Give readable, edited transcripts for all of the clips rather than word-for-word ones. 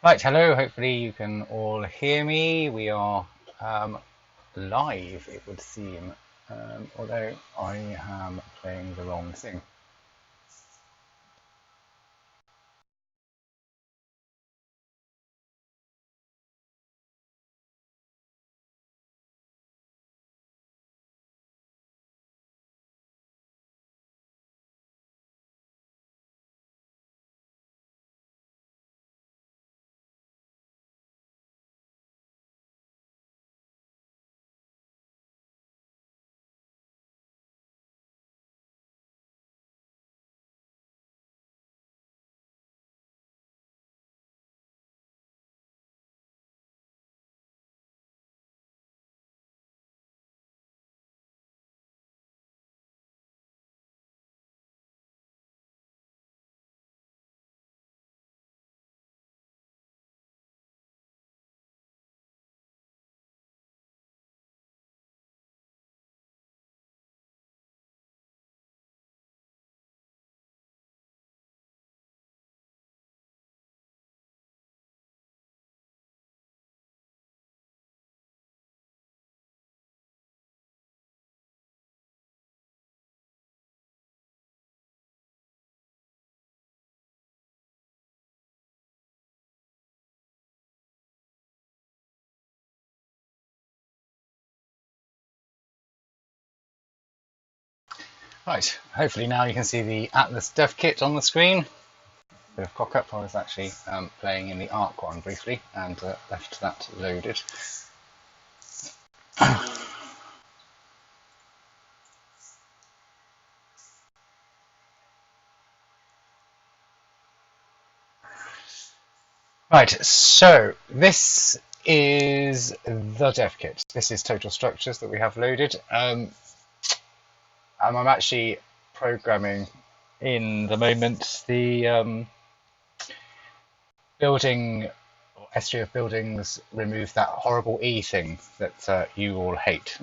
Right, hello. Hopefully you can all hear me. We are live, it would seem, although I am playing the wrong thing. Right, hopefully now you can see the Atlas dev kit on the screen. Bit of cock up, I was actually playing in the Arc one briefly and left that loaded. Right, so this is the dev kit. This is Total Structures that we have loaded. And I'm actually programming in the moment the building or S3 of buildings remove that horrible E thing that you all hate.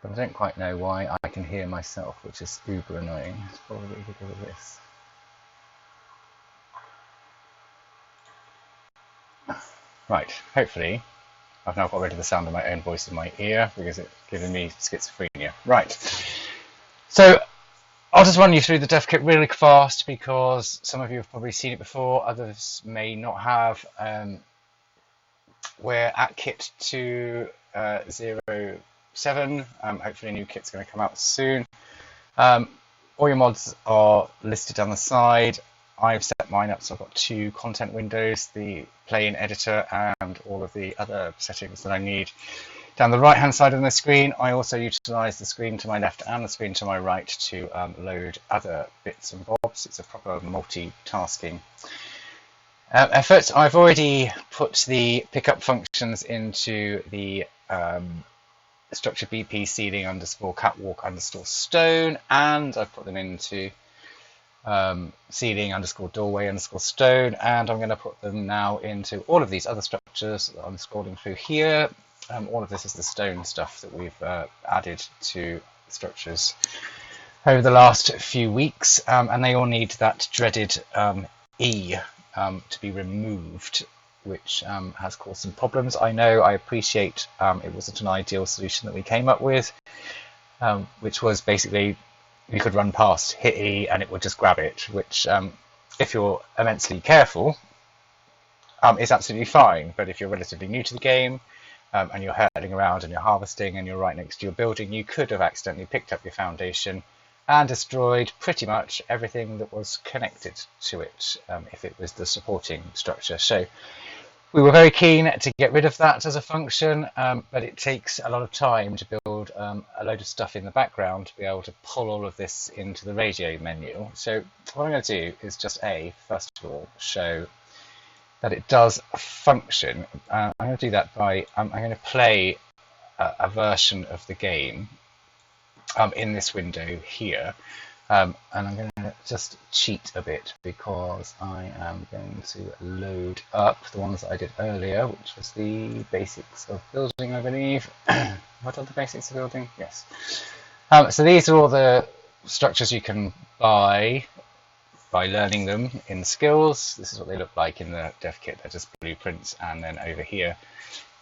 But I don't quite know why I can hear myself, which is uber annoying. It's probably because of this. Right, hopefully I've now got rid of the sound of my own voice in my ear because it's giving me schizophrenia. Right, so I'll just run you through the dev kit really fast because some of you have probably seen it before, others may not have. We're at kit 2.07. Hopefully a new kit's going to come out soon. All your mods are listed down the side. I've set mine up so I've got two content windows, the play-in editor and all of the other settings that I need. Down the right hand side of the screen, I also utilise the screen to my left and the screen to my right to load other bits and bobs. It's a proper multitasking effort. I've already put the pickup functions into the structure BP ceiling underscore catwalk underscore stone, and I've put them into ceiling underscore doorway underscore stone, and I'm going to put them now into all of these other structures that I'm scrolling through here. All of this is the stone stuff that we've added to structures over the last few weeks, and they all need that dreaded E to be removed, which has caused some problems. I know, I appreciate it wasn't an ideal solution that we came up with, which was basically you could run past, hit E, and it would just grab it, which if you're immensely careful, is absolutely fine. But if you're relatively new to the game, and you're hurtling around and you're harvesting and you're right next to your building, you could have accidentally picked up your foundation and destroyed pretty much everything that was connected to it if it was the supporting structure. So we were very keen to get rid of that as a function, but it takes a lot of time to build a load of stuff in the background to be able to pull all of this into the radio menu. So what I'm going to do is just first of all, show that it does function. I'm going to do that by I'm going to play a version of the game in this window here. And I'm going to just cheat a bit because I am going to load up the ones that I did earlier, which was the basics of building, I believe. Have I done the basics of building? Yes. So these are all the structures you can buy by learning them in skills. This is what they look like in the dev kit. They're just blueprints, and then over here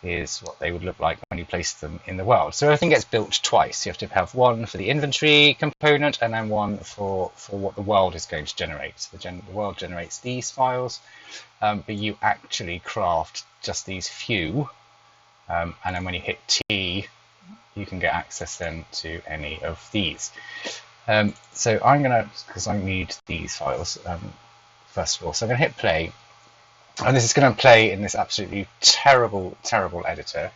is what they would look like when you place them in the world. So everything gets built twice. You have to have one for the inventory component and then one for what the world is going to generate. So the world generates these files, but you actually craft just these few, and then when you hit T, you can get access then to any of these. So I'm going to, because I need these files first of all, so I'm going to hit play. And this is going to play in this absolutely terrible, terrible editor.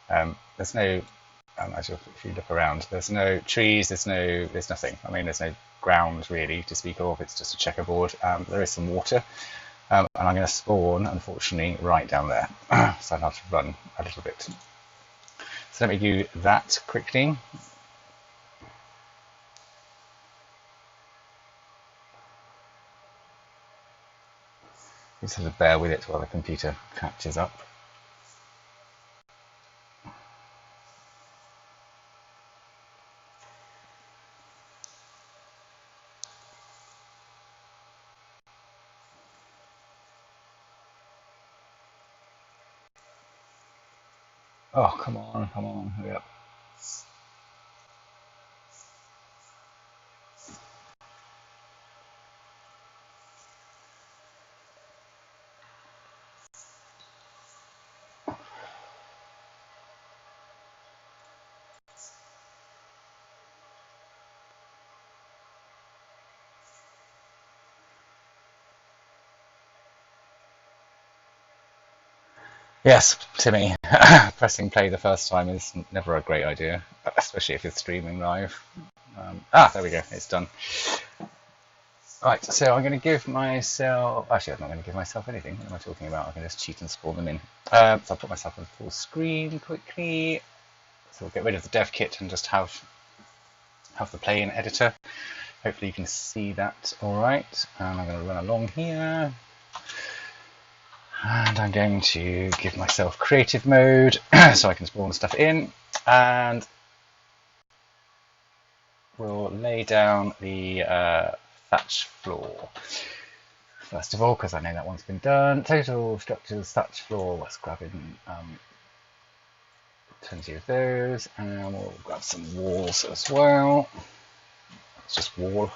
There's no, if you look around, there's no trees, there's nothing. I mean, there's no ground really to speak of. It's just a checkerboard. There is some water, and I'm going to spawn, unfortunately, right down there. So I'll have to run a little bit. So let me do that quickly. Just have to bear with it while the computer catches up. Oh, come on, hurry up. Yes, Timmy, pressing play the first time is never a great idea, especially if you're streaming live. There we go, it's done. Right, so I'm going to give myself... Actually, I'm not going to give myself anything. What am I talking about? I can just cheat and spawn them in. So I'll put myself on full screen quickly. So we'll get rid of the dev kit and just have the play-in editor. Hopefully you can see that all right. And I'm going to run along here. And I'm going to give myself creative mode so I can spawn stuff in, and we'll lay down the thatch floor first of all, because I know that one's been done. Total structures, thatch floor. Let's grab in 20 of those, and we'll grab some walls as well. It's just wall.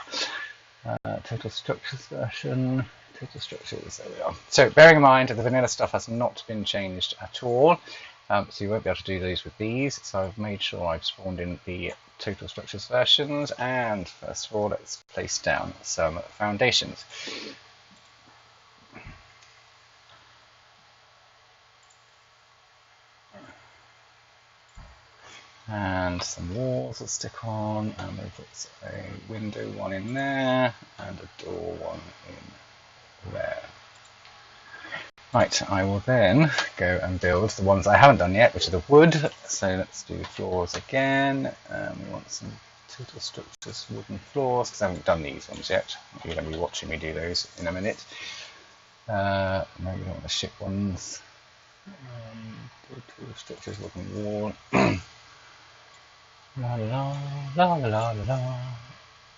Total structures version. Total structures, there we are. So bearing in mind the vanilla stuff has not been changed at all, so you won't be able to do those with these. So I've made sure I've spawned in the total structures versions, and first of all let's place down some foundations. And some walls will stick on, and we'll put a window one in there and a door one in there. Right, I will then go and build the ones I haven't done yet, which are the wood. So let's do floors again. We want some total structures, wooden floors, because I haven't done these ones yet. You're going to be watching me do those in a minute. No, we don't want the ship ones. Total structures, wooden wall. La la la la la la.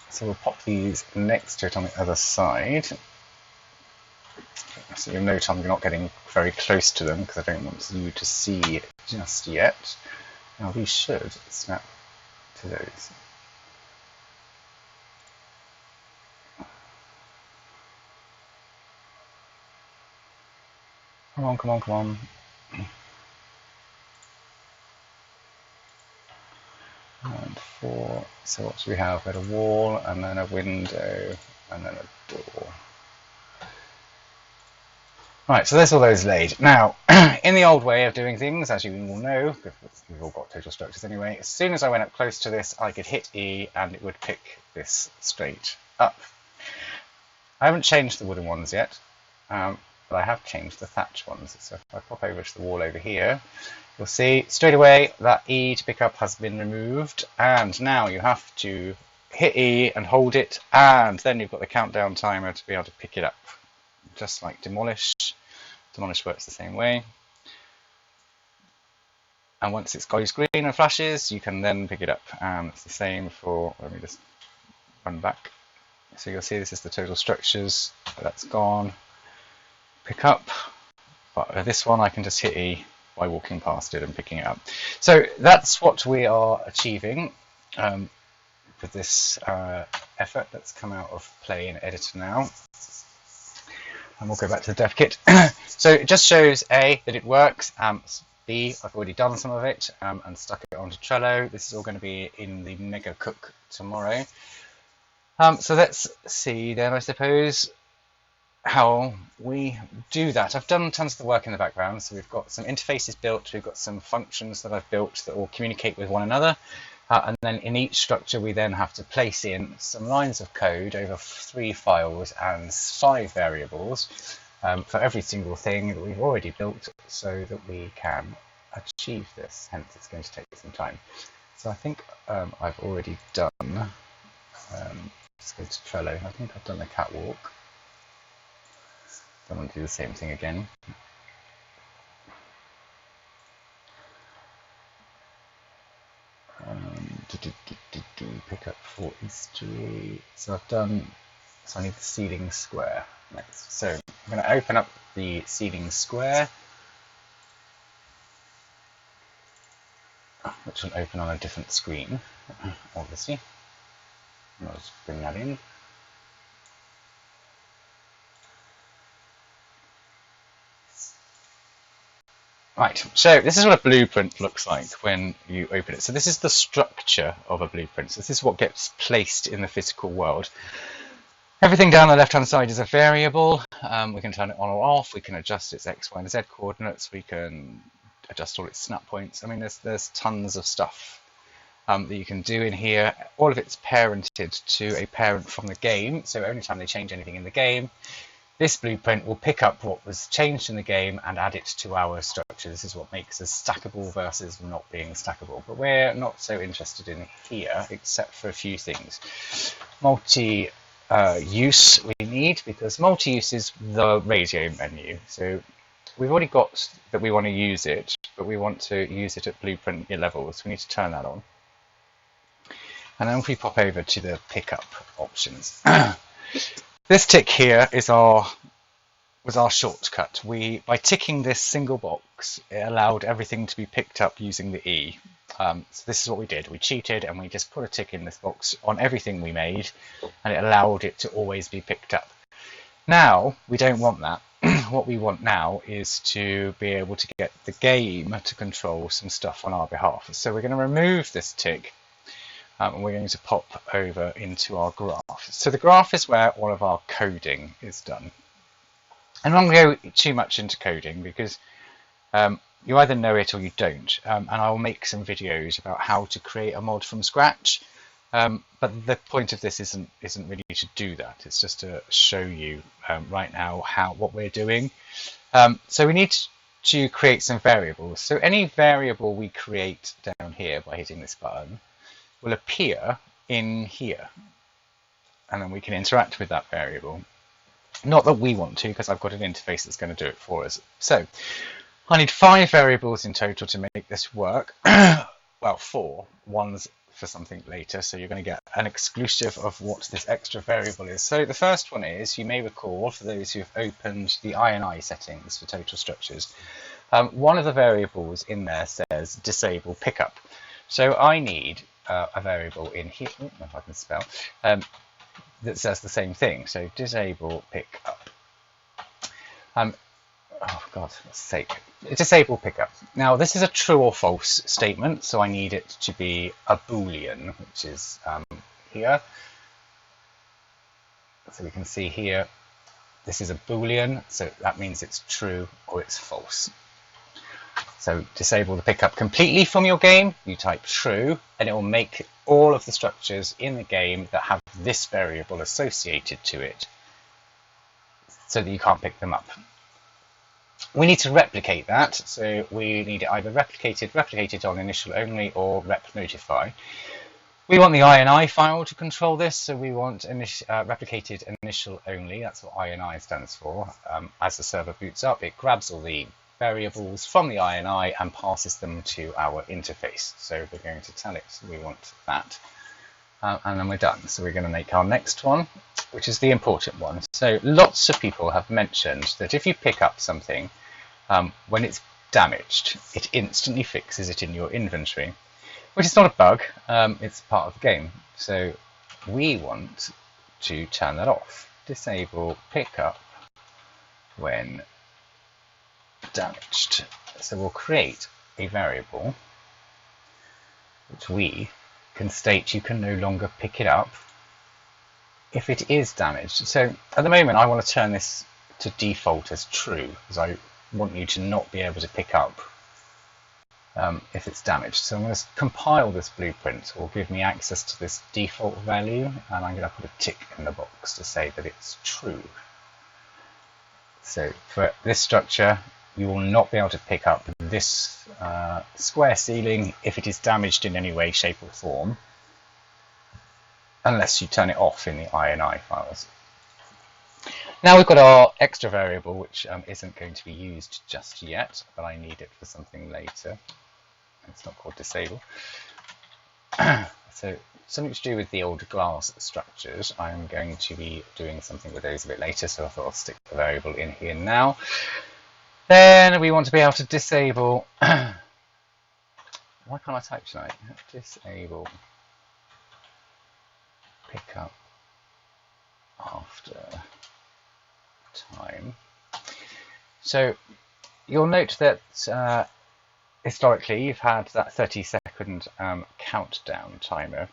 So we'll pop these next to it on the other side. So you'll note I'm not getting very close to them because I don't want you to see it just yet. Now these should snap to those. Come on, come on, come on. And 4. So what do we have? We had a wall, and then a window, and then a door. Right, so there's all those laid. Now, in the old way of doing things, as you all know, we've all got total structures anyway, as soon as I went up close to this, I could hit E and it would pick this straight up. I haven't changed the wooden ones yet, but I have changed the thatch ones. So if I pop over to the wall over here, you'll see straight away that E to pick up has been removed, and now you have to hit E and hold it, and then you've got the countdown timer to be able to pick it up, just like Demolish. Demolish works the same way. And once it's goes green and flashes, you can then pick it up. And it's the same for, let me just run back. So you'll see this is the total structures. That's gone. Pick up. But with this one, I can just hit E by walking past it and picking it up. So that's what we are achieving with this effort that's come out of Play in Editor now. And we'll go back to the dev kit. So it just shows A, that it works, B, I've already done some of it and stuck it onto Trello. This is all going to be in the Mega Cook tomorrow. So let's see then, I suppose, how we do that. I've done tons of the work in the background. So we've got some interfaces built, we've got some functions that I've built that all communicate with one another. And then in each structure, we then have to place in some lines of code over 3 files and 5 variables for every single thing that we've already built so that we can achieve this. Hence, it's going to take some time. So I think I've already done, let's go to Trello. I think I've done the catwalk. Don't want to do the same thing again. Pick up for history. So I've done, so I need the seeding square next. So I'm going to open up the seeding square, which will open on a different screen, obviously. I'll just bring that in. Right, so this is what a blueprint looks like when you open it. So this is the structure of a blueprint. So this is what gets placed in the physical world. Everything down the left-hand side is a variable. We can turn it on or off. We can adjust its X, Y, and Z coordinates. We can adjust all its snap points. I mean, there's tons of stuff that you can do in here. All of it's parented to a parent from the game. So every time they change anything in the game, this blueprint will pick up what was changed in the game and add it to our structure. This is what makes us stackable versus not being stackable. But we're not so interested in here, except for a few things. Multi-use we need, because multi-use is the radio menu. So we've already got that we want to use it, but we want to use it at blueprint level. So we need to turn that on. And then if we pop over to the pickup options. This tick here is was our shortcut. By ticking this single box, it allowed everything to be picked up using the E. So this is what we did. We cheated and we just put a tick in this box on everything we made, and it allowed it to always be picked up. Now, we don't want that. What we want now is to be able to get the game to control some stuff on our behalf. So we're going to remove this tick. And we're going to pop over into our graph. So the graph is where all of our coding is done. And I'm not going to go too much into coding because you either know it or you don't. And I'll make some videos about how to create a mod from scratch. But the point of this isn't really to do that. It's just to show you right now what we're doing. So we need to create some variables. So any variable we create down here by hitting this button will appear in here, and then we can interact with that variable. Not that we want to, because I've got an interface that's going to do it for us. So I need 5 variables in total to make this work. Well, 4. One's for something later, so you're going to get an exclusive of what this extra variable is. So the first one is, you may recall, for those who've opened the INI settings for total structures, one of the variables in there says disable pickup. So I need a variable in here, if I can spell, that says the same thing. So disable pickup. Oh God, let's sake. Disable pickup. Now this is a true or false statement, so I need it to be a Boolean, which is here. So we can see here, this is a Boolean, so that means it's true or it's false. So disable the pickup completely from your game, you type true, and it will make all of the structures in the game that have this variable associated to it so that you can't pick them up. We need to replicate that, so we need it either replicated on initial only, or rep notify. We want the INI file to control this, so we want replicated initial only. That's what INI stands for. As the server boots up, it grabs all the variables from the INI and passes them to our interface. So we're going to tell it we want that, and then we're done. So we're going to make our next one, which is the important one. So lots of people have mentioned that if you pick up something, when it's damaged, it instantly fixes it in your inventory. Which is not a bug, it's part of the game. So we want to turn that off. Disable pickup when damaged. So we'll create a variable which we can state you can no longer pick it up if it is damaged. So at the moment I want to turn this to default as true, because I want you to not be able to pick up if it's damaged. So I'm going to compile this blueprint. It will give me access to this default value, and I'm going to put a tick in the box to say that it's true. So for this structure, you will not be able to pick up this square ceiling if it is damaged in any way, shape or form, unless you turn it off in the INI files. Now we've got our extra variable, which isn't going to be used just yet, but I need it for something later. It's not called disable. So something to do with the old glass structures. I'm going to be doing something with those a bit later, so I thought I'll stick the variable in here now. Then we want to be able to disable. Why can't I type tonight? Disable pickup after time. So you'll note that historically, you've had that 30-second countdown timer.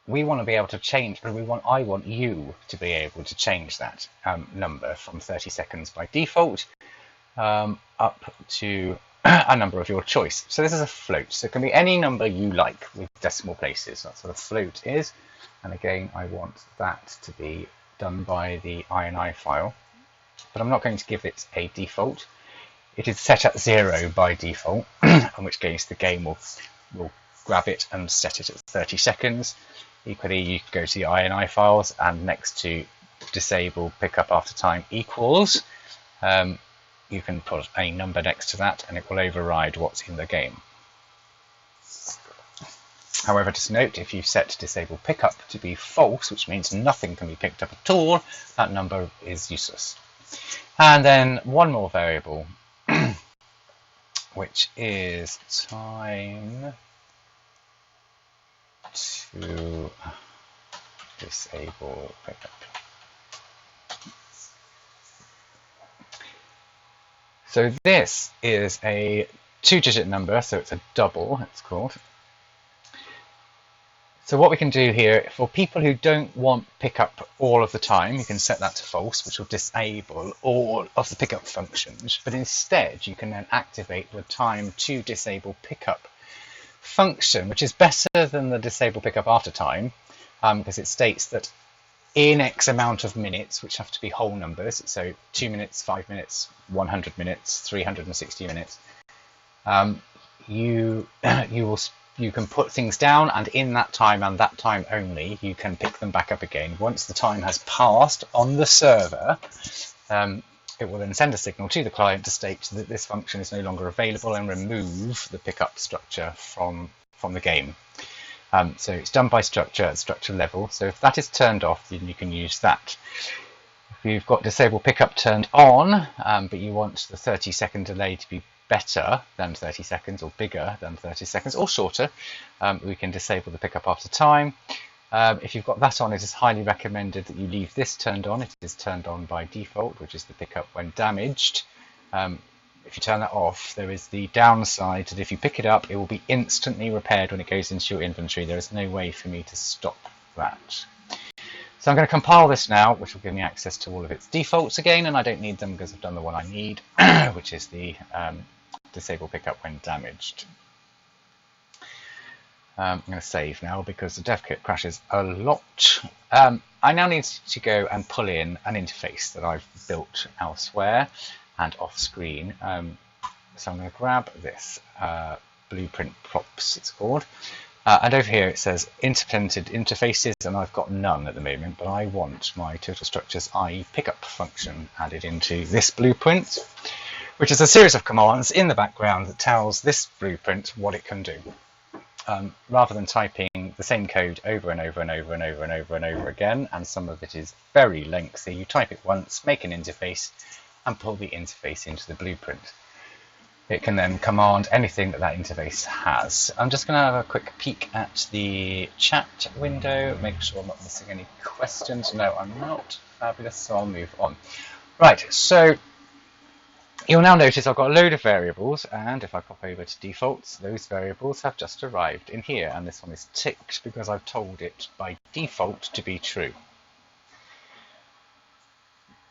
We want to be able to change, or I want you to be able to change that number from 30 seconds by default up to a number of your choice. So this is a float, so it can be any number you like with decimal places. That's what a float is. And again, I want that to be done by the INI file, but I'm not going to give it a default. It is set at 0 by default, in which case the game will grab it and set it at 30 seconds. Equally, you can go to the INI files, and next to disable pickup after time equals, you can put a number next to that and it will override what's in the game. However, just note, if you set disable pickup to be false, which means nothing can be picked up at all, that number is useless. And then one more variable, which is time to disable pickup. So this is a 2-digit number, so it's a double, it's called. So what we can do here, for people who don't want pickup all of the time, you can set that to false, which will disable all of the pickup functions. But instead, you can then activate the time to disable pickup function, which is better than the disable pickup after time, because it states that in X amount of minutes, which have to be whole numbers, so 2 minutes, 5 minutes, 100 minutes, 360 minutes, you can put things down, and in that time and that time only, you can pick them back up again. Once the time has passed on the server, it will then send a signal to the client to state that this function is no longer available and remove the pickup structure from the game. So it's done by structure level. So if that is turned off, then you can use that. If you've got disable pickup turned on, but you want the 30-second delay to be better than 30 seconds or bigger than 30 seconds or shorter, we can disable the pickup after time. If you've got that on, it is highly recommended that you leave this turned on. It is turned on by default, which is the pickup when damaged. If you turn that off, there is the downside that if you pick it up, it will be instantly repaired when it goes into your inventory. There is no way for me to stop that. So I'm going to compile this now, which will give me access to all of its defaults again, and I don't need them because I've done the one I need, which is the disable pickup when damaged. I'm going to save now because the dev kit crashes a lot. I now need to go and pull in an interface that I've built elsewhere and off screen. So I'm going to grab this blueprint props, it's called. And over here it says implemented interfaces, and I've got none at the moment, but I want my total structures IE pickup function added into this blueprint, which is a series of commands in the background that tells this blueprint what it can do. Rather than typing the same code over and over and over and over and over and over again, and some of it is very lengthy, you type it once, make an interface, and pull the interface into the blueprint. It can then command anything that that interface has. I'm just going to have a quick peek at the chat window, make sure I'm not missing any questions. No, I'm not. Fabulous, so I'll move on. Right, so you'll now notice I've got a load of variables, and if I pop over to defaults, those variables have just arrived in here, and this one is ticked because I've told it by default to be true.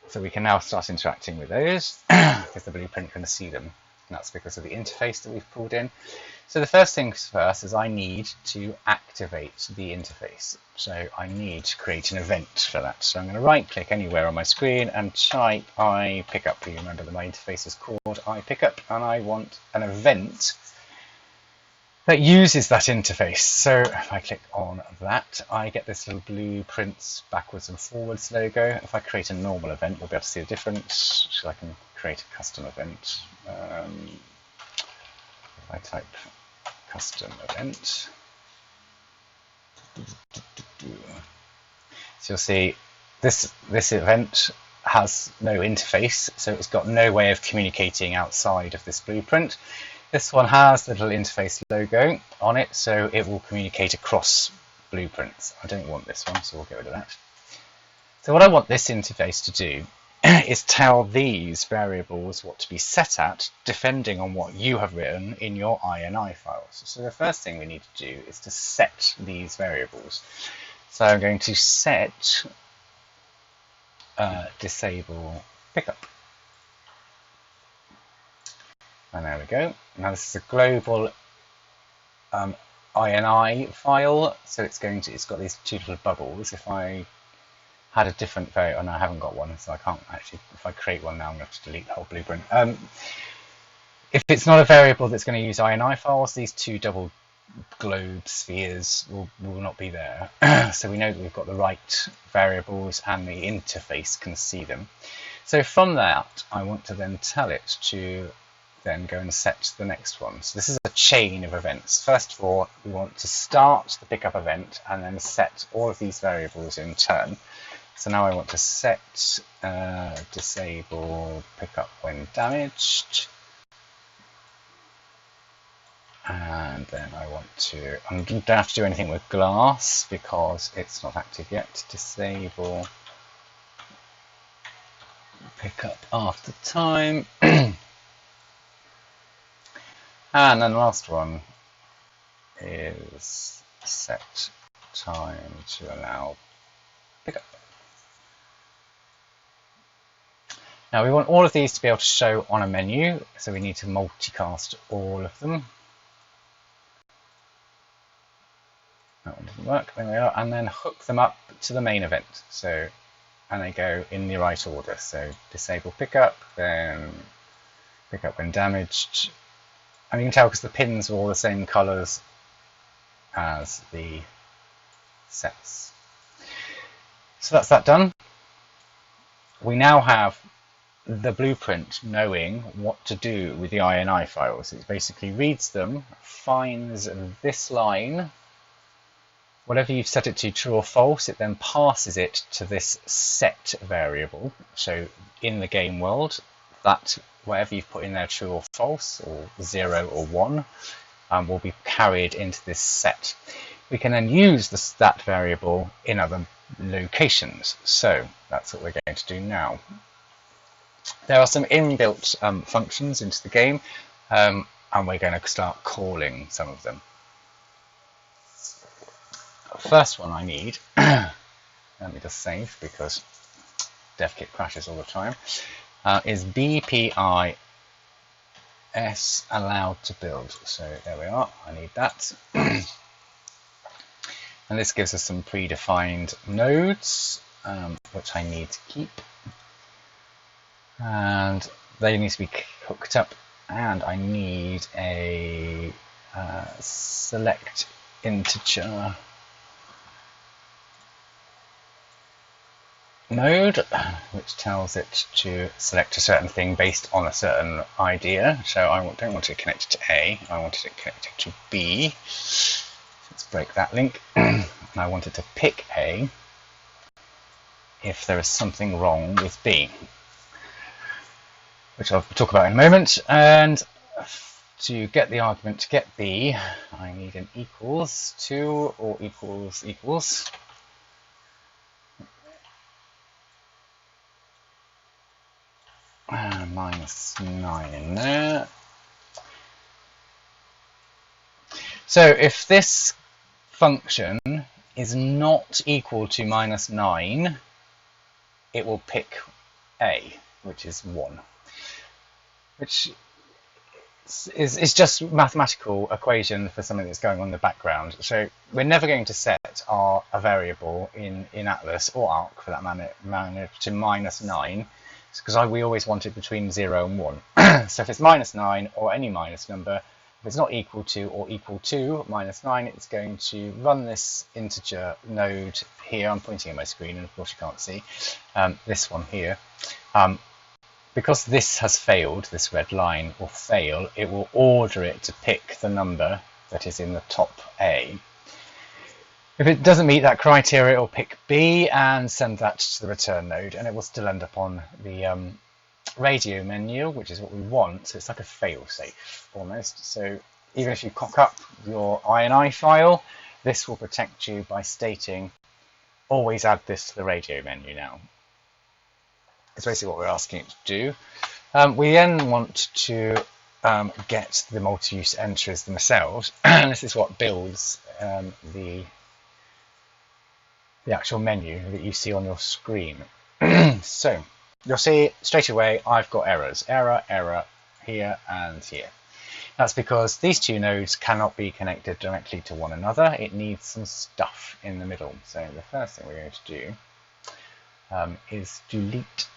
So we can now start interacting with those because the blueprint can see them. And that's because of the interface that we've pulled in. So the first things first is I need to activate the interface. So I need to create an event for that. So I'm going to right click anywhere on my screen and type iPickup. You remember that my interface is called iPickup, and I want an event that uses that interface. So if I click on that, I get this little blueprints backwards and forwards logo. If I create a normal event, we'll be able to see the difference. So I can create a custom event. If I type custom event, so you'll see this event has no interface, so it's got no way of communicating outside of this blueprint. This one has the little interface logo on it, so it will communicate across blueprints. I don't want this one, so we'll get rid of that. So what I want this interface to do is tell these variables what to be set at, depending on what you have written in your INI files. So the first thing we need to do is to set these variables. So I'm going to set disable pickup. And there we go. Now this is a global INI file, so it's got these two little bubbles. If I had a different variable, and I haven't got one, so I can't actually, if I create one now, I'm going to have to delete the whole blueprint. If it's not a variable that's going to use INI files, these two double globe spheres will not be there. So we know that we've got the right variables and the interface can see them. So from that, I want to then tell it to then go and set the next one. So this is a chain of events. First of all, we want to start the pickup event and then set all of these variables in turn. So now I want to set disable pickup when damaged, and then I don't have to do anything with glass because it's not active yet. Disable pickup after time. And then the last one is set time to allow pickup. Now we want all of these to be able to show on a menu, so we need to multicast all of them. That one didn't work, there we are, and then hook them up to the main event. So, and they go in the right order. So disable pickup, then pickup when damaged. And you can tell because the pins are all the same colors as the sets. So that's that done. We now have the blueprint knowing what to do with the INI files. It basically reads them, finds this line, whatever you've set it to, true or false, it then passes it to this set variable. So in the game world, that whatever you've put in there, true or false, or 0 or 1, will be carried into this set. We can then use that variable in other locations. So that's what we're going to do now. There are some inbuilt functions into the game, and we're going to start calling some of them. First one I need, let me just save because DevKit crashes all the time, is BPIS allowed to build. So there we are, I need that. And this gives us some predefined nodes, which I need to keep. And they need to be hooked up and I need a select integer node, which tells it to select a certain thing based on a certain idea. So I don't want it connected to A, I wanted it connected to B. Let's break that link. I wanted to pick A if there is something wrong with B, which I'll talk about in a moment. And to get the argument to get B, I need an equals to or equals equals -9 there. So if this function is not equal to -9, it will pick A, which is 1, which is just mathematical equation for something that's going on in the background. So we're never going to set a variable in Atlas or Arc for that matter to -9, because we always want it between 0 and 1. So if it's -9 or any minus number, if it's not equal to or equal to -9, it's going to run this integer node here. I'm pointing at my screen, and of course you can't see this one here. Because this has failed, this red line will fail, it will order it to pick the number that is in the top A. If it doesn't meet that criteria, it will pick B and send that to the return node, and it will still end up on the radio menu, which is what we want. So it's like a fail-safe almost. So even if you cock up your INI file, this will protect you by stating, always add this to the radio menu now. It's basically what we're asking it to do. We then want to get the multi-use entries themselves. And this is what builds the actual menu that you see on your screen. So you'll see straight away I've got errors. Error, error, here and here. That's because these two nodes cannot be connected directly to one another. It needs some stuff in the middle. So the first thing we're going to do is delete.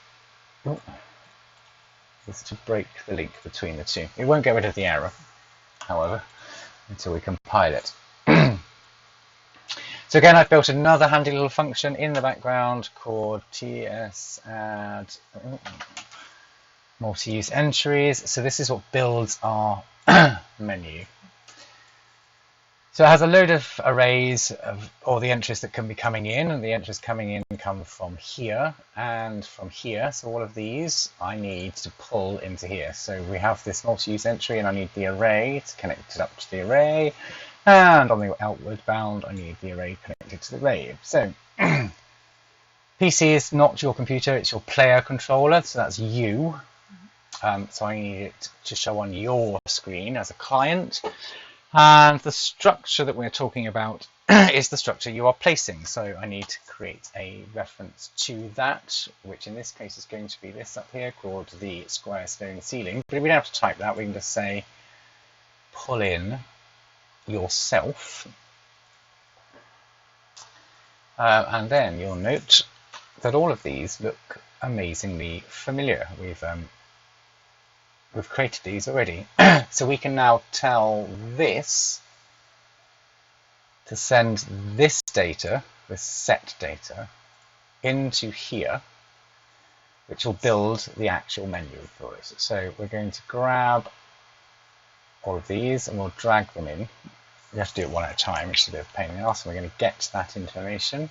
Is to break the link between the two. It won't get rid of the error, however, until we compile it. So again, I've built another handy little function in the background called tsadd multi-use entries. So this is what builds our menu. So it has a load of arrays of all the entries that can be coming in, and the entries coming in come from here and from here. So all of these I need to pull into here. So we have this multi-use entry, and I need the array to connect it up to the array. And on the outward bound, I need the array connected to the array. So PC is not your computer, it's your player controller, so that's you. So I need it to show on your screen as a client. And the structure that we're talking about is the structure you are placing. So I need to create a reference to that, which in this case is going to be this up here called the square stone ceiling. But we don't have to type that, we can just say pull in yourself. And then you'll note that all of these look amazingly familiar. We've created these already. So we can now tell this to send this data, this set data, into here, which will build the actual menu for us. So we're going to grab all of these and we'll drag them in. We have to do it one at a time, which is a bit of a pain in the arse. And we're going to get that information.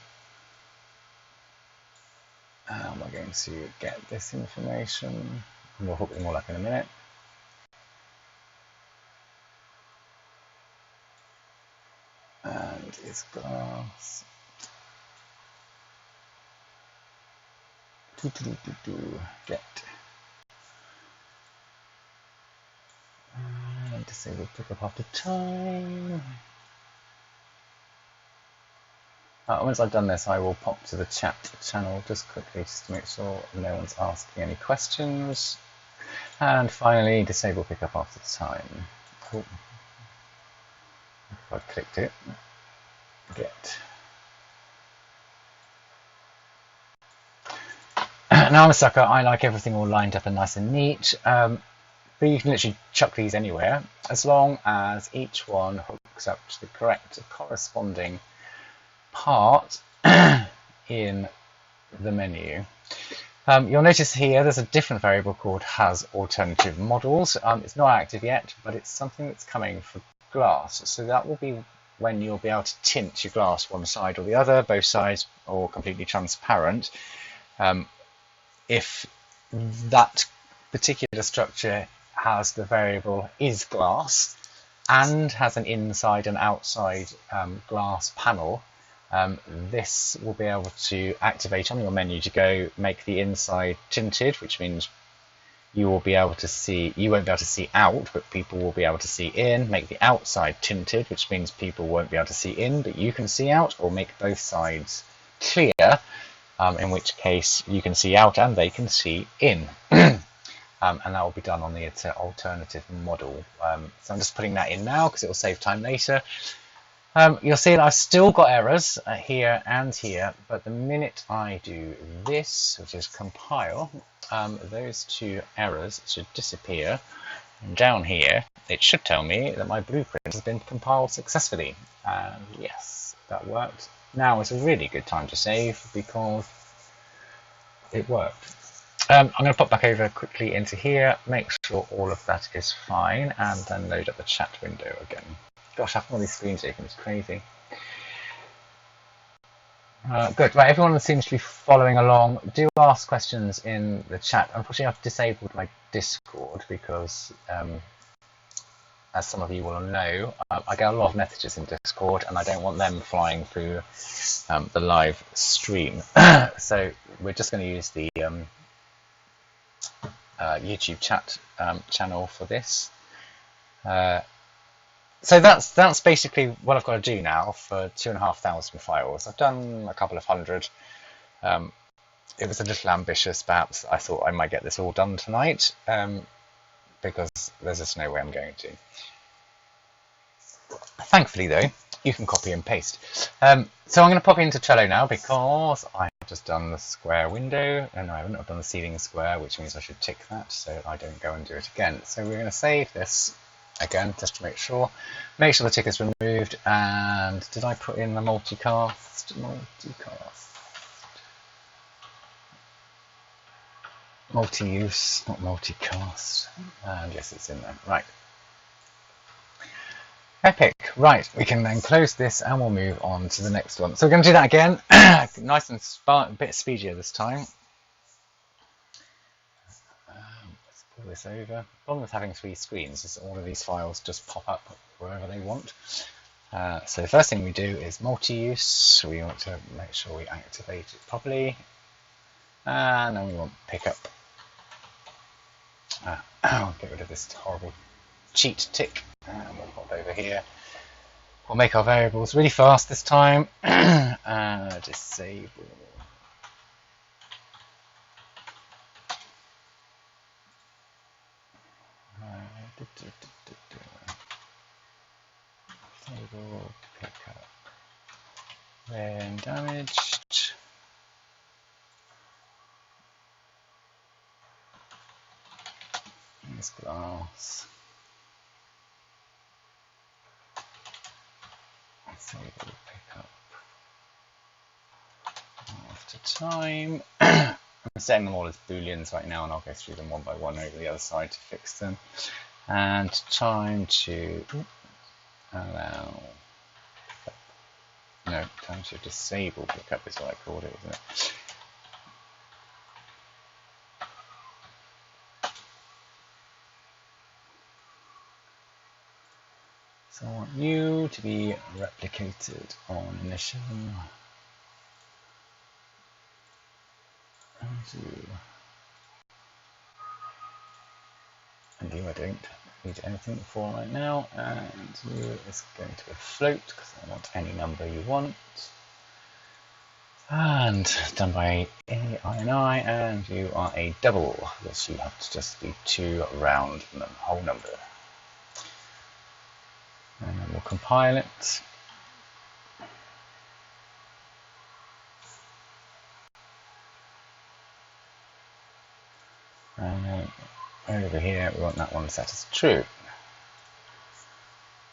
And we're going to get this information. And we'll hook them all up in a minute. And it's glass. Get. And disable pickup after time. Once I've done this, I will pop to the chat channel just quickly, just to make sure no one's asking any questions. And finally, disable pickup after time. Oh. If I clicked it, get. Now I'm a sucker. I like everything all lined up and nice and neat. But you can literally chuck these anywhere as long as each one hooks up to the correct corresponding part in the menu. You'll notice here there's a different variable called has alternative models. It's not active yet, but it's something that's coming for glass. So that will be when you'll be able to tint your glass one side or the other, both sides, or completely transparent. If that particular structure has the variable is glass and has an inside and outside glass panel, this will be able to activate on your menu to go make the inside tinted, which means you will be able to see, you won't be able to see out, but people will be able to see in, make the outside tinted, which means people won't be able to see in, but you can see out, or make both sides clear, in which case you can see out and they can see in. And that will be done on the alternative model. So I'm just putting that in now because it will save time later. You'll see that I've still got errors here and here, but the minute I do this, which is compile, those two errors should disappear. And down here, it should tell me that my blueprint has been compiled successfully. And yes, that worked. Now is a really good time to save because it worked. I'm going to pop back over quickly into here, make sure all of that is fine, and then load up the chat window again. Gosh, having all these screens open is crazy. Good. Right, everyone seems to be following along. Do ask questions in the chat. Unfortunately, I've disabled my Discord because, as some of you will know, I get a lot of messages in Discord, and I don't want them flying through the live stream. So we're just going to use the YouTube chat channel for this. So that's basically what I've got to do now for 2,500 files. I've done a couple of hundred. It was a little ambitious, perhaps. I thought I might get this all done tonight, because there's just no way I'm going to. Thankfully, though, you can copy and paste. So I'm going to pop into Trello now because I've just done the square window, and I haven't done the ceiling square, which means I should tick that so I don't go and do it again. So we're going to save this again, just to make sure the tick is removed. And did I put in the multicast? Multi-use, not multicast. And yes, it's in there. Right. Epic. Right, we can then close this and we'll move on to the next one. So we're going to do that again. Nice and a bit speedier this time. Let's pull this over. The problem with having 3 screens is all of these files just pop up wherever they want. So the first thing we do is multi-use. We want to make sure we activate it properly. And then we want pickup. I'll get rid of this horrible cheat tick. And we'll pop over here. We'll make our variables really fast this time. Disable. Disable pickup. Then damaged. Here's glass. Disable pickup. After time. I'm setting them all as booleans right now, and I'll go through them one by one over the other side to fix them. And time to allow. No, time to disable pickup is what I called it, isn't it? So I want you to be replicated on initial. And you I don't need anything for right now. And you is going to be a float because I want any number you want. And done by AINI, and you are a double. Yes, you have to just be 2 round whole number. And then we'll compile it. And then over here we want that one set as true.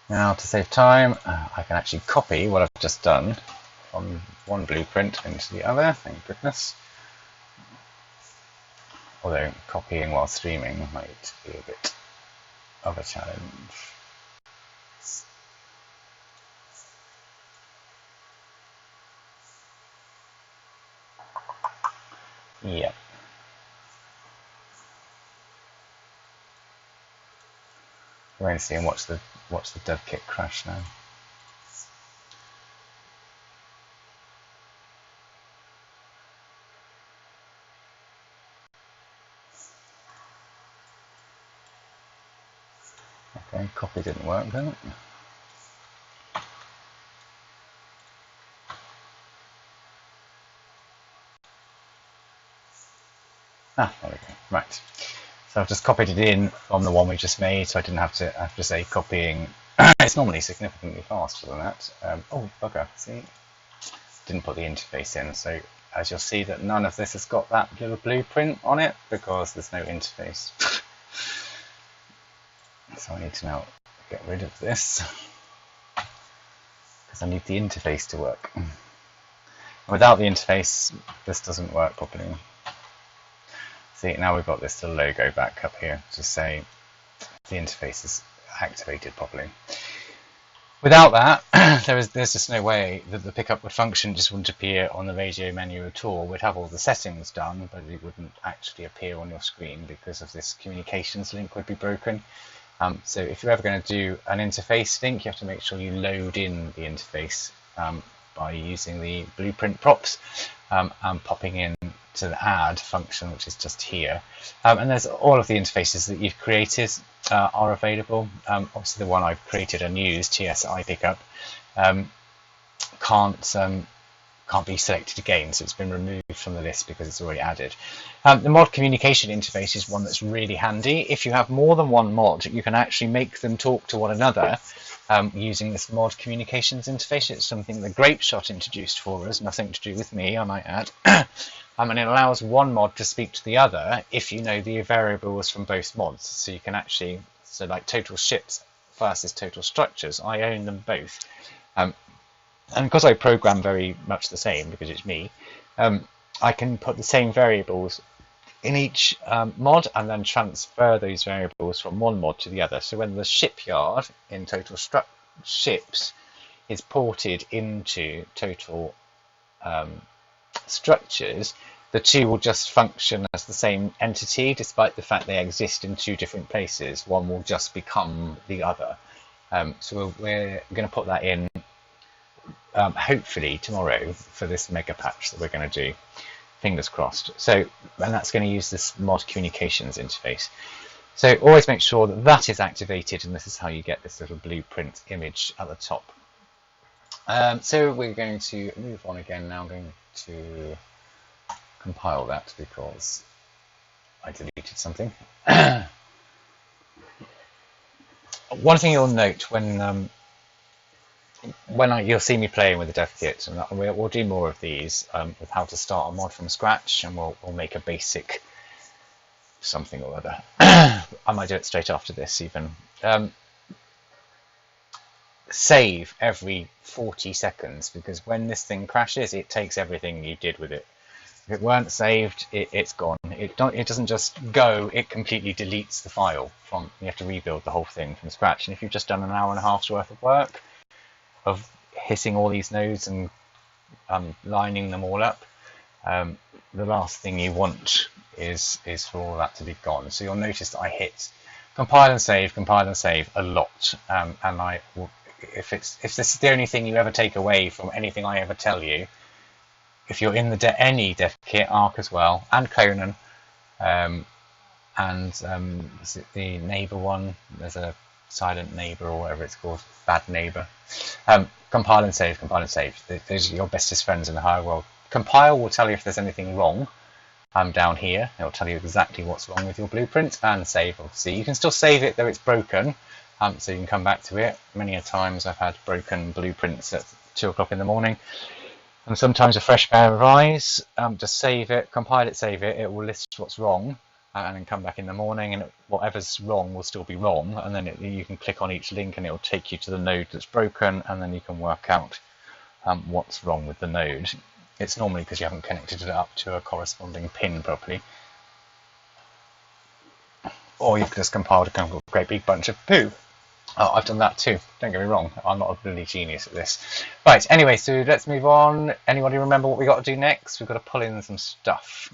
Now to save time, I can actually copy what I've just done from one blueprint into the other, thank goodness. Although copying while streaming might be a bit of a challenge. Yeah. We're going to see and watch the dev kit crash now. Okay, copy didn't work then. There we go. Right. So I've just copied it in from the one we just made, so I didn't have to say copying. It's normally significantly faster than that. Oh, bugger, see? Didn't put the interface in, so as you'll see that none of this has got that little blueprint on it because there's no interface. So I need to now get rid of this because I need the interface to work. And without the interface, this doesn't work properly. See, now we've got this little logo back up here to say the interface is activated properly. Without that, there's just no way that the pickup would function. It just wouldn't appear on the radio menu at all. We'd have all the settings done, but it wouldn't actually appear on your screen because of this communications link would be broken. So if you're ever going to do an interface link, you have to make sure you load in the interface by using the blueprint props and popping in to the add function, which is just here. And there's all of the interfaces that you've created are available. Obviously the one I've created and used, TSI Pickup, can't be selected again, so it's been removed from the list because it's already added. The mod communication interface is one that's really handy. If you have more than one mod, you can actually make them talk to one another using this mod communications interface. It's something that Grapeshot introduced for us, nothing to do with me, I might add. And it allows one mod to speak to the other if you know the variables from both mods. So you can actually, so like total ships versus total structures, I own them both. And because I program very much the same, because it's me, I can put the same variables in each mod and then transfer those variables from one mod to the other. So when the shipyard in total ships is ported into total structures, the two will just function as the same entity, despite the fact they exist in two different places. One will just become the other. So we're going to put that in hopefully tomorrow for this mega patch that we're going to do. Fingers crossed. So, and that's going to use this mod communications interface. So always make sure that that is activated, and this is how you get this little blueprint image at the top. So we're going to move on again now. I'm going to compile that because I deleted something. One thing you'll note when you'll see me playing with the dev kit, and we'll do more of these with how to start a mod from scratch, and we'll make a basic something or other. I might do it straight after this even. Save every 40 seconds, because when this thing crashes, it takes everything you did with it. If it weren't saved, it's gone. It doesn't just go, it completely deletes the file. You have to rebuild the whole thing from scratch. And if you've just done an hour and a half's worth of work of hitting all these nodes and lining them all up, the last thing you want is for all that to be gone. So you'll notice that I hit compile and save a lot, and I will, if this is the only thing you ever take away from anything I ever tell you, if you're in any dev kit, Ark as well, and Conan, is it the neighbor one? There's a silent neighbor or whatever it's called, bad neighbor. Compile and save. Those are your bestest friends in the higher world. Compile will tell you if there's anything wrong. Down here, it'll tell you exactly what's wrong with your blueprint, and save. Obviously, you can still save it though it's broken, so you can come back to it. Many a times I've had broken blueprints at 2 o'clock in the morning, and sometimes a fresh pair of eyes. Just save it, compile it, save it. It will list what's wrong, and then come back in the morning, and whatever's wrong will still be wrong, and then you can click on each link and it will take you to the node that's broken, and then you can work out what's wrong with the node. It's normally because you haven't connected it up to a corresponding pin properly, or you've just compiled a great big bunch of poo. Oh, I've done that too. Don't get me wrong, I'm not a bloody genius at this. Right, anyway, so let's move on. Anybody remember what we got to do next? We've got to pull in some stuff.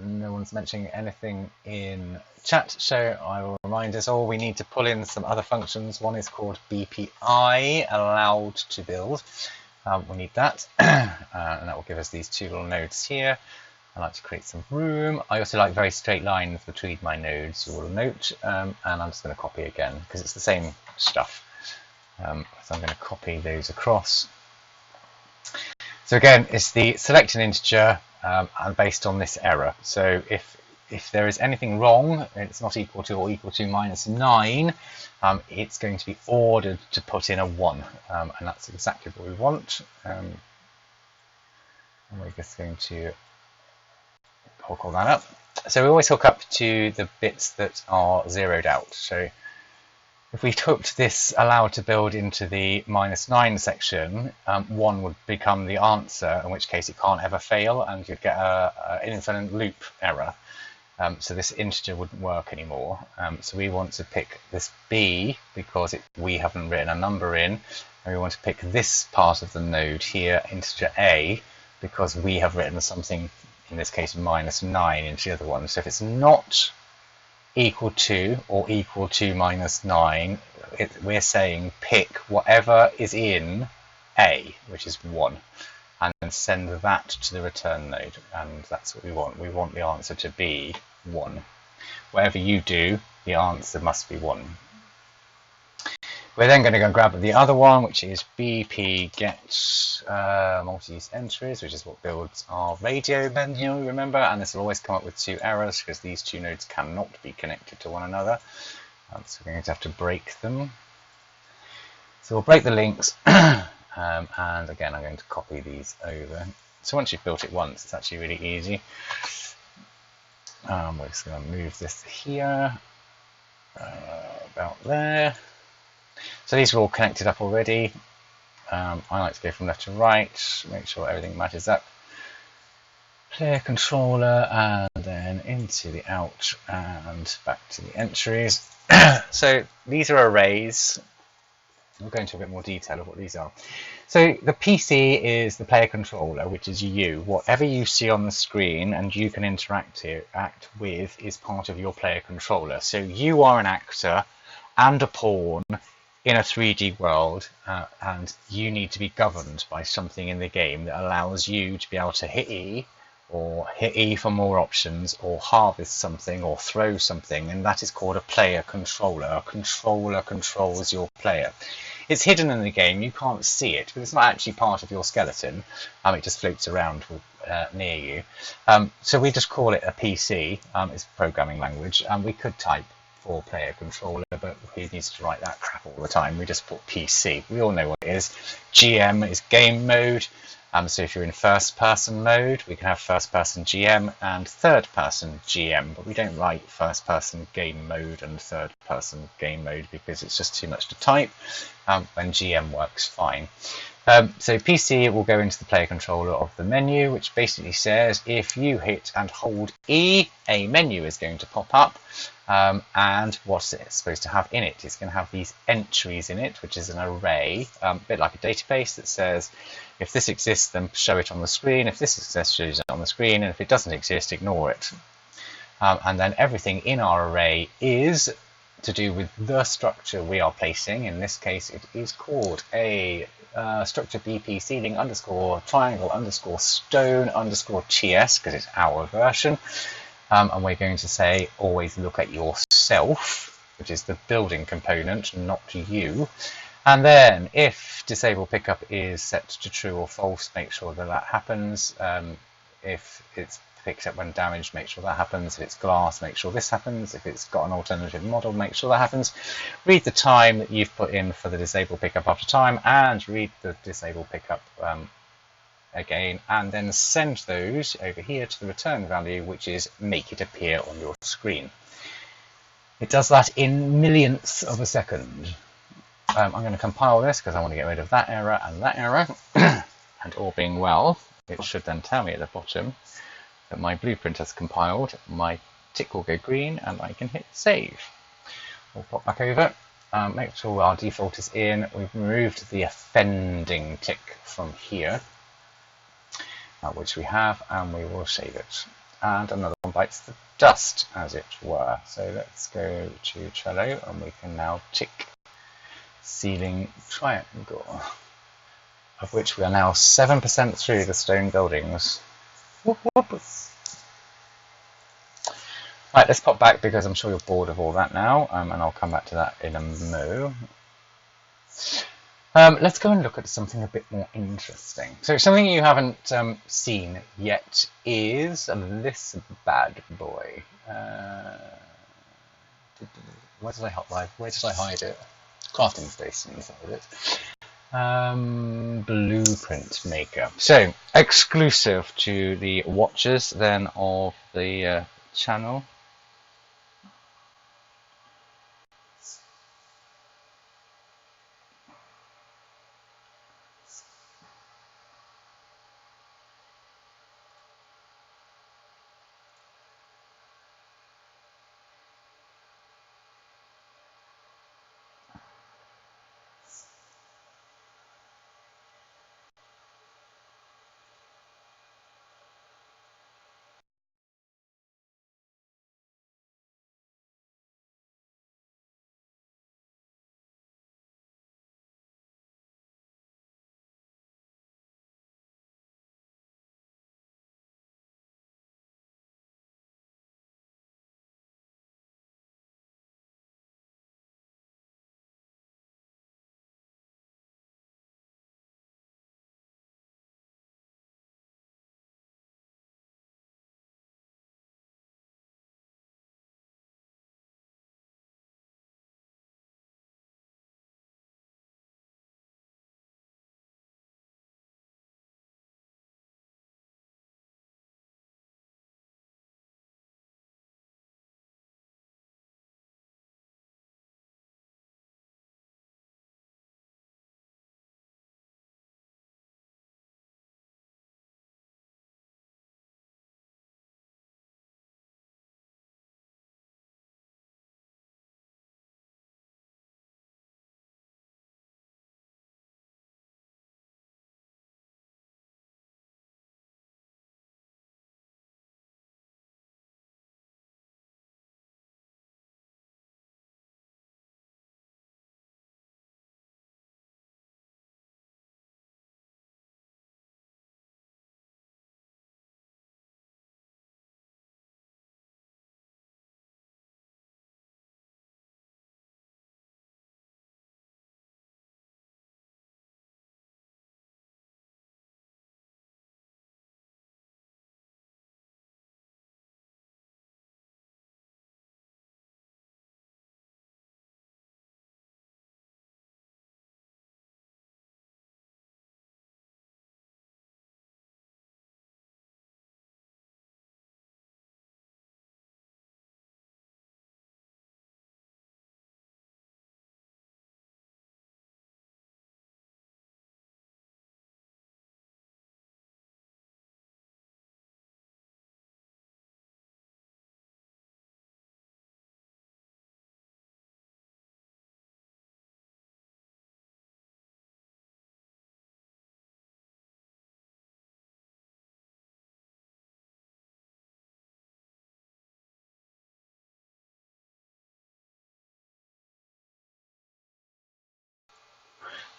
No one's mentioning anything in chat, so I will remind us all we need to pull in some other functions. One is called BPI, allowed to build. We need that, and that will give us these two little nodes here. I like to create some room. I also like very straight lines between my nodes, you will note, and I'm just going to copy again because it's the same stuff. So I'm going to copy those across. So again, it's the select an integer and based on this error. So if there is anything wrong, it's not equal to or equal to -9, it's going to be ordered to put in a 1, and that's exactly what we want. And we're just going to hook all that up. So we always hook up to the bits that are zeroed out. So if we hooked this allowed to build into the -9 section, 1 would become the answer, in which case it can't ever fail, and you'd get an infinite loop error. So this integer wouldn't work anymore. So we want to pick this B because we haven't written a number in, and we want to pick this part of the node here, integer A, because we have written something, in this case -9, into the other one. So if it's not equal to or equal to -9, we're saying pick whatever is in A, which is 1, and then send that to the return node, and that's what we want. We want the answer to be 1. Whatever you do, the answer must be 1. We're then going to go grab the other one, which is BP get multi-use entries, which is what builds our radio menu, remember? And this will always come up with 2 errors because these 2 nodes cannot be connected to one another. So we're going to have to break them. So we'll break the links, and again, I'm going to copy these over. So once you've built it once, it's actually really easy. We're just going to move this here, about there. So these are all connected up already. I like to go from left to right, make sure everything matches up. Player controller, and then into the out and back to the entries. So these are arrays. We'll go into a bit more detail of what these are. So the PC is the player controller, which is you. Whatever you see on the screen and you can act with is part of your player controller. So you are an actor and a pawn in a 3D world, and you need to be governed by something in the game that allows you to be able to hit E, or hit E for more options, or harvest something, or throw something, and that is called a player controller. A controller controls your player. It's hidden in the game, you can't see it, but it's not actually part of your skeleton. It just floats around near you. So we just call it a PC. It's a programming language, and we could type for player controller, but who needs to write that crap all the time? We just put PC. We all know what it is. GM is game mode. So if you're in first person mode, we can have first person GM and third person GM, but we don't write first person game mode and third person game mode because it's just too much to type, when GM works fine. So PC will go into the player controller of the menu, which basically says if you hit and hold E, a menu is going to pop up, and what's it supposed to have in it? It's going to have these entries in it, which is an array, a bit like a database that says if this exists, then show it on the screen. If this exists, show it on the screen, and if it doesn't exist, ignore it. And then everything in our array is to do with the structure we are placing. In this case, it is called a structure BP ceiling underscore triangle underscore stone underscore TS because it's our version. And we're going to say always look at yourself, which is the building component, not you. And then if disable pickup is set to true or false, make sure that that happens. If it's picked up when damaged, make sure that happens. If it's glass, make sure this happens. If it's got an alternative model, make sure that happens. Read the time that you've put in for the disable pickup after time, and read the disable pickup again, and then send those over here to the return value, which is make it appear on your screen. It does that in millionths of a second. I'm going to compile this because I want to get rid of that error and that error. And all being well, it should then tell me at the bottom that my blueprint has compiled, my tick will go green, and I can hit save. We'll pop back over, make sure our default is in. We've removed the offending tick from here, which we have, and we will save it. And another one bites the dust, as it were. So let's go to Trello, and we can now tick ceiling triangle, of which we are now 7% through the stone buildings. Whoop, whoop. Right, let's pop back because I'm sure you're bored of all that now, and I'll come back to that in a mo. Let's go and look at something a bit more interesting. So something you haven't seen yet is this bad boy. Where did I hide it? Crafting station inside it. Blueprint maker. So exclusive to the watchers then of the channel.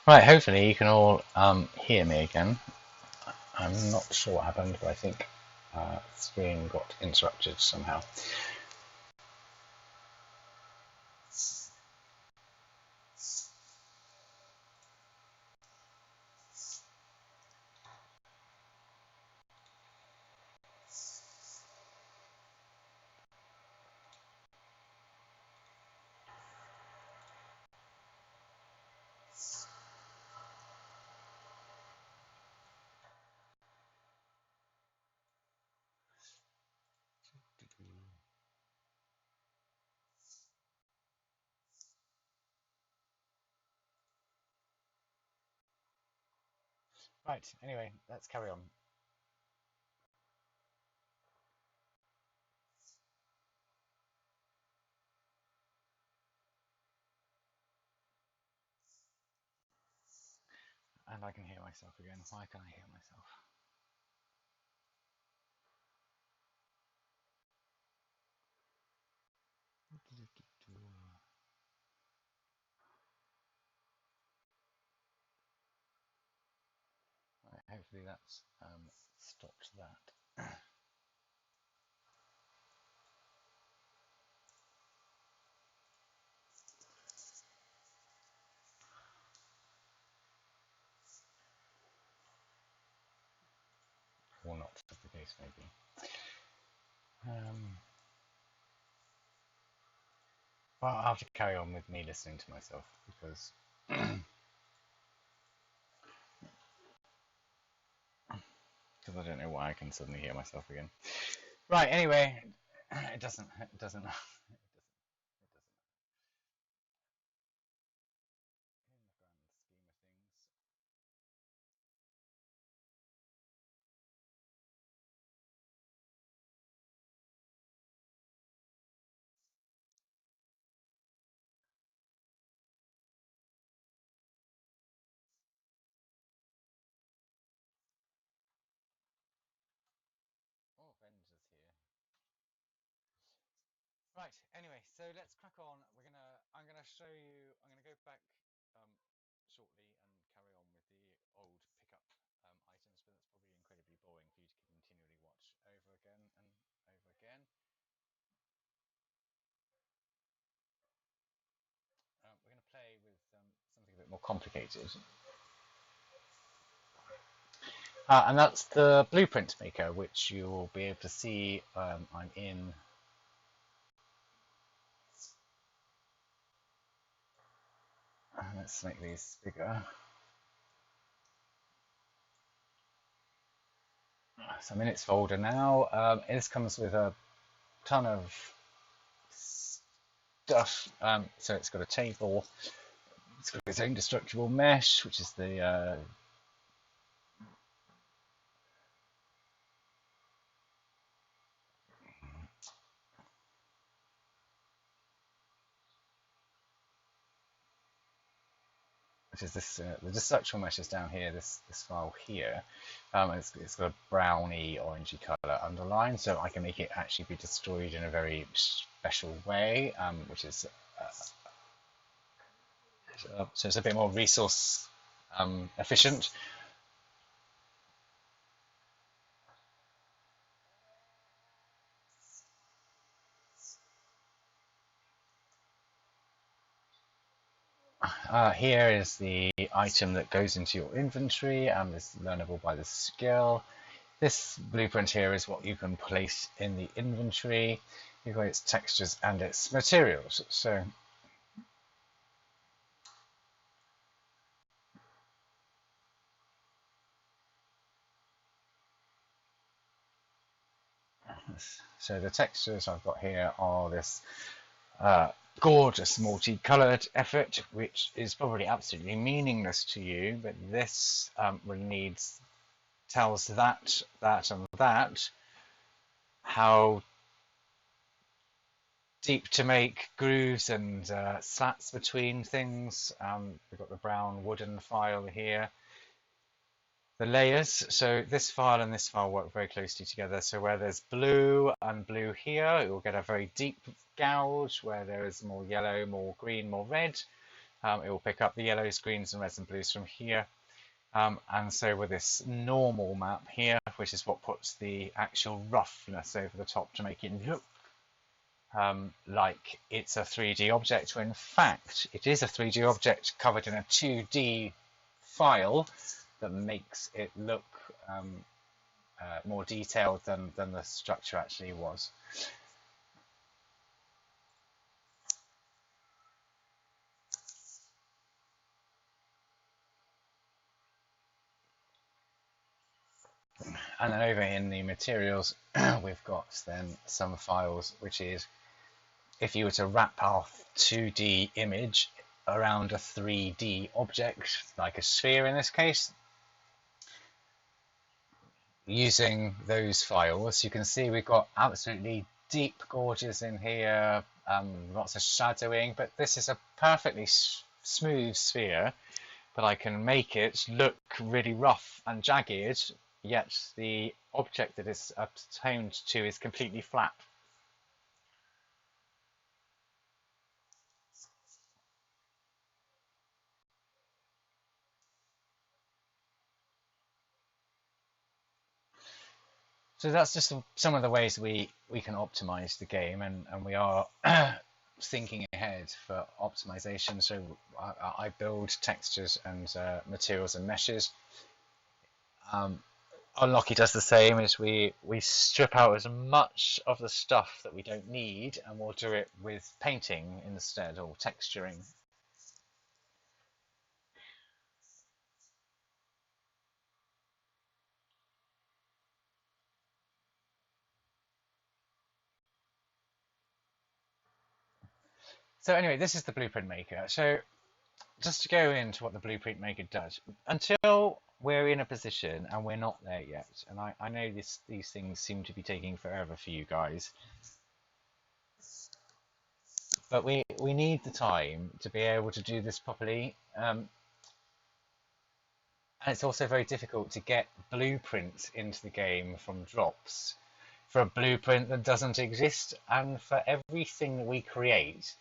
Right, hopefully you can all hear me again. I'm not sure what happened, but I think screen got interrupted somehow. Right, anyway, let's carry on. And I can hear myself again. Why can I hear myself? Right, hopefully that's stopped that. Or not, as the case may be. Well, I'll have to carry on with me listening to myself because I don't know why I can suddenly hear myself again. Right, anyway, it doesn't it doesn't in the grand scheme of things. Oh, Avengers here. Right, anyway, so let's crack on. I'm gonna show you, I'm gonna go back shortly and carry on with the old pickup items, but that's probably incredibly boring for you to continually watch over again and over again. We're gonna play with something a bit more complicated. And that's the blueprint maker, which you'll be able to see I'm in. Let's make these bigger. So I'm in its folder now. This comes with a ton of stuff. So it's got a table. It's got its own destructible mesh, which is the which is this the destructural mesh is down here. This file here. It's got a browny orangey color underline, so I can make it actually be destroyed in a very special way, which is so it's a bit more resource efficient. Here is the item that goes into your inventory and is learnable by the skill. This blueprint here is what you can place in the inventory. You've got its textures and its materials. So the textures I've got here are this gorgeous multicoloured effort, which is probably absolutely meaningless to you, but this really tells that, and that how deep to make grooves and slats between things. We've got the brown wooden file here. The layers, so this file and this file work very closely together. So where there's blue and blue here, it will get a very deep gouge. Where there is more yellow, more green, more red, it will pick up the yellows, greens, and reds and blues from here. And so with this normal map here, which is what puts the actual roughness over the top to make it look like it's a 3D object, when in fact it is a 3D object covered in a 2D file that makes it look more detailed than the structure actually was. And then over in the materials, we've got then some files, which is if you were to wrap our 2D image around a 3D object, like a sphere in this case, using those files, you can see we've got absolutely deep gorges in here, lots of shadowing, but this is a perfectly smooth sphere, but I can make it look really rough and jagged, yet the object that it's attuned to is completely flat. So that's just some of the ways we can optimize the game, and we are thinking ahead for optimization. So I build textures and materials and meshes. Unlocky does the same, is we strip out as much of the stuff that we don't need, and we'll do it with painting instead, or texturing. So anyway, this is the Blueprint Maker. So just to go into what the Blueprint Maker does, until we're in a position, and we're not there yet, and I know these things seem to be taking forever for you guys, but we need the time to be able to do this properly. And it's also very difficult to get blueprints into the game from drops for a blueprint that doesn't exist, and for everything that we create,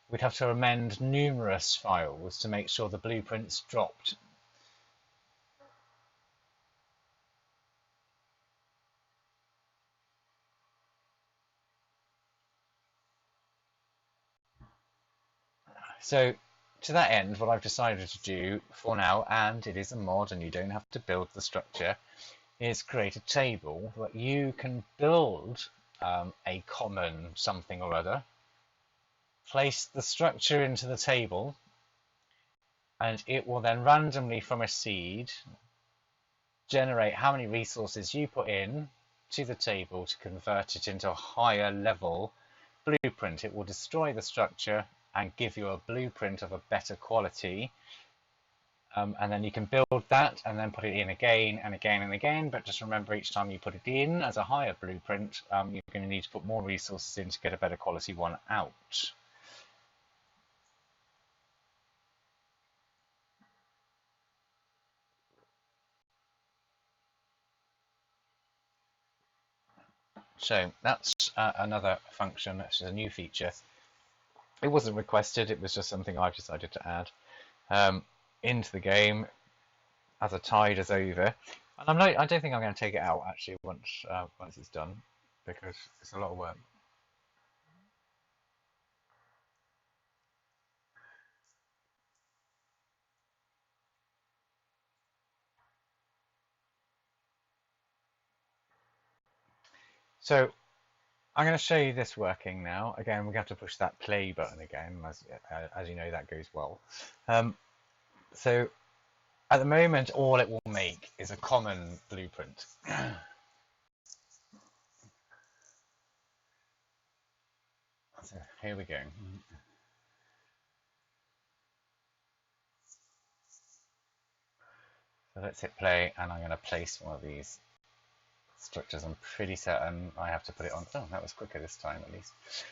we'd have to amend numerous files to make sure the blueprint's dropped. So to that end, what I've decided to do for now, and it is a mod and you don't have to build the structure, is create a table that you can build a common something or other, place the structure into the table, and it will then randomly from a seed generate how many resources you put in to the table to convert it into a higher level blueprint. It will destroy the structure and give you a blueprint of a better quality. And then you can build that and then put it in again and again and again. But just remember, each time you put it in as a higher blueprint, you're going to need to put more resources in to get a better quality one out. So that's another function. That's a new feature. It wasn't requested. It was just something I've decided to add into the game as a tide is over. And I don't think I'm going to take it out actually once it's done, because it's a lot of work. So I'm going to show you this working now. Again, we have to push that play button again, as you know, that goes well. So at the moment, all it will make is a common blueprint. So here we go. So let's hit play, and I'm going to place one of these structures. I'm pretty certain I have to put it on. Oh, that was quicker this time at least.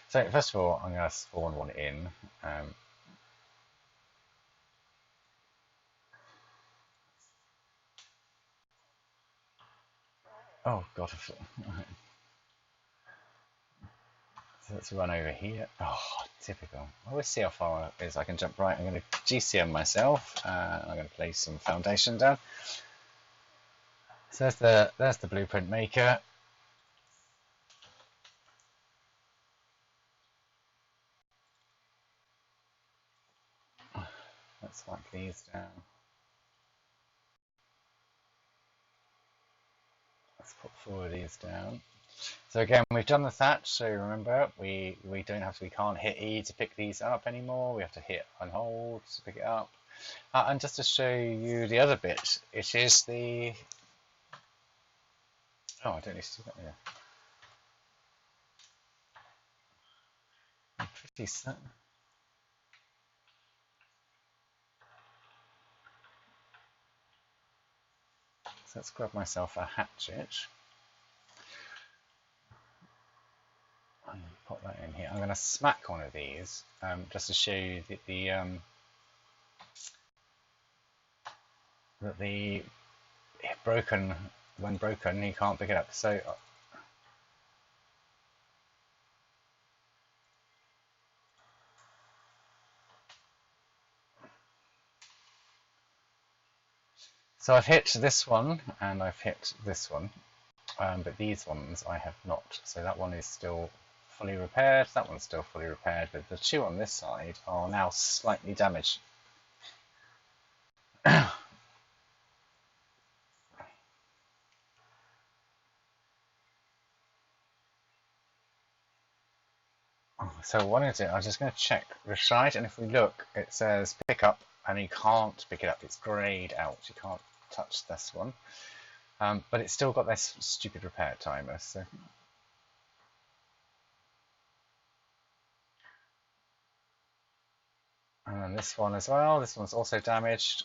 So first of all, I'm going to spawn one in. Oh god. So let's run over here. Oh, typical. I always see how far it is. I can jump right. I'm going to GCM myself. I'm going to place some foundation down. So there's the blueprint maker. Let's whack these down. Let's put 4 of these down. So again, we've done the thatch. So remember, we can't hit E to pick these up anymore. We have to hit and hold to pick it up. And just to show you the other bit, it is the. Oh, I don't need to do that here. I'm pretty certain. So let's grab myself a hatchet. I'm going to pop that in here. I'm going to smack one of these just to show you that the broken, when broken, you can't pick it up. So I've hit this one and I've hit this one, but these ones I have not. So that one is still fully repaired, that one's still fully repaired, but the two on this side are now slightly damaged. So what is it? I'm just going to check the side, and if we look, it says pick up, and you can't pick it up. It's grayed out. You can't touch this one, but it's still got this stupid repair timer. So, and then this one as well. This one's also damaged,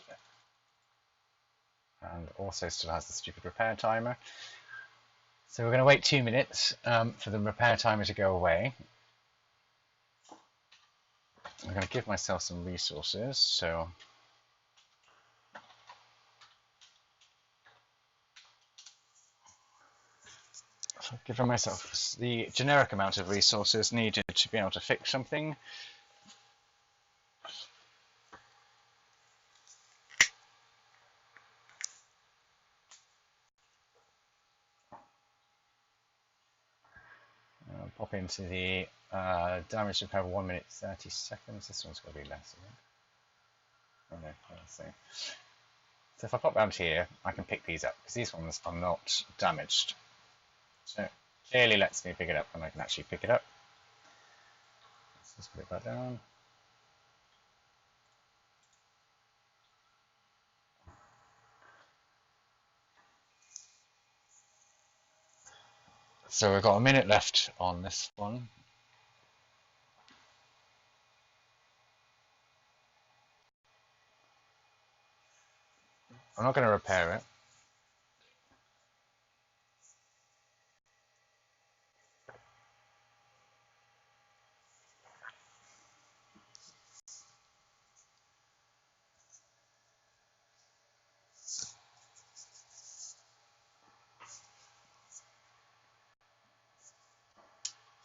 and also still has the stupid repair timer. So we're going to wait 2 minutes for the repair timer to go away. I'm going to give myself some resources. So giving myself the generic amount of resources needed to be able to fix something. Pop into the damage repair 1 minute 30 seconds. This one's going to be less, I think. Oh no, let's see. So if I pop around here, I can pick these up because these ones are not damaged. So it clearly lets me pick it up, and I can actually pick it up. Let's just put it back down. So we've got a minute left on this one. I'm not going to repair it.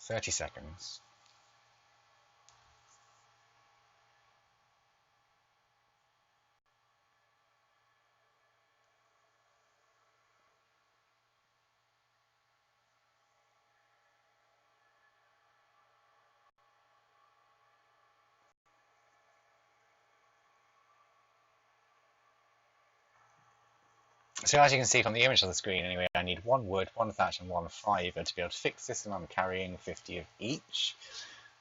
Thirty seconds. So as you can see from the image on the screen anyway, I need 1 wood, 1 thatch and 1 fibre to be able to fix this, and I'm carrying 50 of each.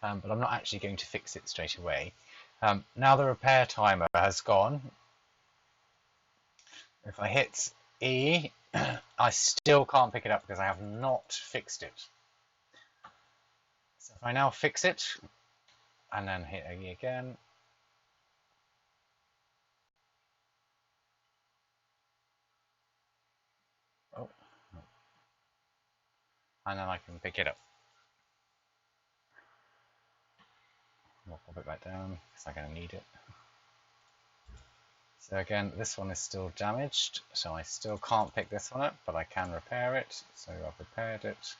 But I'm not actually going to fix it straight away. Now the repair timer has gone. If I hit E, I still can't pick it up because I have not fixed it. So if I now fix it, and then hit E again, oh, and then I can pick it up. I'll pop it back down because I'm going to need it. So again, this one is still damaged, so I still can't pick this one up, but I can repair it. So I've repaired it,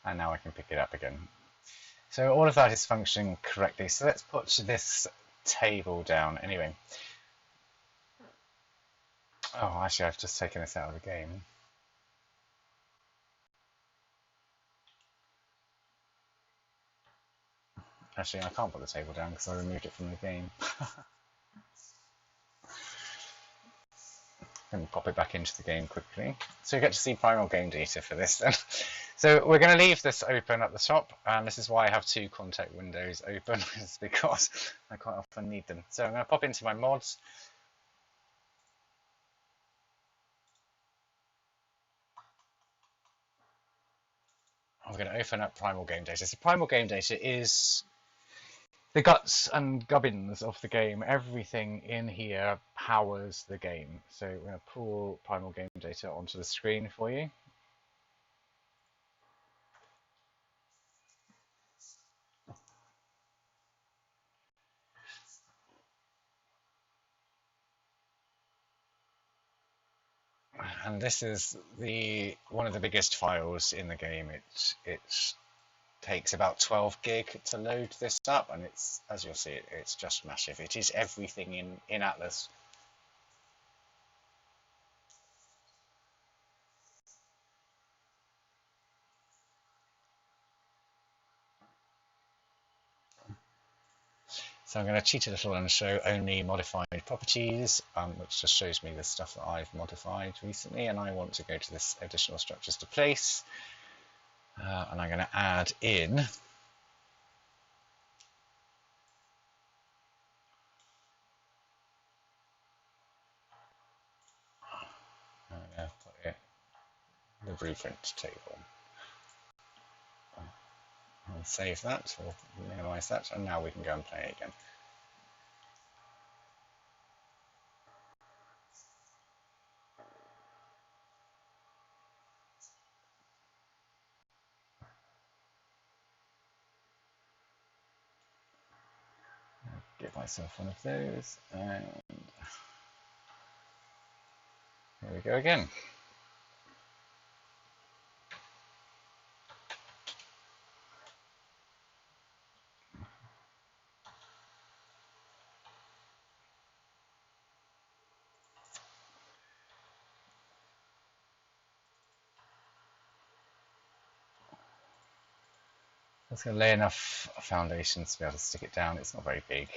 and now I can pick it up again. So all of that is functioning correctly. So let's put this table down anyway. Oh, actually, I've just taken this out of the game. Actually, I can't put the table down because I removed it from the game. Let me pop it back into the game quickly. So you get to see Primal game data for this then. So we're going to leave this open at the top, and this is why I have 2 contact windows open, is because I quite often need them. So I'm going to pop into my mods. I'm going to open up Primal game data. So Primal game data is the guts and gubbins of the game. Everything in here powers the game. So we're going to pull Primal game data onto the screen for you. And this is one of the biggest files in the game. It takes about 12 gig to load this up, and it's, as you'll see, it's just massive. It is everything in Atlas. So I'm going to cheat a little and show only modified properties, which just shows me the stuff that I've modified recently, and I want to go to this additional structures to place, and I'm going to add in put it the blueprint table. I'll save that, or minimize that, and now we can go and play again. Give myself one of those, and here we go again. It's going to lay enough foundations to be able to stick it down. It's not very big.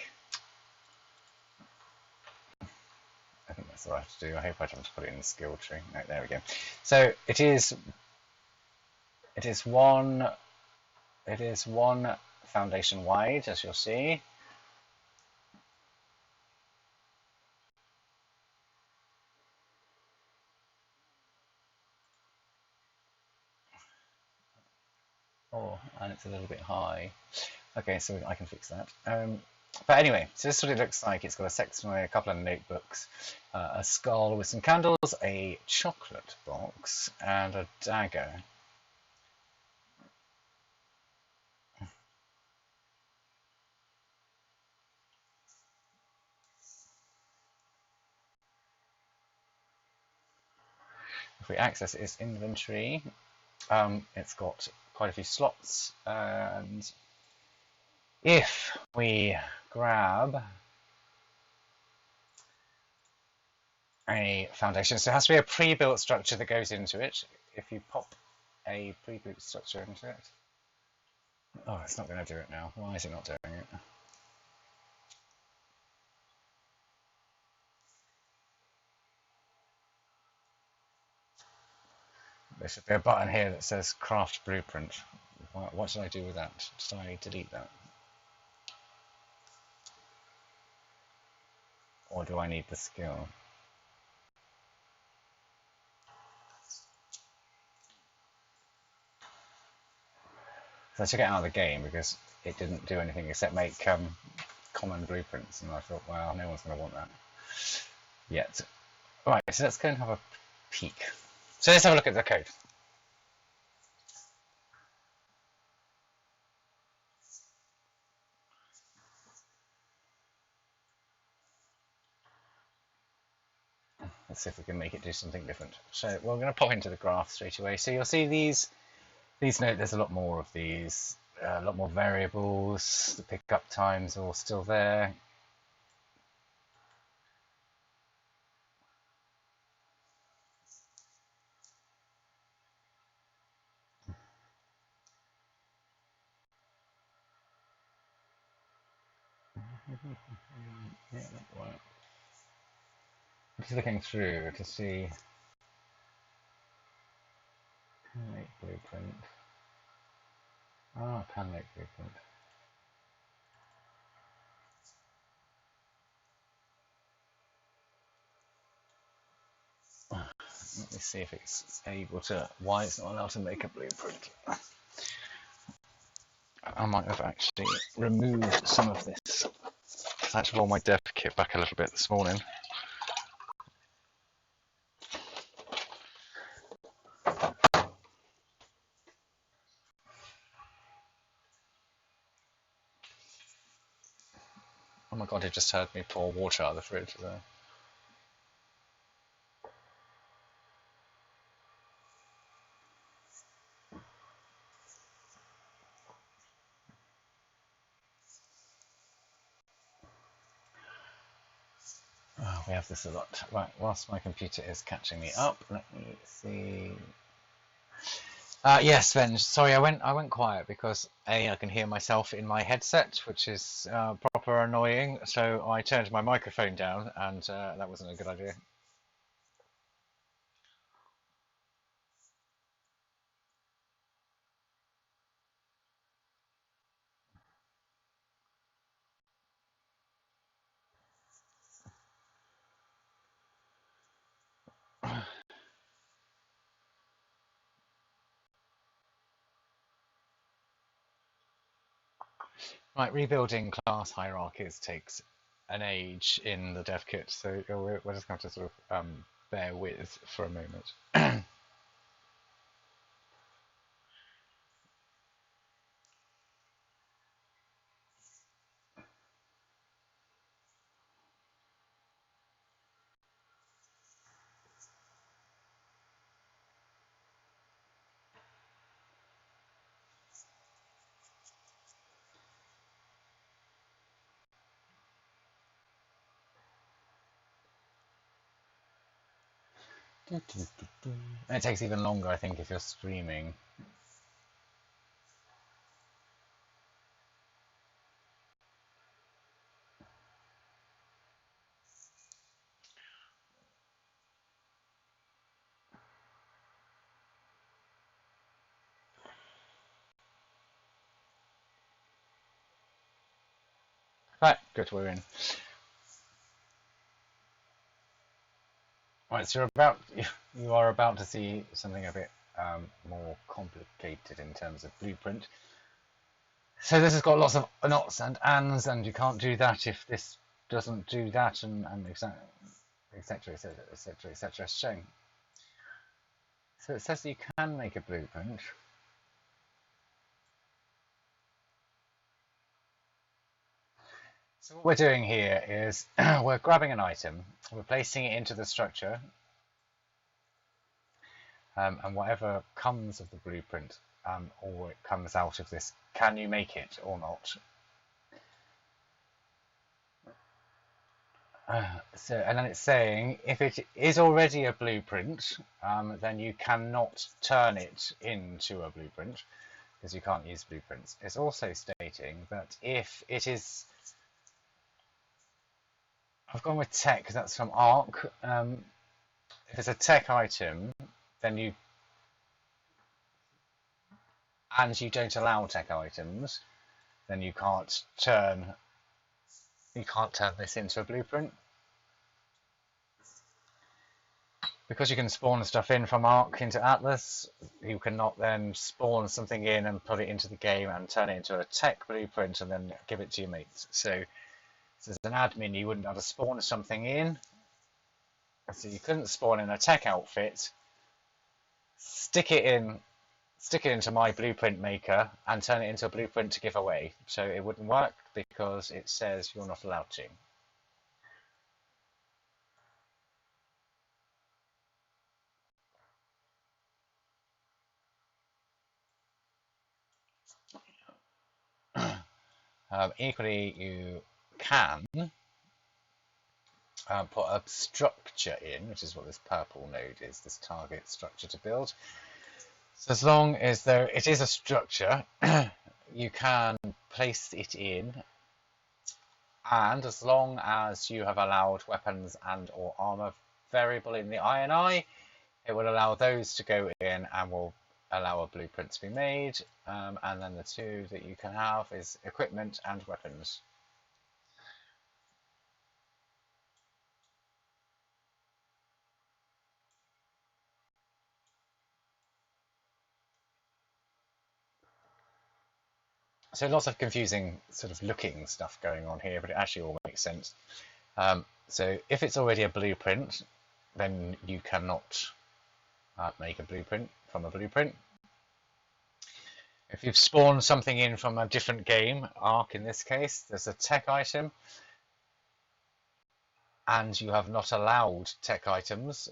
I think that's all I have to do. I hope I don't have to put it in the skill tree. No, there we go. So it is one foundation wide, as you'll see. Oh, and it's a little bit high. Okay, so I can fix that. But anyway, so this is what it looks like. It's got a sextoy, a couple of notebooks, a skull with some candles, a chocolate box, and a dagger. If we access its inventory, it's got quite a few slots, and if we grab a foundation, so it has to be a pre-built structure that goes into it. If you pop a pre-built structure into it, oh, it's not going to do it now. Why is it not doing it? There should be a button here that says craft blueprint. What should I do with that? Should I delete that? Or do I need the skill? So I took it out of the game because it didn't do anything except make common blueprints, and I thought, well, no one's going to want that yet. Right, so let's go and have a peek. So let's have a look at the code. Let's see if we can make it do something different. So we're going to pop into the graph straight away. So you'll see these note, there's a lot more of these, a lot more variables. The pickup times are all still there. Yeah, that works. I'm just looking through to see. Can make blueprint. Ah, can make blueprint. Let me see if it's able to. Why it's not allowed to make a blueprint. I might have actually removed some of this. I had to roll my dev kit back a little bit this morning. Oh my god, you just heard me pour water out of the fridge there. Oh, we have this a lot. Right, whilst my computer is catching me up, let me see. Yes, Sven. Sorry, I went quiet because I can hear myself in my headset, which is proper annoying. So I turned my microphone down, and that wasn't a good idea. Right, rebuilding class hierarchies takes an age in the dev kit, so we're just going to sort of bear with for a moment. And it takes even longer, I think, if you're streaming. Right, good, we're in. Right, so you are about to see something a bit more complicated in terms of blueprint. So this has got lots of nots and ands, and you can't do that if this doesn't do that, and etc. etc. etc. etc. Shame. So it says that you can make a blueprint. So what we're doing here is we're grabbing an item, we're placing it into the structure, and whatever comes of the blueprint or it comes out of this, can you make it or not? And then it's saying if it is already a blueprint, then you cannot turn it into a blueprint because you can't use blueprints. It's also stating that if it is, I've gone with tech because that's from Arc. If it's a tech item, then you don't allow tech items, then you can't turn this into a blueprint. Because you can spawn stuff in from Arc into Atlas, you cannot then spawn something in and put it into the game and turn it into a tech blueprint and then give it to your mates. So as an admin, you wouldn't be able to spawn something in. So you couldn't spawn in a tech outfit, stick it into my blueprint maker and turn it into a blueprint to give away. So it wouldn't work because it says you're not allowed to. Equally, you can put a structure in, which is what this purple node is, this target structure to build. So as long as it is a structure, you can place it in, and as long as you have allowed weapons and or armor variable in the INI, it will allow those to go in and will allow a blueprint to be made. And then the two that you can have is equipment and weapons. So lots of confusing sort of looking stuff going on here, but it actually all makes sense. So if it's already a blueprint, then you cannot make a blueprint from a blueprint. If you've spawned something in from a different game, Ark in this case, there's a tech item, and you have not allowed tech items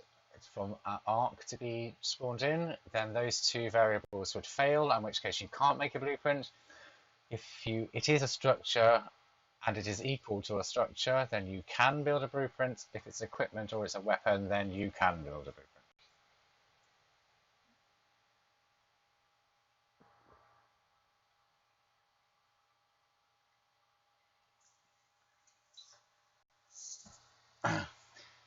from Ark to be spawned in, then those two variables would fail, in which case you can't make a blueprint. If it is a structure and it is equal to a structure, then you can build a blueprint. If it's equipment or it's a weapon, then you can build a blueprint.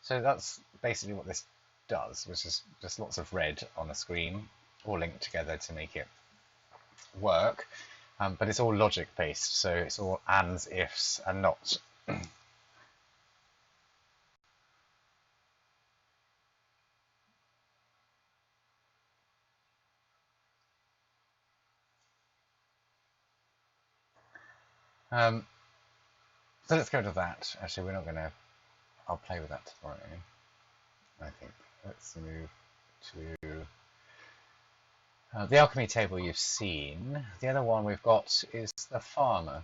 So that's basically what this does, which is just lots of red on the screen, all linked together to make it work. But it's all logic based, so it's all ands, ifs, and not. So let's go to that. Actually, we're not going to. I'll play with that tomorrow, I think. Let's move to the alchemy table you've seen. The other one we've got is the farmer.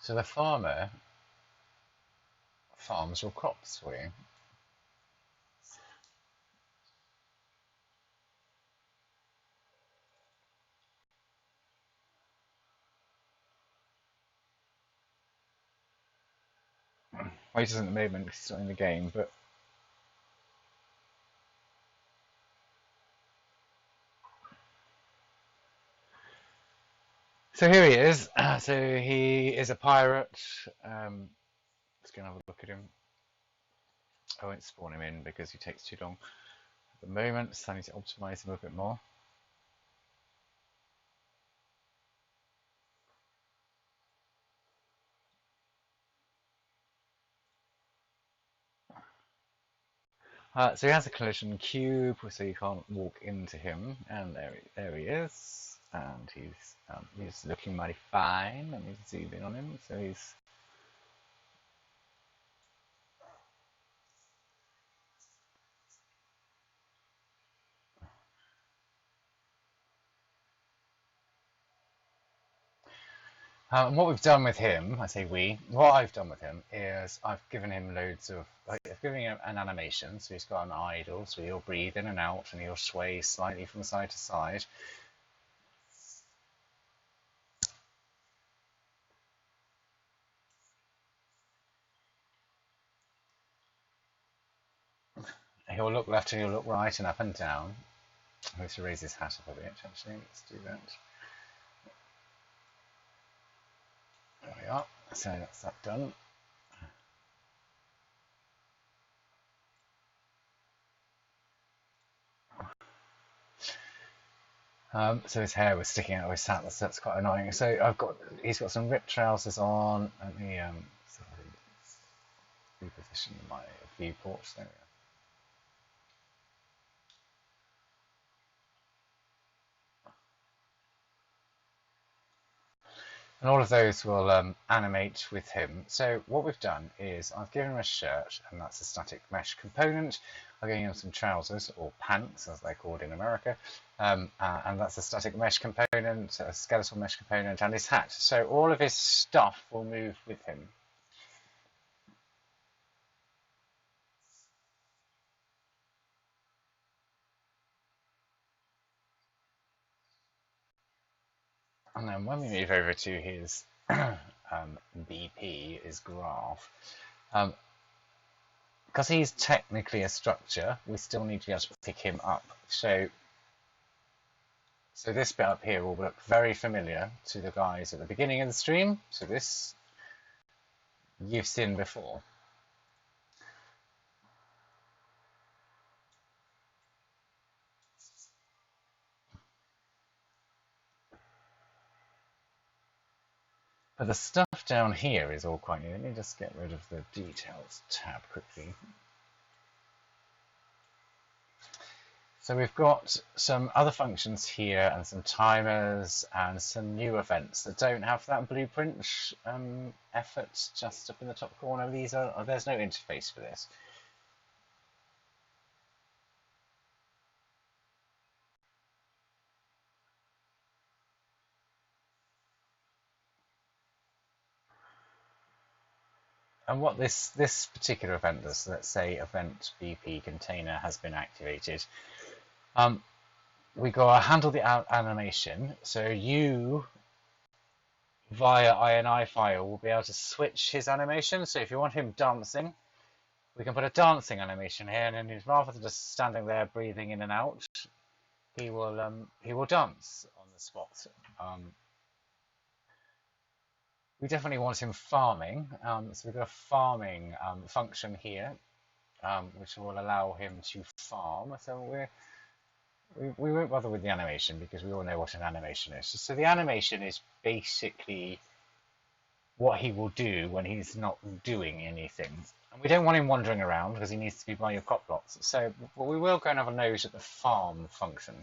So the farmer farms your crops for you. Well, he doesn't at the moment because he's not in the game, but so here he is. So he is a pirate. Let's go and have a look at him. I won't spawn him in because he takes too long at the moment, so I need to optimize him a bit more. So he has a collision cube, so you can't walk into him. And there he is, and he's looking mighty fine. Let me zoom in on him. So he's and what we've done with him, I say we, what I've done with him is I've given him loads of, I've given him an animation, so he's got an idle, so he'll breathe in and out and he'll sway slightly from side to side. He'll look left and he'll look right and up and down. I have to raise his hat up a bit, actually. Let's do that. There we are. So that's that done. So his hair was sticking out of his hat. That's quite annoying. So he's got some ripped trousers on. Let me reposition my viewport. There we are. And all of those will animate with him. So what we've done is I've given him a shirt, and that's a static mesh component. I've given him some trousers, or pants as they're called in America, and that's a static mesh component, a skeletal mesh component, and his hat. So all of his stuff will move with him. And then when we move over to his BP, his graph, because he's technically a structure, we still need to be able to pick him up. So this bit up here will look very familiar to the guys at the beginning of the stream. So this you've seen before. But the stuff down here is all quite new. Let me just get rid of the details tab quickly. So we've got some other functions here and some timers and some new events that don't have that blueprint effort just up in the top corner. There's no interface for this. And what this particular event does, let's say event BP container has been activated. We go handle the animation. So you, via INI file, will be able to switch his animation. So if you want him dancing, we can put a dancing animation here, and then rather than just standing there breathing in and out, he will dance on the spot. We definitely want him farming, so we've got a farming function here, which will allow him to farm. So we won't bother with the animation because we all know what an animation is. So the animation is basically what he will do when he's not doing anything. And we don't want him wandering around because he needs to be by your crop plots. So we will go and have a nose at the farm function.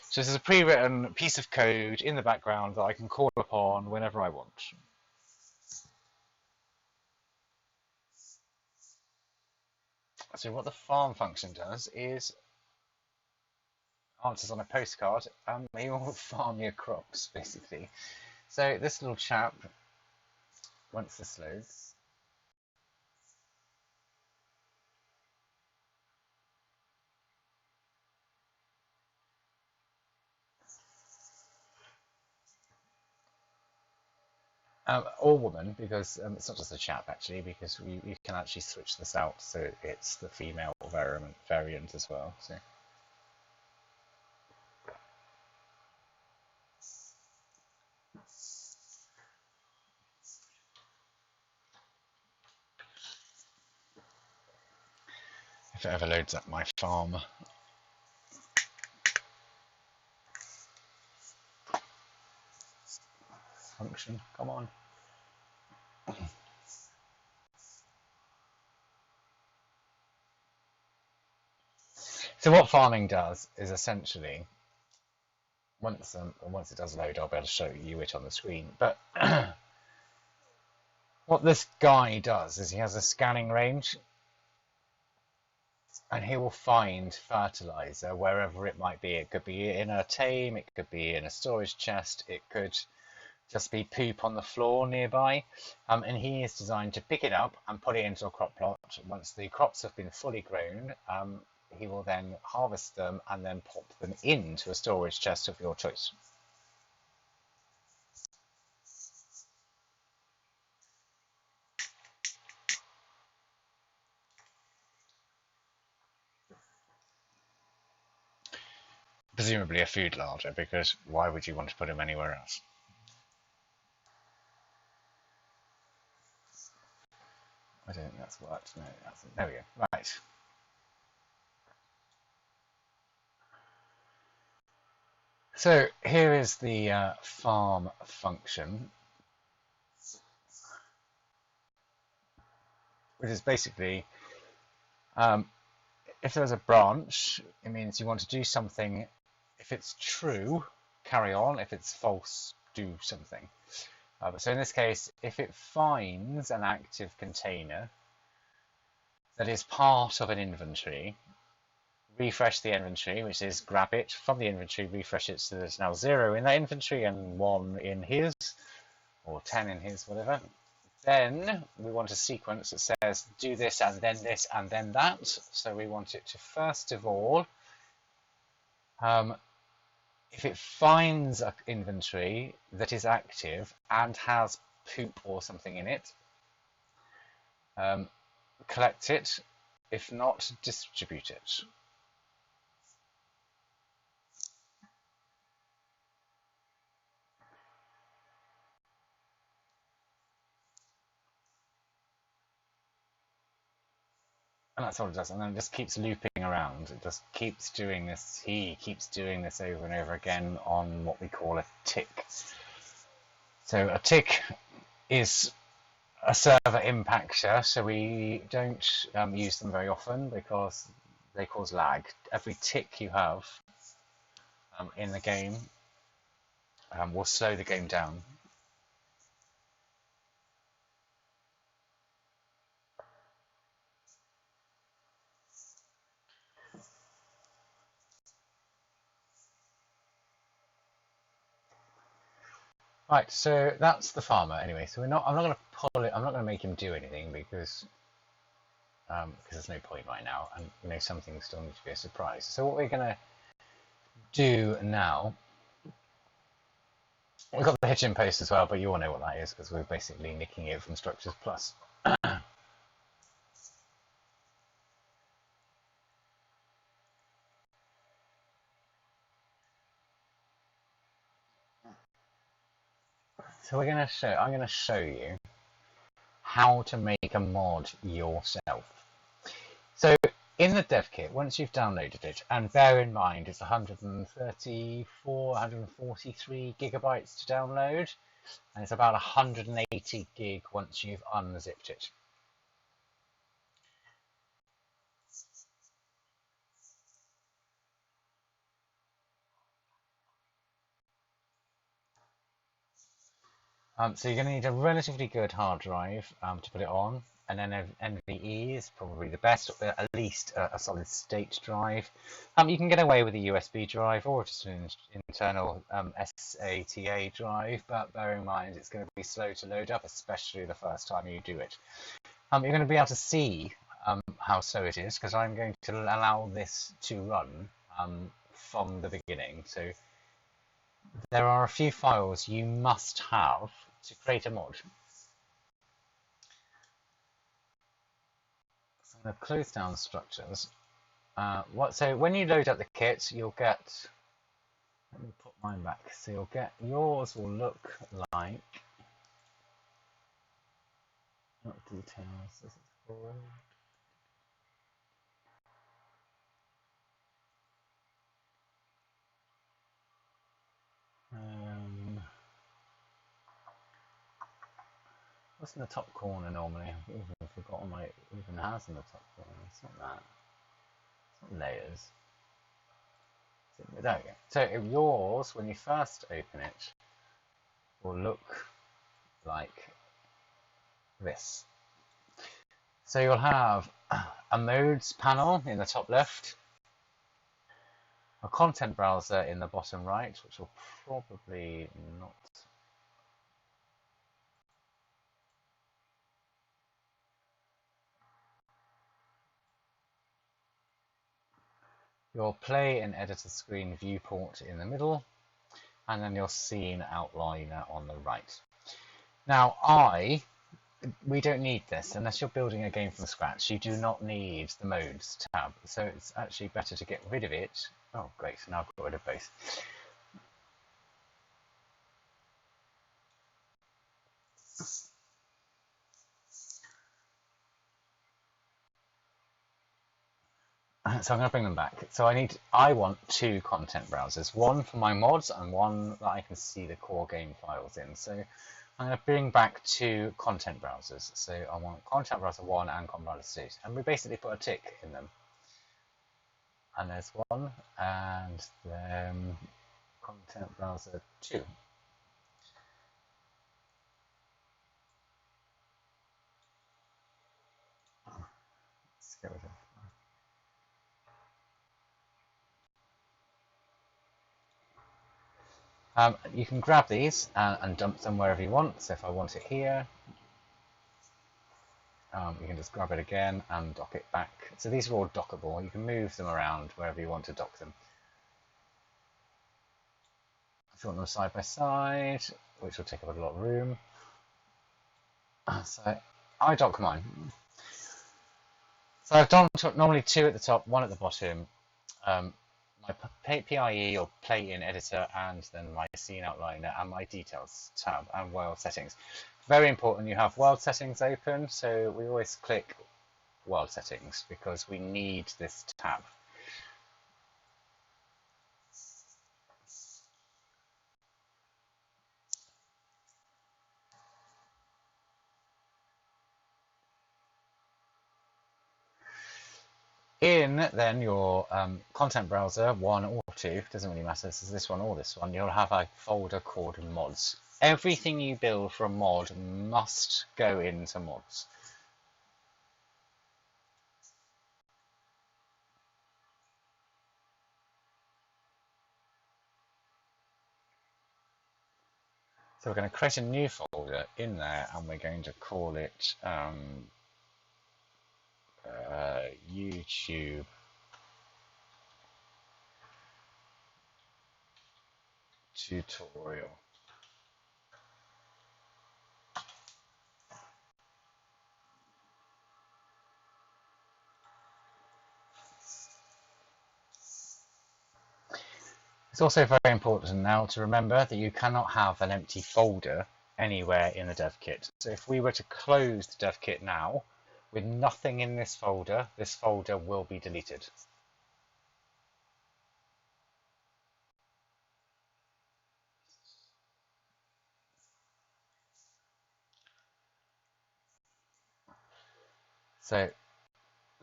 So this is a pre-written piece of code in the background that I can call upon whenever I want. So what the farm function does is answers on a postcard. He will farm your crops, basically. So this little chap, once this loads, or woman, because it's not just a chap actually, because you can actually switch this out so it's the female variant as well. So. If it ever loads up my farm. Function, come on. So what farming does is essentially, once it does load, I'll be able to show you it on the screen. But what this guy does is he has a scanning range, and he will find fertilizer wherever it might be. It could be in a tame, it could be in a storage chest, it could just be poop on the floor nearby, and he is designed to pick it up and put it into a crop plot. Once the crops have been fully grown, he will then harvest them and then pop them into a storage chest of your choice. Presumably a food larder, because why would you want to put him anywhere else? I don't think that's worked. No, there we go. Right. So here is the farm function, which is basically if there's a branch, it means you want to do something. If it's true, carry on. If it's false, do something. So in this case, if it finds an active container that is part of an inventory, refresh the inventory, which is grab it from the inventory, refresh it so there's now 0 in that inventory and 1 in his, or 10 in his, whatever. Then we want a sequence that says do this and then that. So we want it to first of all, if it finds an inventory that is active and has poop or something in it, collect it. If not, distribute it. And that's all it does. And then it just keeps looping around. It just keeps doing this. He keeps doing this over and over again on what we call a tick. So a tick is a server impactor, so we don't use them very often because they cause lag. Every tick you have in the game will slow the game down. Right, so that's the farmer anyway. So I'm not going to pull it. I'm not going to make him do anything because there's no point right now, and some things still need to be a surprise. So what we're going to do now, we've got the hitching post as well, but you all know what that is because we're basically nicking it from Structures Plus. So I'm going to show you how to make a mod yourself. So in the dev kit, once you've downloaded it, and bear in mind it's 134, 143 gigabytes to download, and it's about 180 gig once you've unzipped it. So you're going to need a relatively good hard drive to put it on, and then NVE is probably the best, or at least a solid state drive. You can get away with a USB drive or just an internal SATA drive, but bear in mind it's going to be slow to load up, especially the first time you do it. You're going to be able to see how slow it is because I'm going to allow this to run from the beginning. So there are a few files you must have to create a mod. So I'm going to close down Structures. So when you load up the kit, you'll get. Let me put mine back. So you'll get yours will look like. Not details. This is called. What's in the top corner normally? I've even forgotten what it even has in the top corner. It's not that. It's not layers. There we go. So yours, when you first open it, will look like this. So you'll have a modes panel in the top left, a content browser in the bottom right, which will probably not. Your play and editor screen viewport in the middle, and then your scene outliner on the right. Now, we don't need this unless you're building a game from scratch. You do not need the modes tab, so it's actually better to get rid of it. Oh, great! Now I've got rid of both. So I'm going to bring them back. So I want two content browsers, one for my mods and one that I can see the core game files in. So I'm going to bring back two content browsers. So I want content browser 1 and content browser 2. And we basically put a tick in them. And there's one, and then content browser 2. Let's get rid of. You can grab these and dump them wherever you want. So if I want it here, you can just grab it again and dock it back. So these are all dockable. You can move them around wherever you want to dock them. If you want them side by side, which will take up a lot of room. So I dock mine. So I've done normally two at the top, one at the bottom. My PIE or play in editor, and then my scene outliner and my details tab and world settings. Very important you have world settings open, so we always click world settings because we need this tab. In then your content browser, 1 or 2, doesn't really matter, this is this one or this one, you'll have a folder called mods. Everything you build for a mod must go into mods. So we're going to create a new folder in there, and we're going to call it YouTube tutorial. It's also very important now to remember that you cannot have an empty folder anywhere in the dev kit. So if we were to close the dev kit now, with nothing in this folder will be deleted. So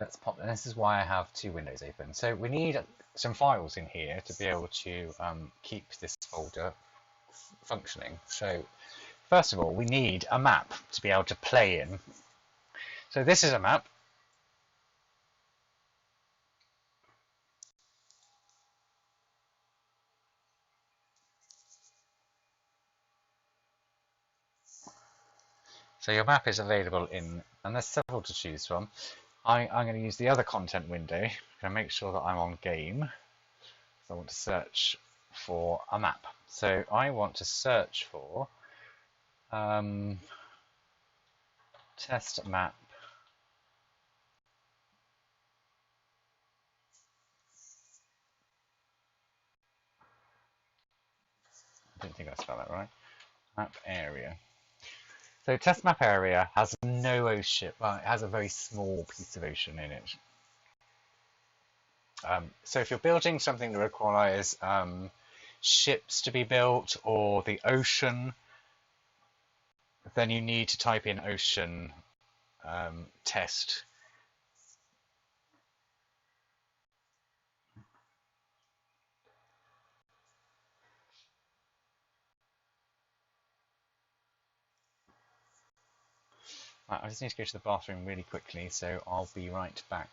let's pop, and this is why I have 2 windows open. So we need some files in here to be able to keep this folder functioning. So first of all, we need a map to be able to play in. So this is a map. So your map is available in, and there's several to choose from. I'm going to use the other content window. I'm going to make sure that I'm on game. So I want to search for a map. So I want to search for test map. I didn't think I spelled that right. Map area. So test map area has no ocean. Well, it has a very small piece of ocean in it. So if you're building something that requires ships to be built or the ocean, then you need to type in ocean test. Right, I just need to go to the bathroom really quickly, so I'll be right back.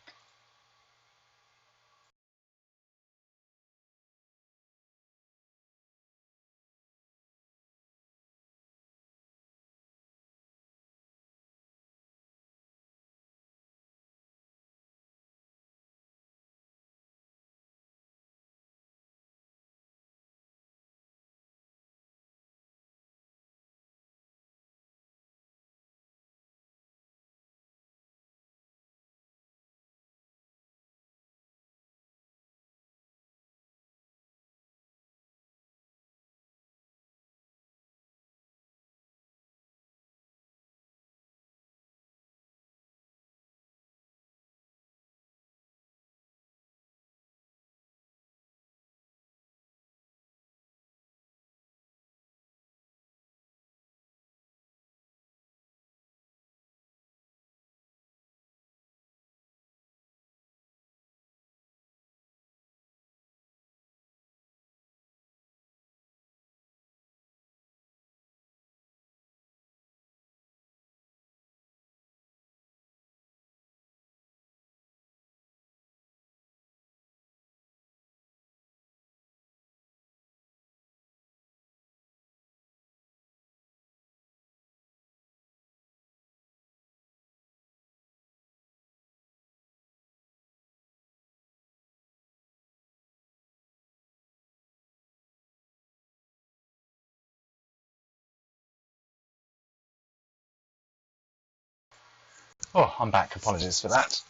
Oh, I'm back. Apologies for that.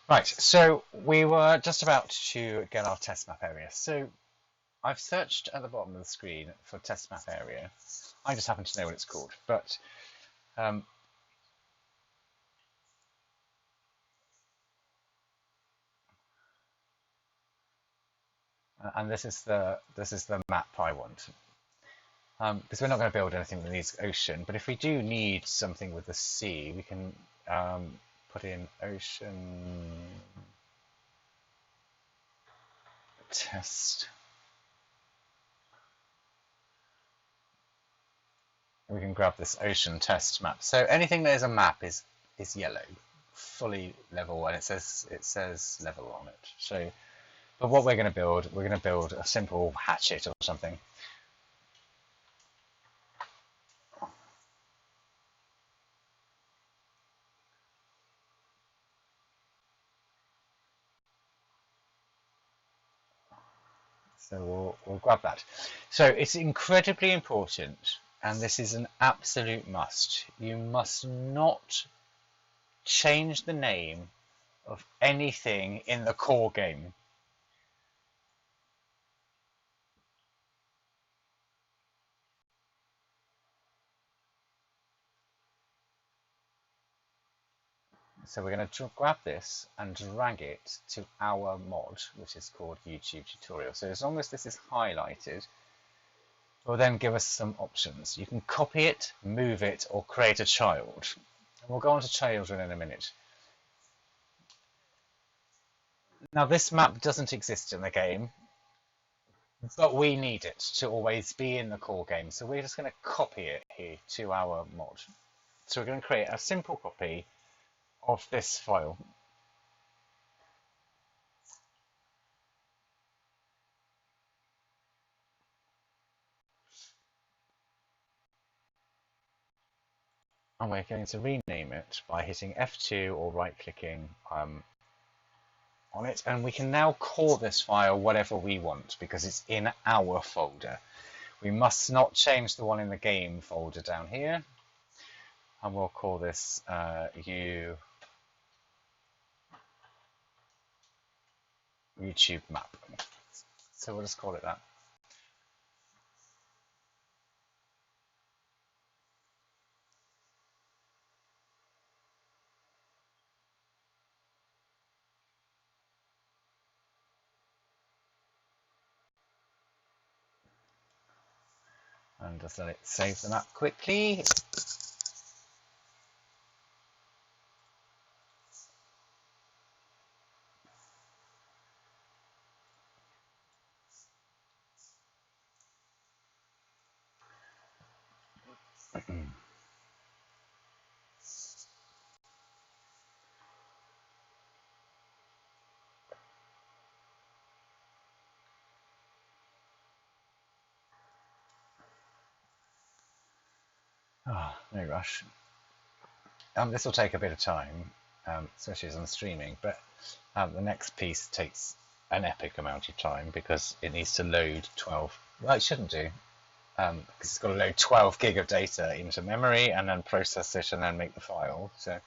Right, so we were just about to get our test map area. So I've searched at the bottom of the screen for test map area. I just happen to know what it's called, but And this is the map I want. Because we're not going to build anything that needs ocean, but if we do need something with the sea, we can put in ocean test. We can grab this ocean test map. So anything that is a map is yellow, fully level, and it says level on it. So, but what we're going to build a simple hatchet or something. So we'll grab that. So it's incredibly important, and this is an absolute must. You must not change the name of anything in the core game. So we're going to grab this and drag it to our mod, which is called YouTube tutorial. So as long as this is highlighted, it will then give us some options. You can copy it, move it, or create a child. And we'll go on to children in a minute. Now this map doesn't exist in the game, but we need it to always be in the core game. So we're just going to copy it here to our mod. So we're going to create a simple copy of this file. And we're going to rename it by hitting F2 or right-clicking on it. And we can now call this file whatever we want because it's in our folder. We must not change the one in the game folder down here. And we'll call this YouTube map. So we'll just call it that. And just let it save the map quickly. No rush. This will take a bit of time, especially as I'm streaming, but the next piece takes an epic amount of time because it needs to load 12. Well, it shouldn't do, because it's got to load 12 gig of data into memory and then process it and then make the file. So.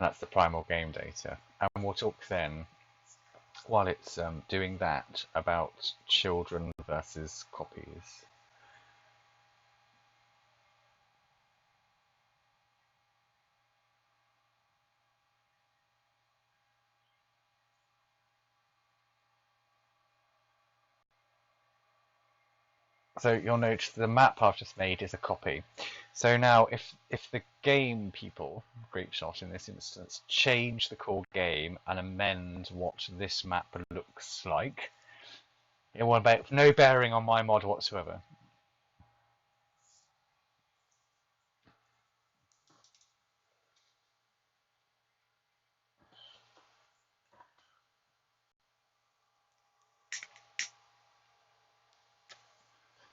That's the primal game data. And we'll talk then, while it's doing that, about children versus copies. So you'll note the map I've just made is a copy. So now if the game people, Grapeshot in this instance, change the core game and amend what this map looks like, it will have no bearing on my mod whatsoever.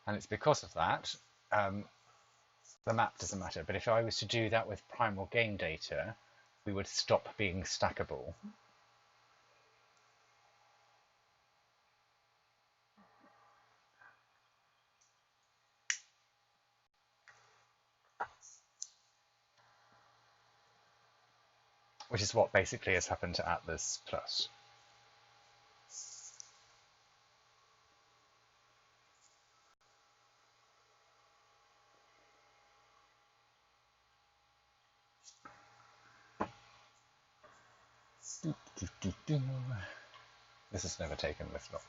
And it's because of that, the map doesn't matter. But if I was to do that with primal game data, we would stop being stackable. Which is what basically has happened to Atlas Plus. This has never taken this long.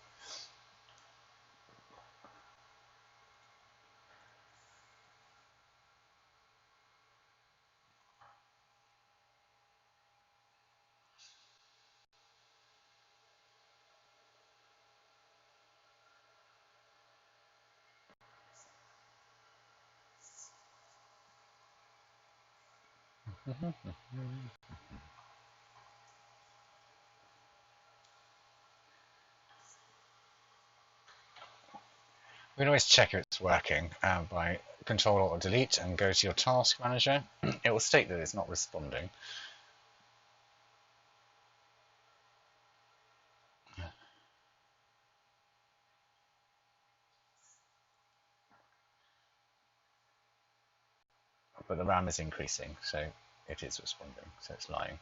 We can always check if it's working by Control Alt or Delete and go to your task manager. It will state that it's not responding. But the RAM is increasing, so it is responding, so it's lying.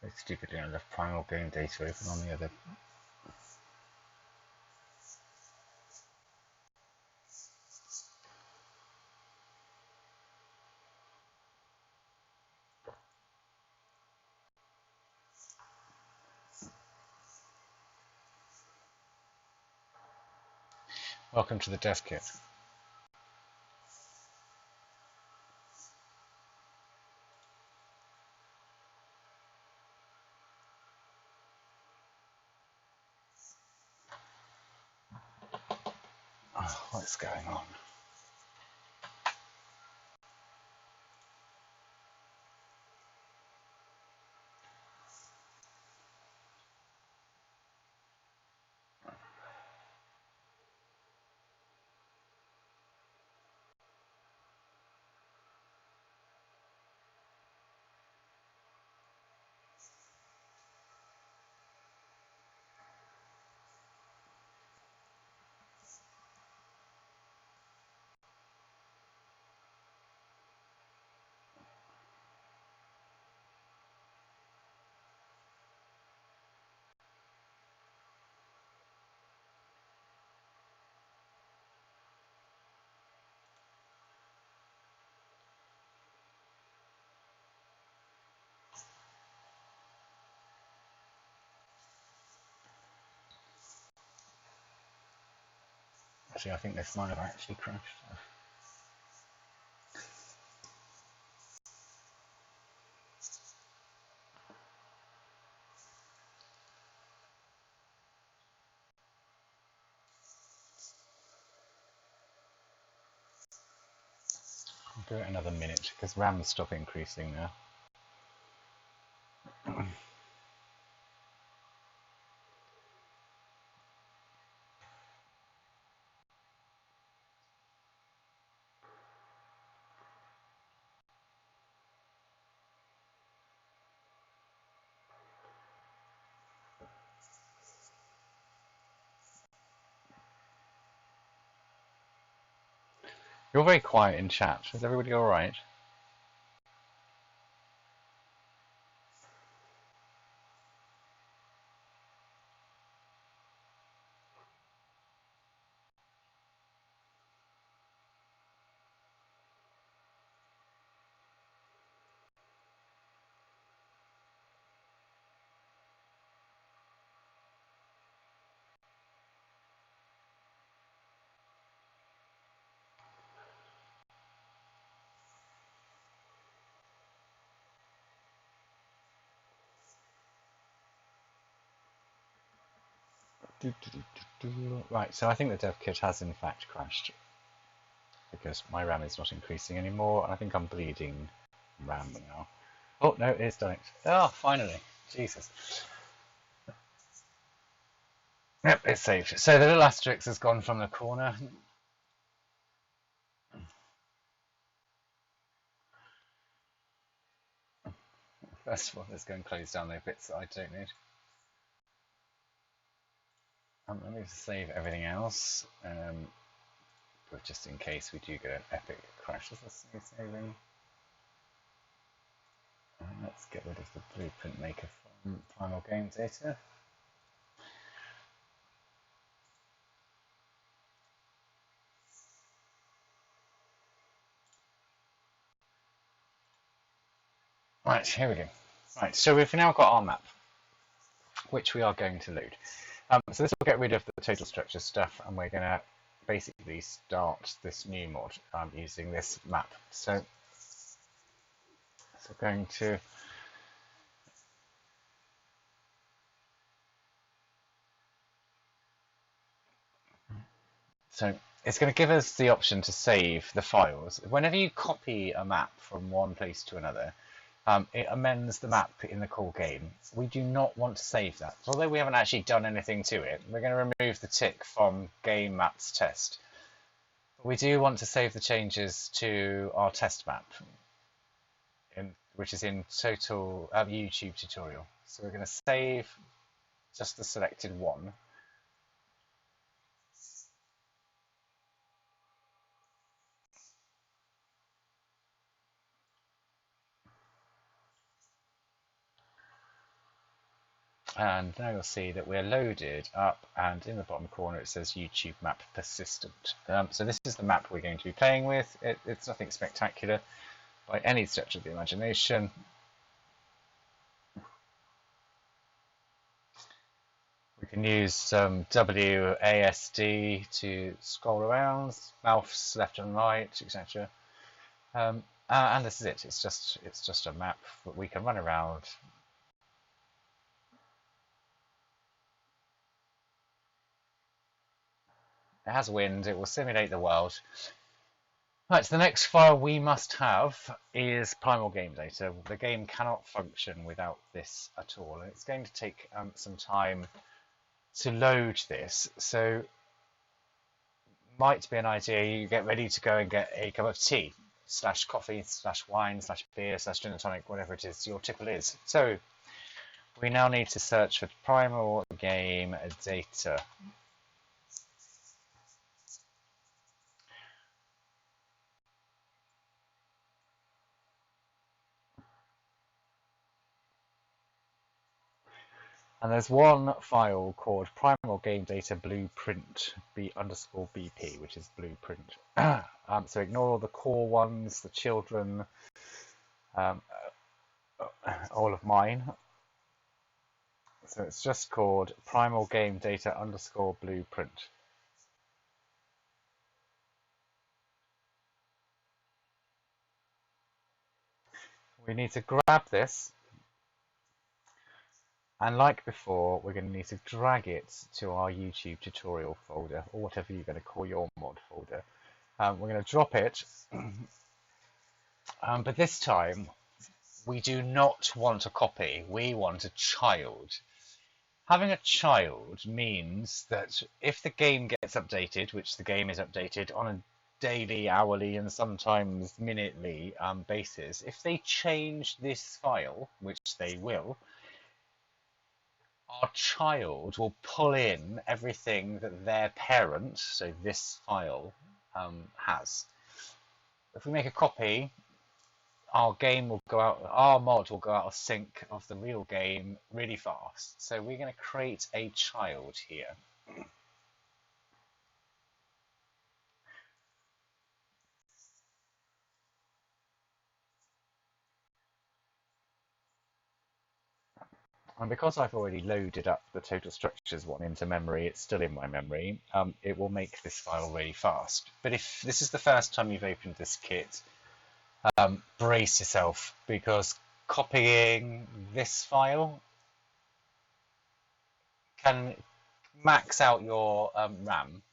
Very stupidly, I left Primal Game Data open on the other. Welcome to the dev kit. Oh, what's going on? Actually, I think this might have actually crashed. I'll do it another minute because RAM's stop increasing now. You're very quiet in chat. Is everybody all right? Right, so I think the dev kit has in fact crashed because my RAM is not increasing anymore, and I think I'm bleeding RAM now. Oh no, it's done it. Oh, finally. Jesus. Yep, it's saved. So the little asterisk has gone from the corner. First of all, let's go and close down the bits that I don't need. Let me just save everything else, but just in case we do get an epic crash as a smooth saving. Let's get rid of the blueprint maker from Primal Game Data. Right, here we go. Right, so we've now got our map, which we are going to load. So this will get rid of the total structure stuff, and we're going to basically start this new mod using this map. So going to it's going to give us the option to save the files. Whenever you copy a map from one place to another, it amends the map in the core game. We do not want to save that. Although we haven't actually done anything to it, we're going to remove the tick from game maps test. But we do want to save the changes to our test map, which is in total YouTube tutorial. So we're going to save just the selected one. And now you'll see that we're loaded up, and in the bottom corner it says YouTube map persistent. So this is the map we're going to be playing with. It's nothing spectacular by any stretch of the imagination. We can use WASD to scroll around, mouse left and right, etc. And this is it. It's just a map that we can run around. It has wind. It will simulate the world. Right, so the next file we must have is Primal Game Data. The game cannot function without this at all, and it's going to take some time to load this. So, might be an idea you get ready to go and get a cup of tea, / coffee, / wine, / beer, / gin and tonic, whatever it is your tipple is. So, we now need to search for Primal Game Data. And there's one file called Primal Game Data Blueprint B_BP, which is blueprint. So ignore all the core ones, the children, all of mine. So it's just called Primal Game Data _blueprint. We need to grab this, and like before, we're going to need to drag it to our YouTube tutorial folder, or whatever you're going to call your mod folder. We're going to drop it, but this time we do not want a copy, we want a child. Having a child means that if the game gets updated, which the game is updated on a daily, hourly, and sometimes minutely basis, if they change this file, which they will, our child will pull in everything that their parent, so this file, has. if we make a copy, our game will go out, our mod will go out of sync of the real game really fast. So we're going to create a child here. And because I've already loaded up the total structures one into memory, it's still in my memory, it will make this file really fast. But if this is the first time you've opened this kit, brace yourself, because copying this file can max out your RAM.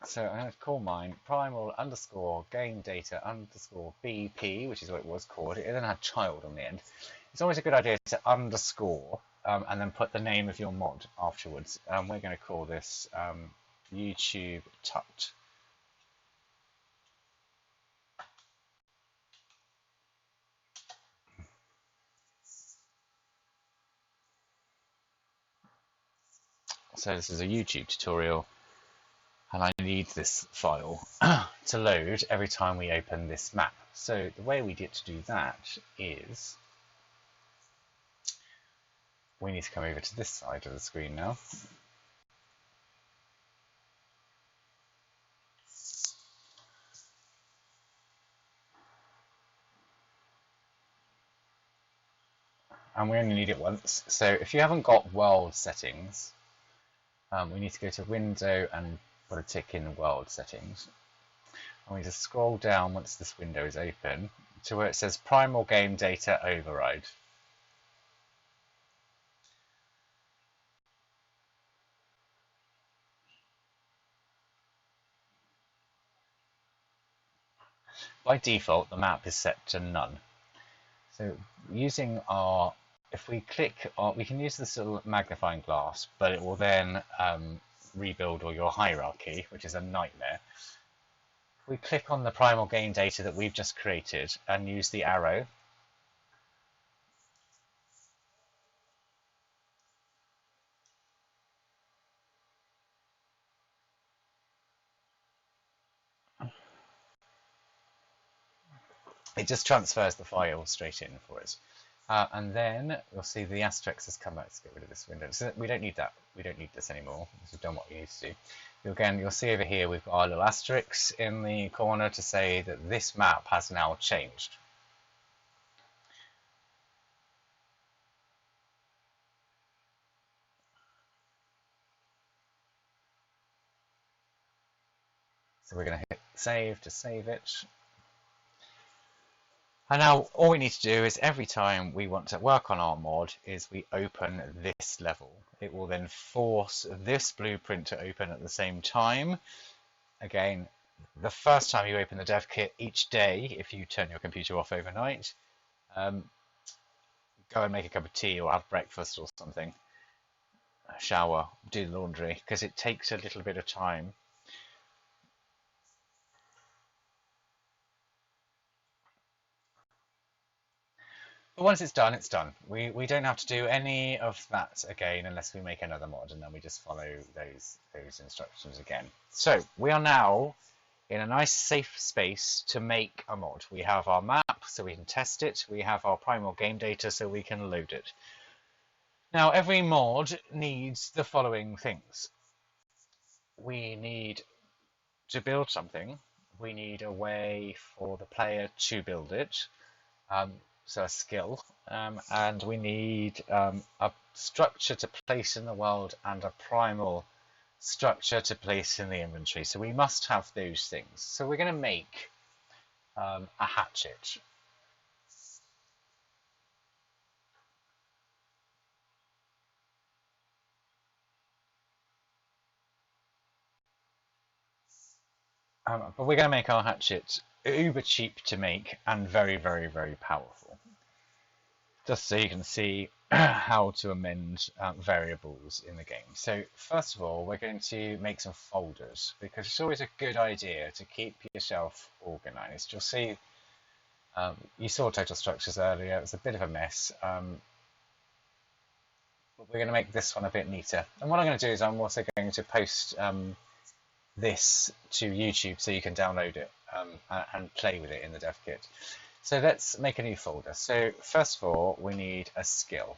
So I'm going to call mine primal underscore game data underscore BP, which is what it was called. It then had child on the end. It's always a good idea to underscore and then put the name of your mod afterwards. We're going to call this YouTube Tut. So this is a YouTube tutorial, and I need this file to load every time we open this map. So the way we get to do that is we need to come over to this side of the screen now. And we only need it once. So if you haven't got world settings, we need to go to window and put a tick in world settings. And we just scroll down once this window is open to where it says primal game data override. By default, the map is set to none. So using our, if we click, we can use this little magnifying glass, but it will then rebuild all your hierarchy, which is a nightmare. If we click on the primal game data that we've just created and use the arrow, it just transfers the file straight in for us. And then you'll see the asterisk has come out. Let's get rid of this window. So we don't need that. We don't need this anymore because we've done what we need to do. Again, you'll see over here we've got our little asterisks in the corner to say that this map has now changed. So we're going to hit save to save it. And now all we need to do is every time we want to work on our mod is we open this level. It will then force this blueprint to open at the same time. Again, the first time you open the dev kit each day, if you turn your computer off overnight, go and make a cup of tea or have breakfast or something, shower, do the laundry, because it takes a little bit of time. But once it's done, it's done. We don't have to do any of that again unless we make another mod, and then we just follow those instructions again. So we are now in a nice safe space to make a mod. We have our map so we can test it. We have our primal game data so we can load it. Now every mod needs the following things. We need to build something. We need a way for the player to build it. So a skill, and we need a structure to place in the world and a primal structure to place in the inventory. So we must have those things. So we're going to make a hatchet. But we're going to make our hatchet uber cheap to make and very, very, very powerful. Just so you can see how to amend variables in the game. So first of all, we're going to make some folders because it's always a good idea to keep yourself organized. You'll see, you saw total structures earlier. It's a bit of a mess. But we're going to make this one a bit neater. And what I'm going to do is I'm also going to post this to YouTube so you can download it and play with it in the dev kit. So let's make a new folder. So first of all, we need a skill.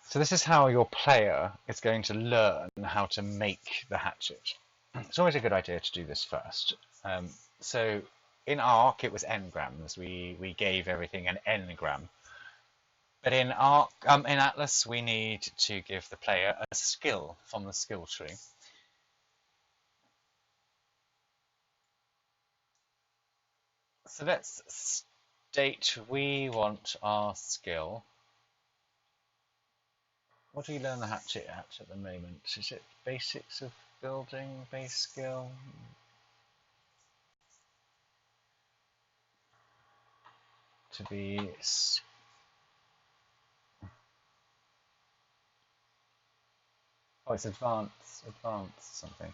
So this is how your player is going to learn how to make the hatchet. It's always a good idea to do this first. So in Ark, it was n-grams. We gave everything an n-gram. But in Ark, in Atlas, we need to give the player a skill from the skill tree. So let's state we want our skill. What do you learn the hatchet at the moment? Is it basics of building, base skill? To be... Oh, it's advanced something.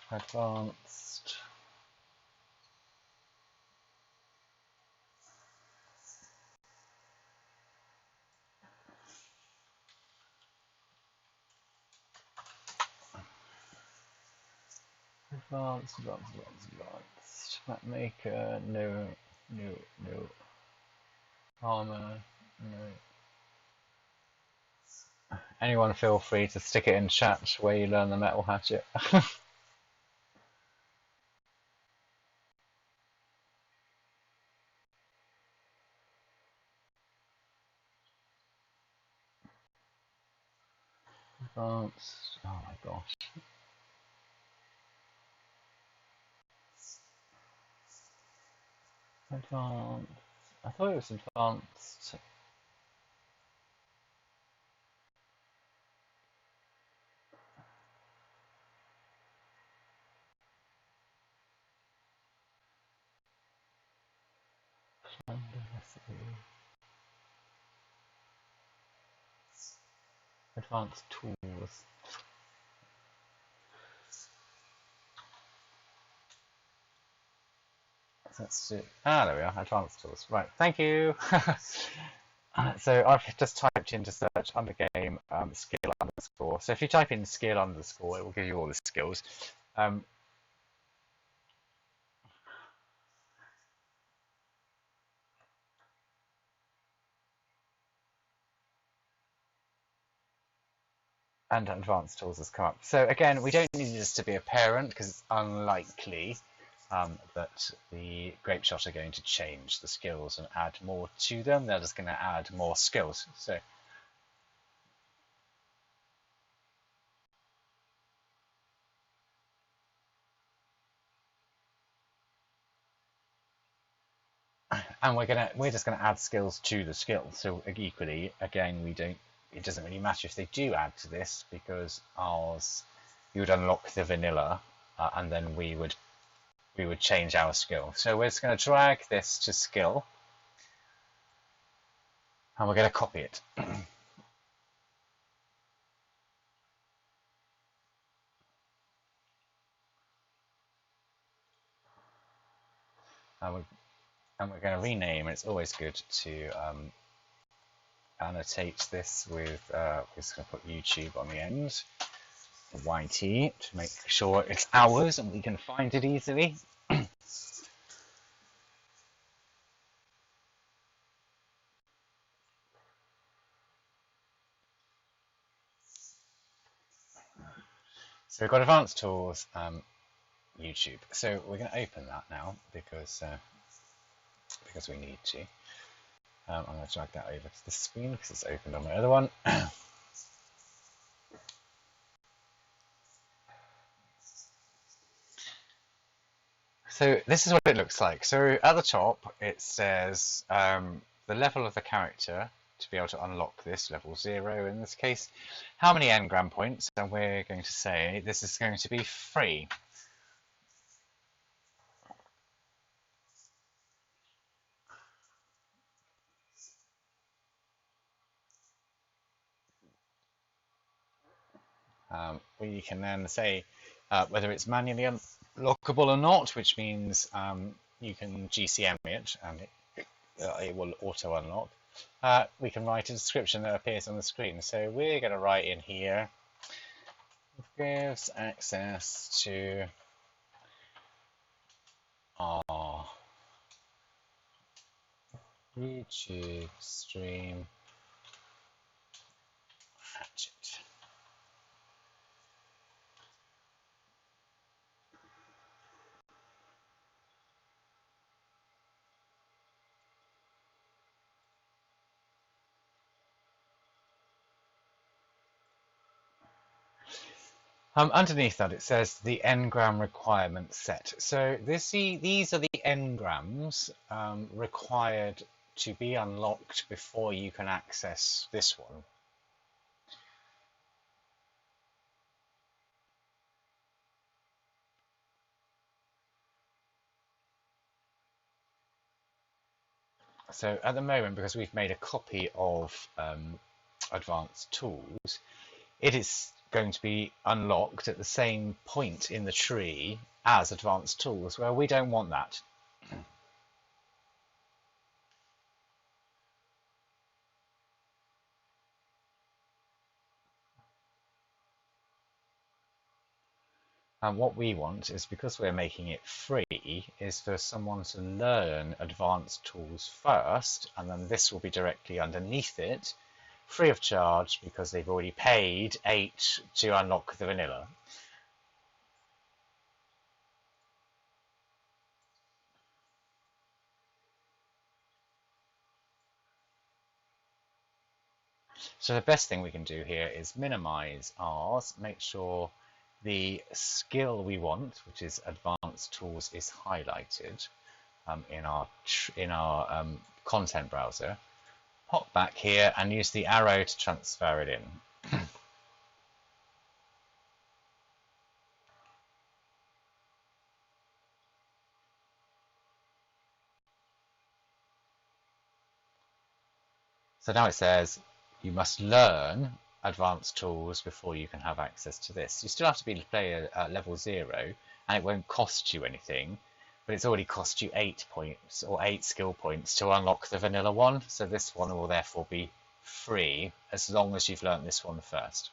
Advanced. Advanced. Map maker, no. Armor, no. Anyone feel free to stick it in chat where you learn the metal hatchet. Advanced. Oh my gosh. Advanced. I thought it was advanced. Advanced tools. Let's do. Ah, there we are. Advanced tools. Right. Thank you. So I've just typed into search under game skill underscore. So if you type in skill underscore, it will give you all the skills. And advanced tools has come up. So again, we don't need this to be a parent because it's unlikely that the Grapeshot are going to change the skills and add more to them. They're just going to add more skills. So and we're just gonna add skills to the skills. So equally, again, it doesn't really matter if they do add to this because ours, you would unlock the vanilla, and then we would change our skill. So we're just going to drag this to skill, and we're going to copy it. and we're going to rename. It's always good to annotate this with. We're just going to put YouTube on the end. YT to make sure it's ours and we can find it easily. So we've got advanced tools, YouTube. So we're going to open that now because we need to. I'm going to drag that over to the screen because it's opened on my other one. So this is what it looks like. So at the top it says the level of the character, to be able to unlock this, level 0 in this case. How many engram points? And we're going to say this is going to be 3. We can then say whether it's manually unlockable or not, which means you can GCM it and it will auto unlock. We can write a description that appears on the screen. So we're going to write in here, gives access to our YouTube stream hatchet. Underneath that, it says the engram requirement set. So these are the engrams required to be unlocked before you can access this one. So at the moment, because we've made a copy of advanced tools, it is going to be unlocked at the same point in the tree as advanced tools. Well, we don't want that. And what we want is, because we're making it free, is for someone to learn advanced tools first, and then this will be directly underneath it, free of charge, because they've already paid 8 to unlock the vanilla. So the best thing we can do here is minimize ours, make sure the skill we want, which is advanced tools, is highlighted in our content browser. Hop back here and use the arrow to transfer it in. So now it says you must learn advanced tools before you can have access to this. You still have to be player level 0, and it won't cost you anything, but it's already cost you 8 points or 8 skill points to unlock the vanilla one. So this one will therefore be free as long as you've learnt this one first.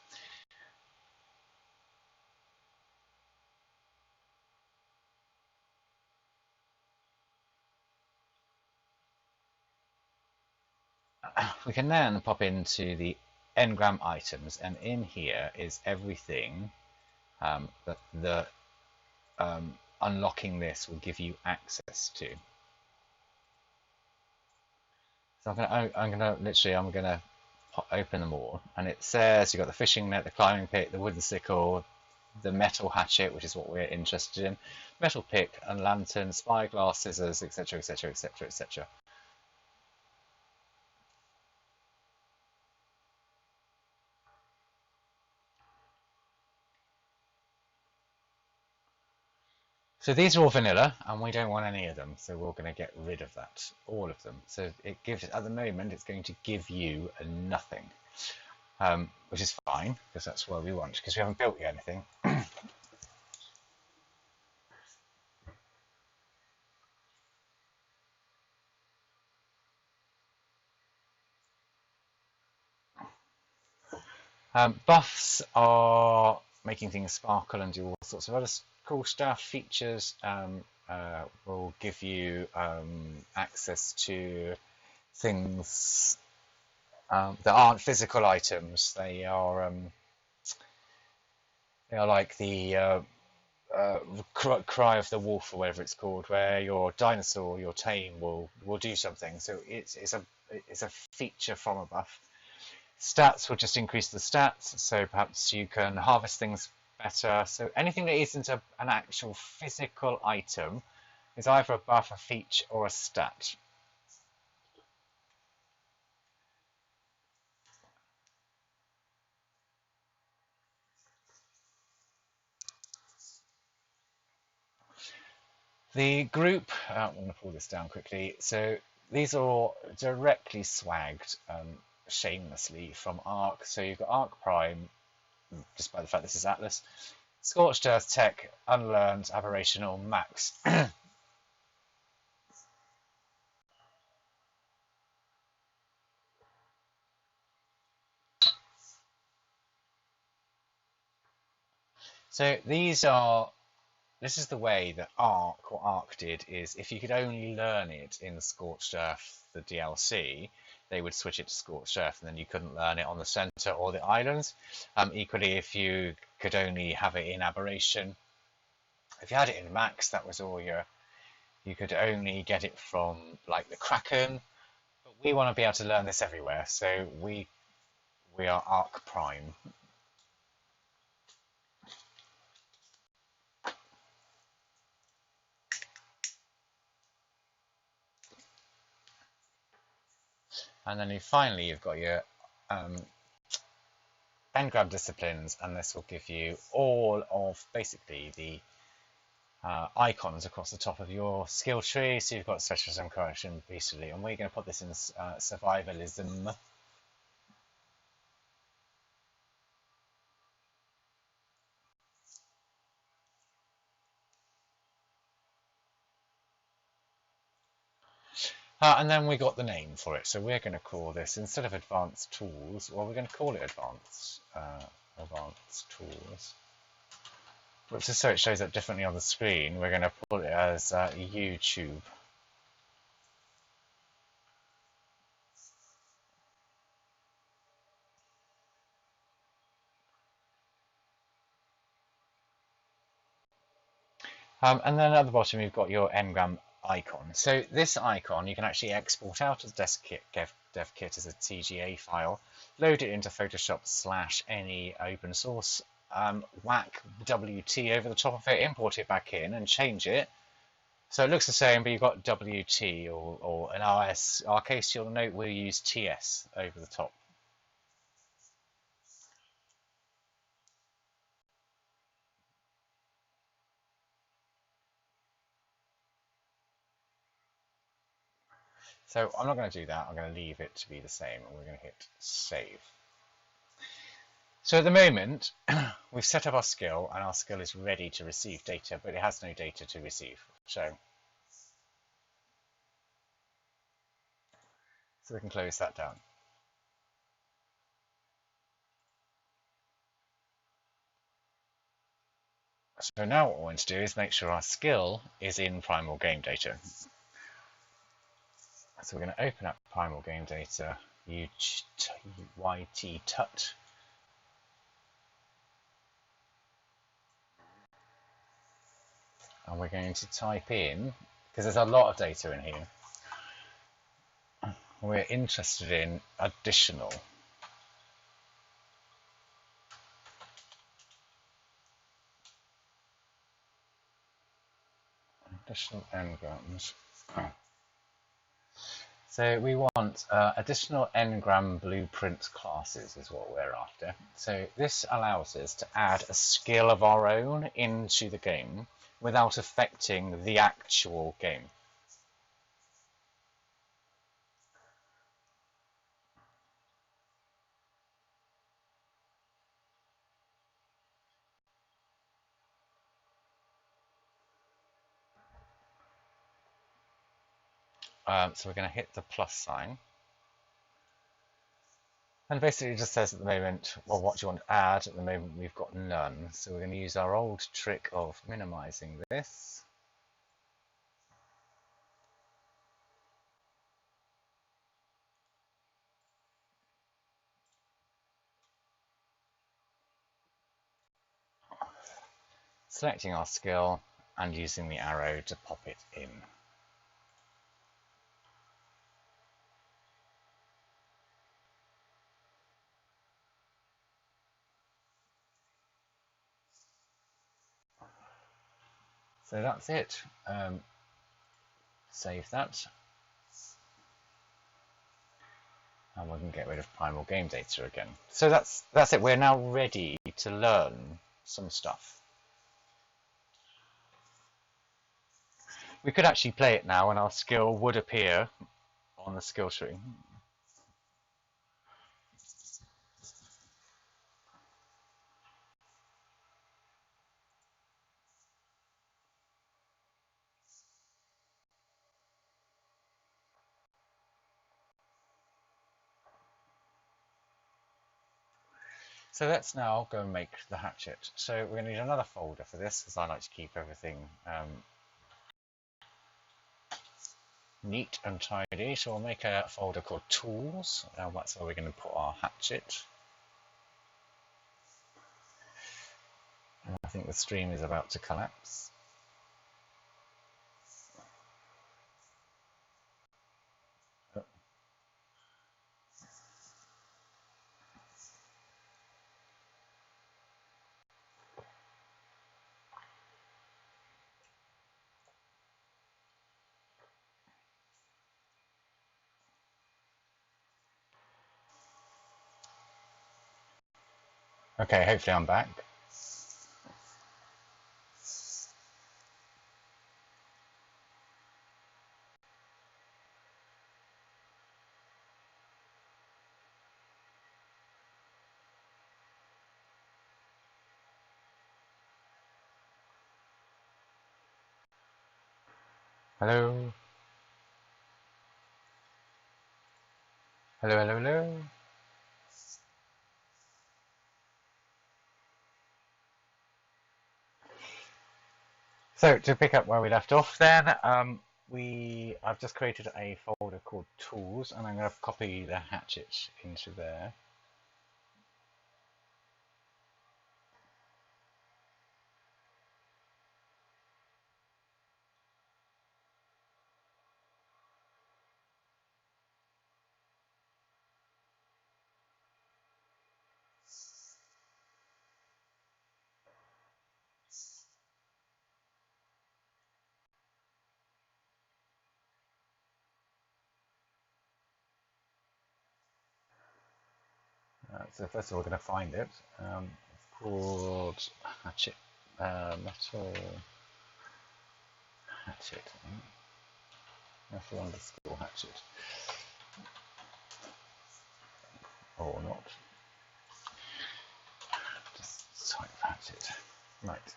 We can then pop into the engram items, and in here is everything that the unlocking this will give you access to. So I'm gonna open them all, and it says you've got the fishing net, the climbing pick, the wooden sickle, the metal hatchet, which is what we're interested in, metal pick and lantern, spyglass, scissors, etc., etc., etc., etc. So these are all vanilla, and we don't want any of them, so we're going to get rid of that, all of them. So it gives, at the moment, it's going to give you nothing, which is fine, because that's what we want, because we haven't built yet anything. Buffs are making things sparkle and do all sorts of other cool stuff. Features will give you access to things that aren't physical items. They are like the cry of the wolf, or whatever it's called, where your dinosaur, your tame, will do something. So it's a feature from a buff. Stats will just increase the stats, so perhaps you can harvest things better. So anything that isn't an actual physical item is either a buff, a feature, or a stat. The group, I'm going to pull this down quickly. So these are all directly swagged shamelessly from Ark. So you've got Ark Prime, despite the fact this is Atlas, Scorched Earth, Tech, Unlearned, Aberrational, Max. So this is the way that what Ark did is if you could only learn it in Scorched Earth, the DLC, they would switch it to Scorched Earth and then you couldn't learn it on the center or the islands. Equally, if you could only have it in Aberration, if you had it in Max, that was all you could only get it from like the Kraken. But we want to be able to learn this everywhere, so we are Ark Prime. And then finally, you've got your Engram disciplines, and this will give you all of basically the icons across the top of your skill tree. So you've got specialism, correction, beastly, and we're going to put this in survivalism. And then we got the name for it. So we're going to call this, instead of advanced tools, well, we're going to call it advanced tools. But just so it shows up differently on the screen, we're going to put it as YouTube. And then at the bottom, you've got your Ngram icon. So this icon you can actually export out of DevKit as a TGA file, load it into Photoshop / any open source, whack WT over the top of it, import it back in, and change it. So it looks the same, but you've got WT or in our case, you'll note we'll use TS over the top. So I'm not going to do that. I'm going to leave it to be the same, and we're going to hit save. So at the moment, we've set up our skill, and our skill is ready to receive data, but it has no data to receive. So we can close that down. So now what we want to do is make sure our skill is in Primal Game Data. So we're going to open up Primal Game Data, YT-tut. And we're going to type in, because there's a lot of data in here, we're interested in additional. Additional engrams. So we want additional engram blueprint classes is what we're after. So this allows us to add a skill of our own into the game without affecting the actual game. So we're going to hit the plus sign. And basically it just says at the moment, well, what do you want to add? At the moment we've got none. So we're going to use our old trick of minimizing this. Selecting our skill and using the arrow to pop it in. So that's it. Save that. And we can get rid of Primal Game Data again. So that's it. We're now ready to learn some stuff. We could actually play it now and our skill would appear on the skill tree. So let's now go and make the hatchet. So we're going to need another folder for this because I like to keep everything neat and tidy. So we'll make a folder called Tools. That's where we're going to put our hatchet. And I think the stream is about to collapse. Okay, hopefully I'm back. Hello? Hello, hello, hello? So to pick up where we left off then, I've just created a folder called Tools and I'm going to copy the hatchet into there. So first of all, we're going to find it. It's called hatchet, metal hatchet, metal underscore hatchet, or not. Just type hatchet. Right.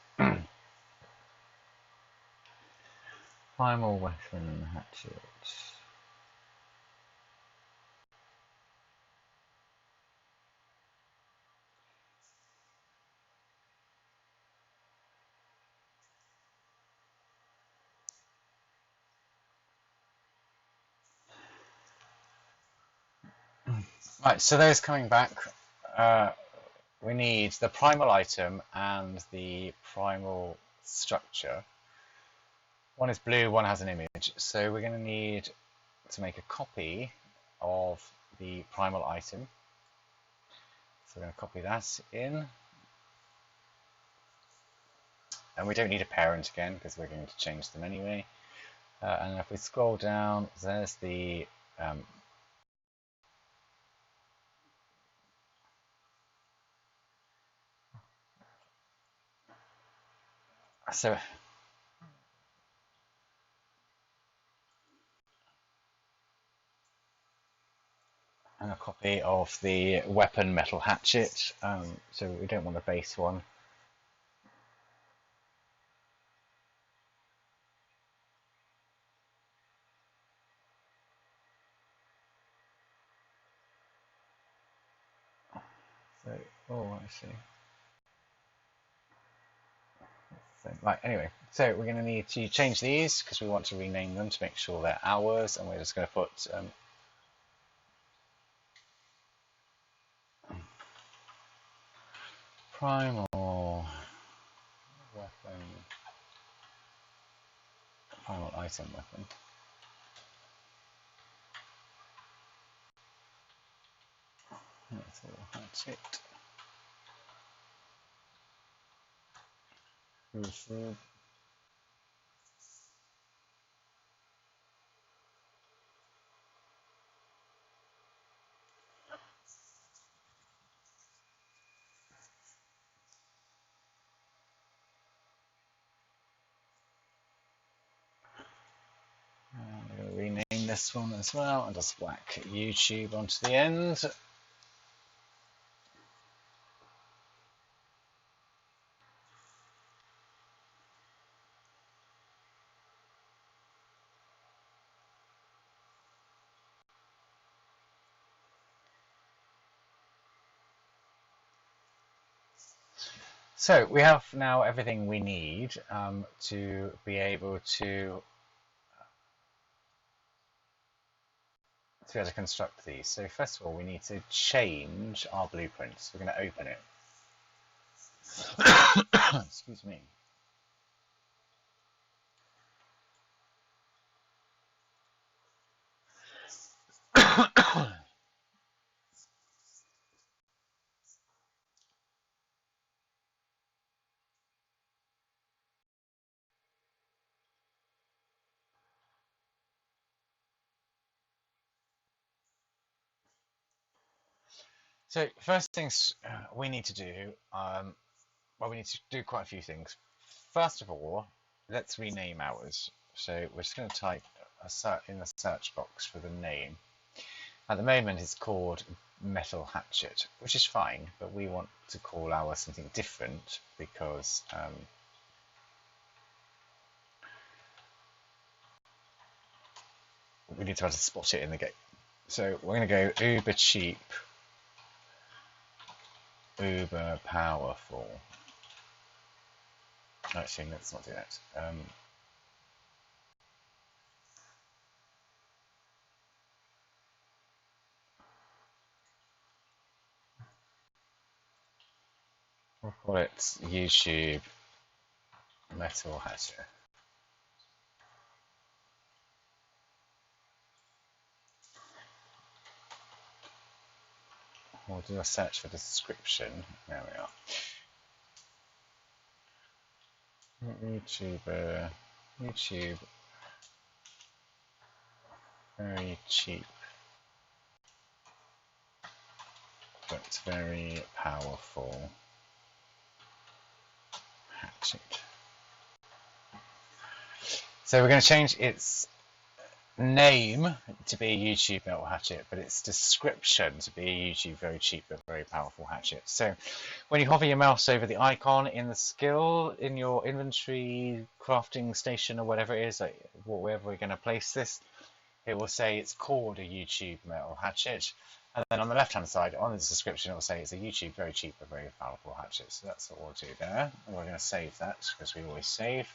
Primal weapon hatchet. Right, so those coming back, we need the primal item and the primal structure. One is blue, one has an image. So we're going to need to make a copy of the primal item. So we're going to copy that in. And we don't need a parent again because we're going to change them anyway. And if we scroll down, there's the so and a copy of the weapon metal hatchet. So we don't want the base one. So, oh, I see. So, right, anyway, so we're going to need to change these because we want to rename them to make sure they're ours, and we're just going to put primal weapon, primal item weapon. That's it. Receive. this one as well and just whack YouTube onto the end. So we have now everything we need to be able to construct these. So first of all, we need to change our blueprint. So we're going to open it. Excuse me. So first things we need to do, well, we need to do quite a few things. First of all, let's rename ours. So we're just going to type in the search box for the name. At the moment, it's called Metal Hatchet, which is fine, but we want to call ours something different because we need to be able to spot it in the game. So we're going to go uber cheap, uber powerful. Actually, let's not do that. We'll call it YouTube Metal Hatchet. We'll do a search for description. There we are. YouTube, very cheap, but very powerful hatchet. So we're going to change its name to be YouTube Metal Hatchet, but its description to be YouTube very cheap but very powerful hatchet. So when you hover your mouse over the icon in the skill in your inventory crafting station or whatever it is, like wherever we're going to place this, it will say it's called a YouTube Metal Hatchet, and then on the left hand side on the description it will say it's a YouTube very cheap but very powerful hatchet. So that's what we'll do there, and we're going to save that because we always save.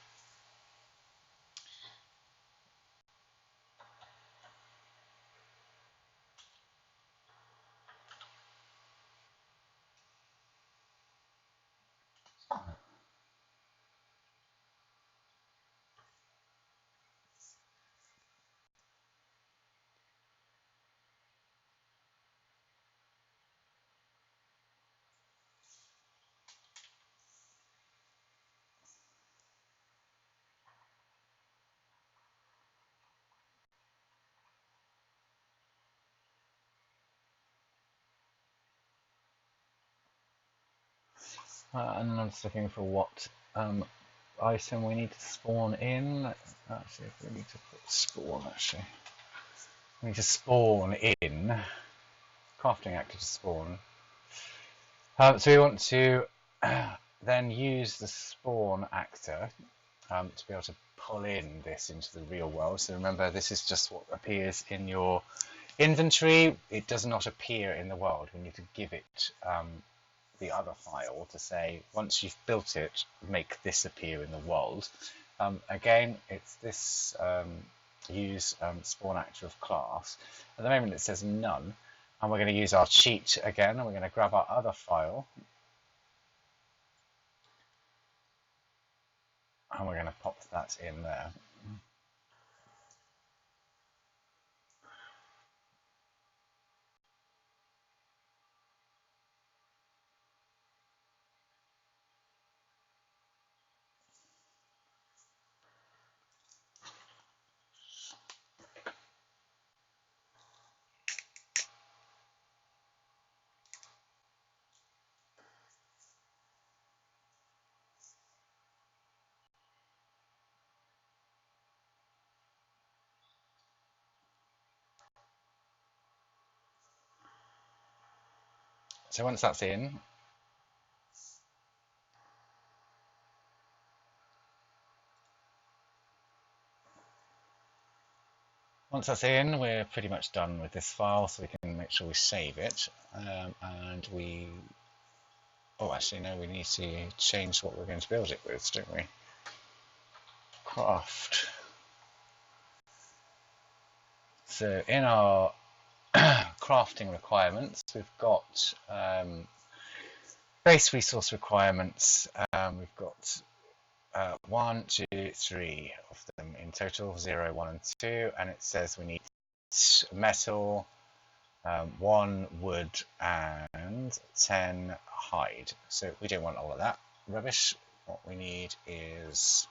And I'm just looking for what item we need to spawn in. Actually, we need to put spawn. Actually, we need to spawn in crafting actor to spawn. So we want to then use the spawn actor to be able to pull in this into the real world. So remember, this is just what appears in your inventory. It does not appear in the world. We need to give it the other file to say, once you've built it, make this appear in the world. Again, it's this use spawn actor of class. At the moment it says none, and we're going to use our cheat again, and we're going to grab our other file, and we're going to pop that in there. So once that's in, we're pretty much done with this file, so we can make sure we save it. And we, oh, actually, no, we need to change what we're going to build it with, don't we? Craft. So in our crafting requirements, we've got base resource requirements. We've got 1, 2, 3 of them in total, 0, 1, and 2, and it says we need metal, 1 wood, and 10 hide. So we don't want all of that rubbish. What we need is,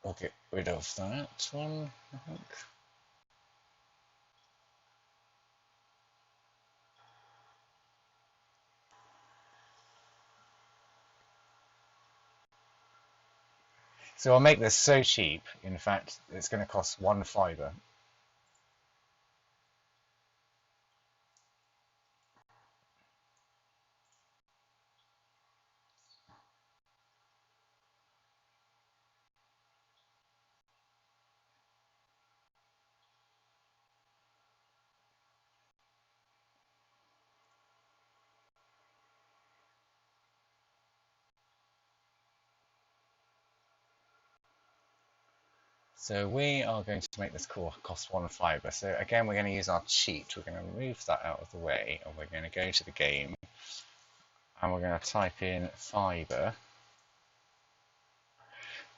we'll get rid of that one, I think. So I'll make this so cheap, in fact, it's going to cost 1 fibre. So we are going to make this cost 1 fibre. So again, we're going to use our cheat. We're going to move that out of the way, and we're going to go to the game, and we're going to type in fibre.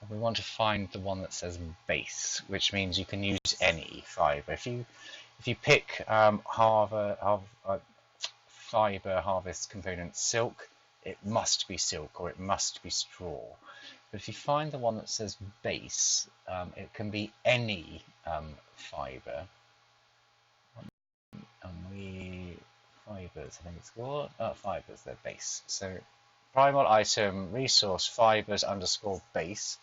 And we want to find the one that says base, which means you can use any fibre. If you pick fibre harvest component silk, it must be silk or it must be straw. But if you find the one that says base, it can be any fibre. And fibres, I think it's called. Fibres, they're base. So primal item resource fibres underscore base.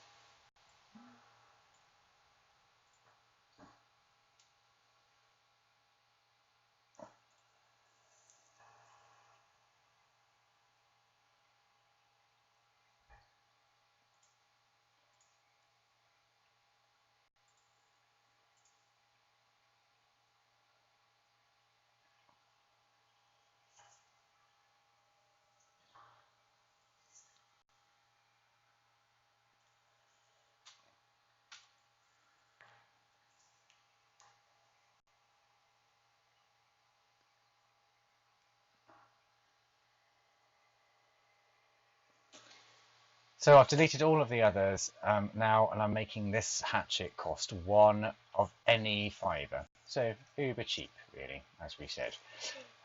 So I've deleted all of the others now, and I'm making this hatchet cost 1 of any fibre. So uber cheap, really, as we said.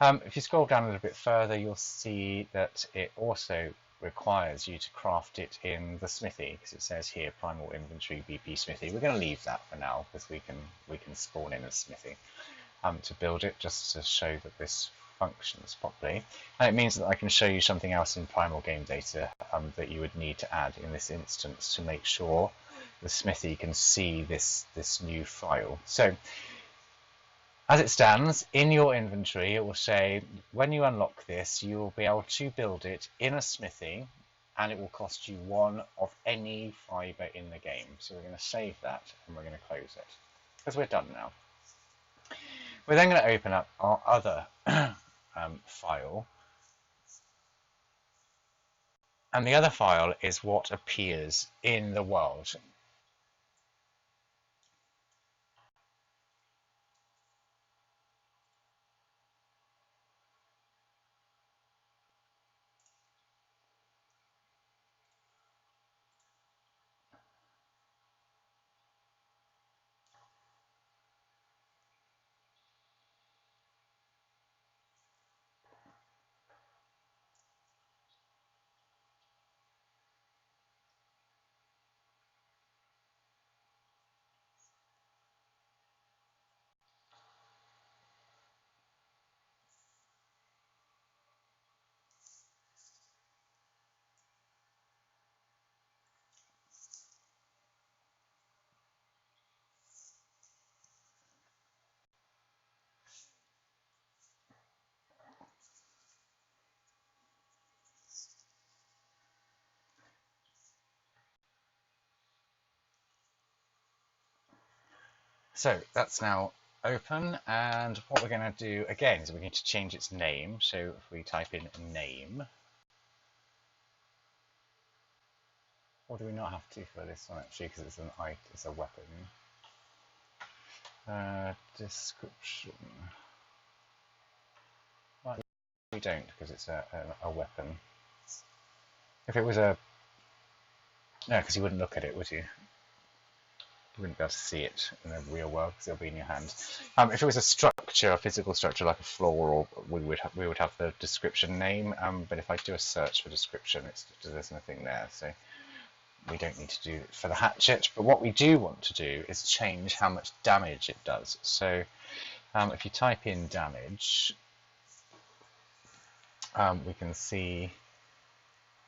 If you scroll down a little bit further, you'll see that it also requires you to craft it in the smithy, because it says here primal inventory BP smithy. We're going to leave that for now, because we can spawn in a smithy to build it, just to show that this functions properly. And it means that I can show you something else in Primal Game Data that you would need to add in this instance to make sure the smithy can see this new file. So as it stands, in your inventory, it will say when you unlock this, you will be able to build it in a smithy, and it will cost you 1 of any fibre in the game. So we're going to save that, and we're going to close it, because we're done now. We're then going to open up our other file, and the other file is what appears in the world. So that's now open, and what we're going to do again is we need to change its name. So if we type in name, or do we not have to for this one actually because it's a weapon. Description. Well, we don't because it's a weapon. If it was no, because you wouldn't look at it, would you? You wouldn't be able to see it in the real world because it'll be in your hand. If it was a structure, a physical structure like a floor, or we would have the description name. But if I do a search for description, there's nothing there, so we don't need to do it for the hatchet. But what we do want to do is change how much damage it does. So if you type in damage, we can see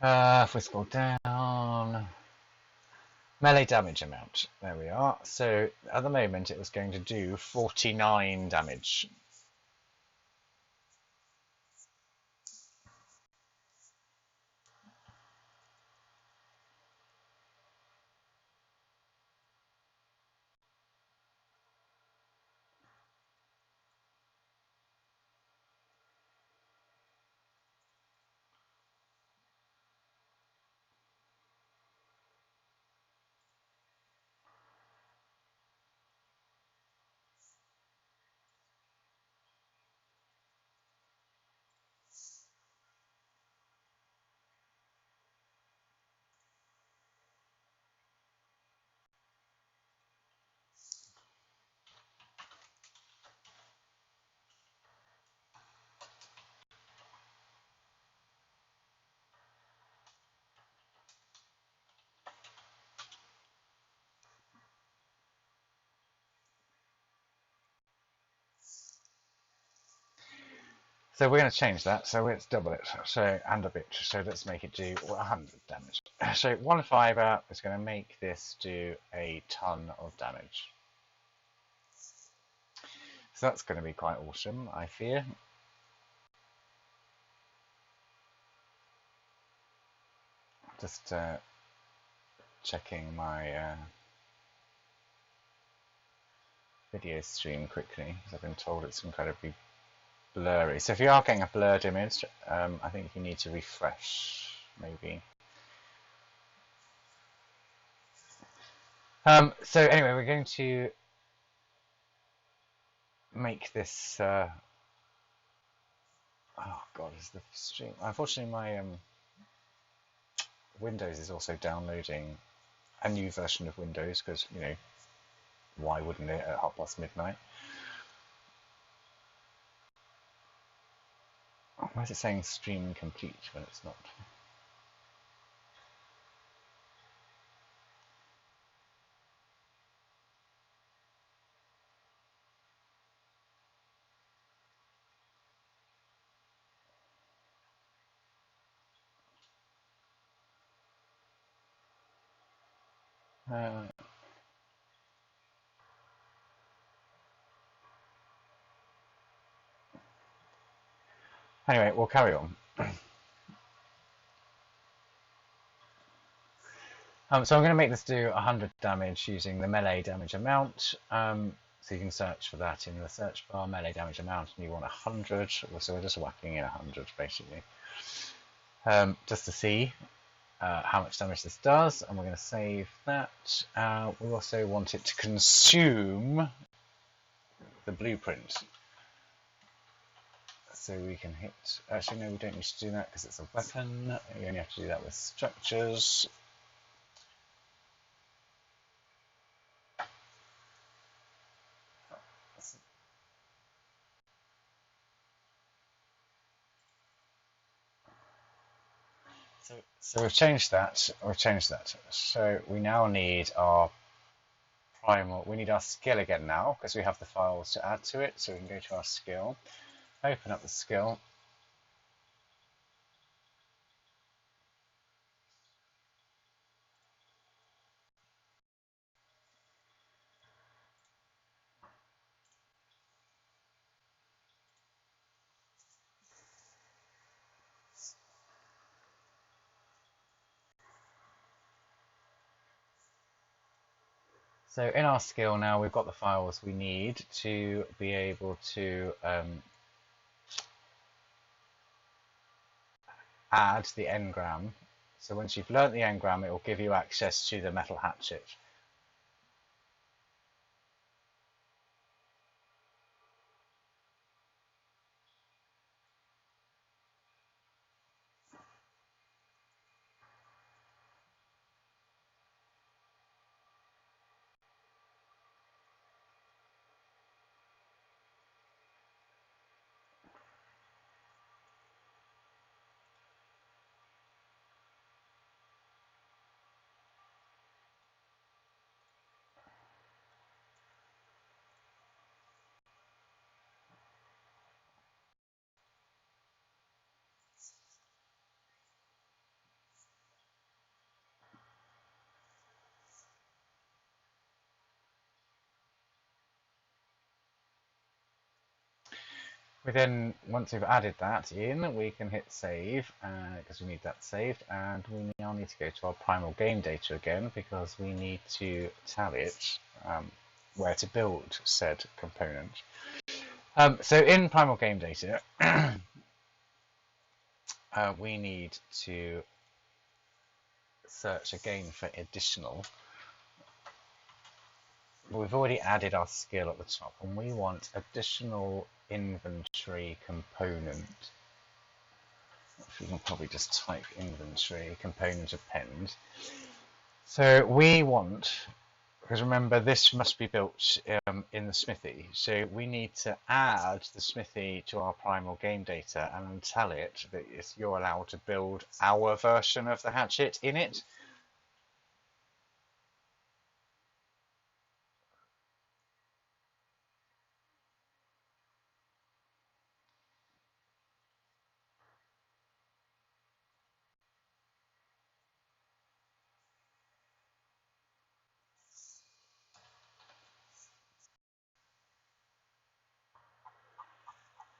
if we scroll down. Melee damage amount, there we are. So at the moment it was going to do 49 damage. So we're going to change that, so let's double it, so and a bit, so let's make it do 100 damage. So 1 fibre is going to make this do a ton of damage. So that's going to be quite awesome, I fear. Just checking my video stream quickly, because I've been told it's incredibly blurry. So if you are getting a blurred image, I think you need to refresh, maybe. So anyway, we're going to make this. Oh God, is the stream? Unfortunately, my Windows is also downloading a new version of Windows because why wouldn't it at midnight? Why is it saying stream complete when it's not? Anyway, we'll carry on. So I'm going to make this do 100 damage using the melee damage amount. So you can search for that in the search bar, melee damage amount, and you want 100. So we're just whacking in 100 basically, just to see how much damage this does. And we're going to save that. We also want it to consume the blueprint. So we can hit. Actually, no, we don't need to do that because it's a weapon. You only have to do that with structures. So we've changed that. So we now need our primal. We need our skill again now because we have the files to add to it. So we can go to our skill, open up the skill. So in our skill now, we've got the files we need to be able to add the engram. So once you've learnt the engram, it will give you access to the metal hatchet. Once we've added that in, we can hit save because we need that saved, and we now need to go to our primal game data again because we need to tell it where to build said component. So in primal game data, we need to search again for additional. We've already added our skill at the top, and we want additional inventory component. If you can probably just type inventory component append. So we want, because remember this must be built in the smithy, so we need to add the smithy to our primal game data and tell it that you're allowed to build our version of the hatchet in it.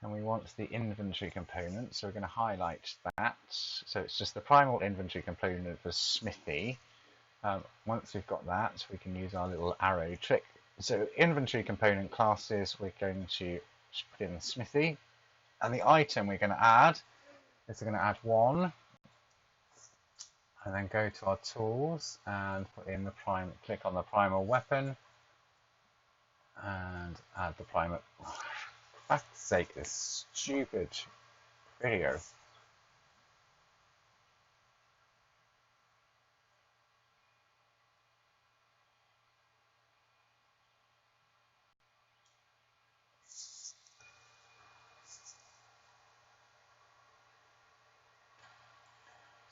And we want the inventory component, so we're going to highlight that. So it's just the primal inventory component for smithy. Once we've got that, we can use our little arrow trick. So inventory component classes, we're going to put in smithy. And the item we're going to add is we're going to add one. And then go to our tools and put in the click on the primal weapon. And add the primal. For fuck's sake, this stupid video.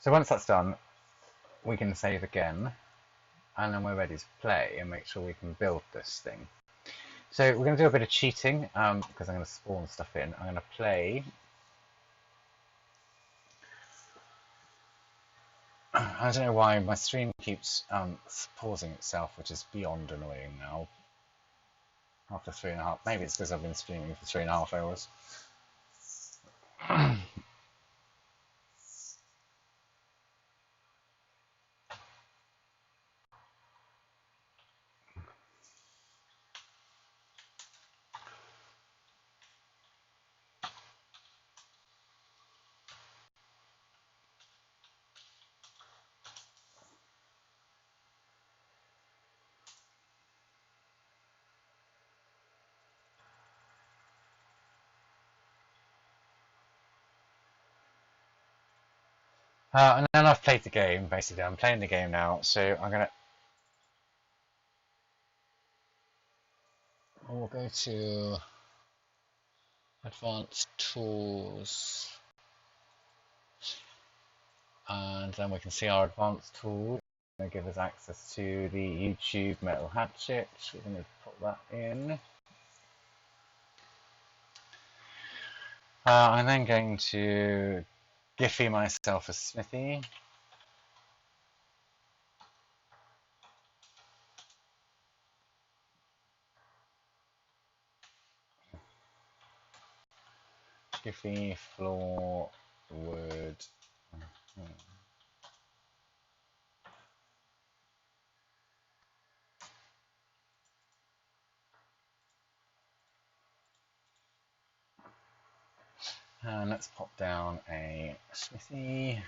So once that's done, we can save again, and then we're ready to play and make sure we can build this thing. So we're going to do a bit of cheating because I'm going to spawn stuff in. I'm going to play. I don't know why my stream keeps pausing itself, which is beyond annoying now. After 3.5, maybe it's because I've been streaming for 3.5 hours. And then I've played the game, basically. I'm playing the game now, so I'm going to. We'll go to Advanced Tools. And then we can see our advanced tool. Going to give us access to the YouTube metal hatchet. We're going to put that in. I'm then going to Giphy myself a smithy. Giphy floor wood. And let's pop down a smithy.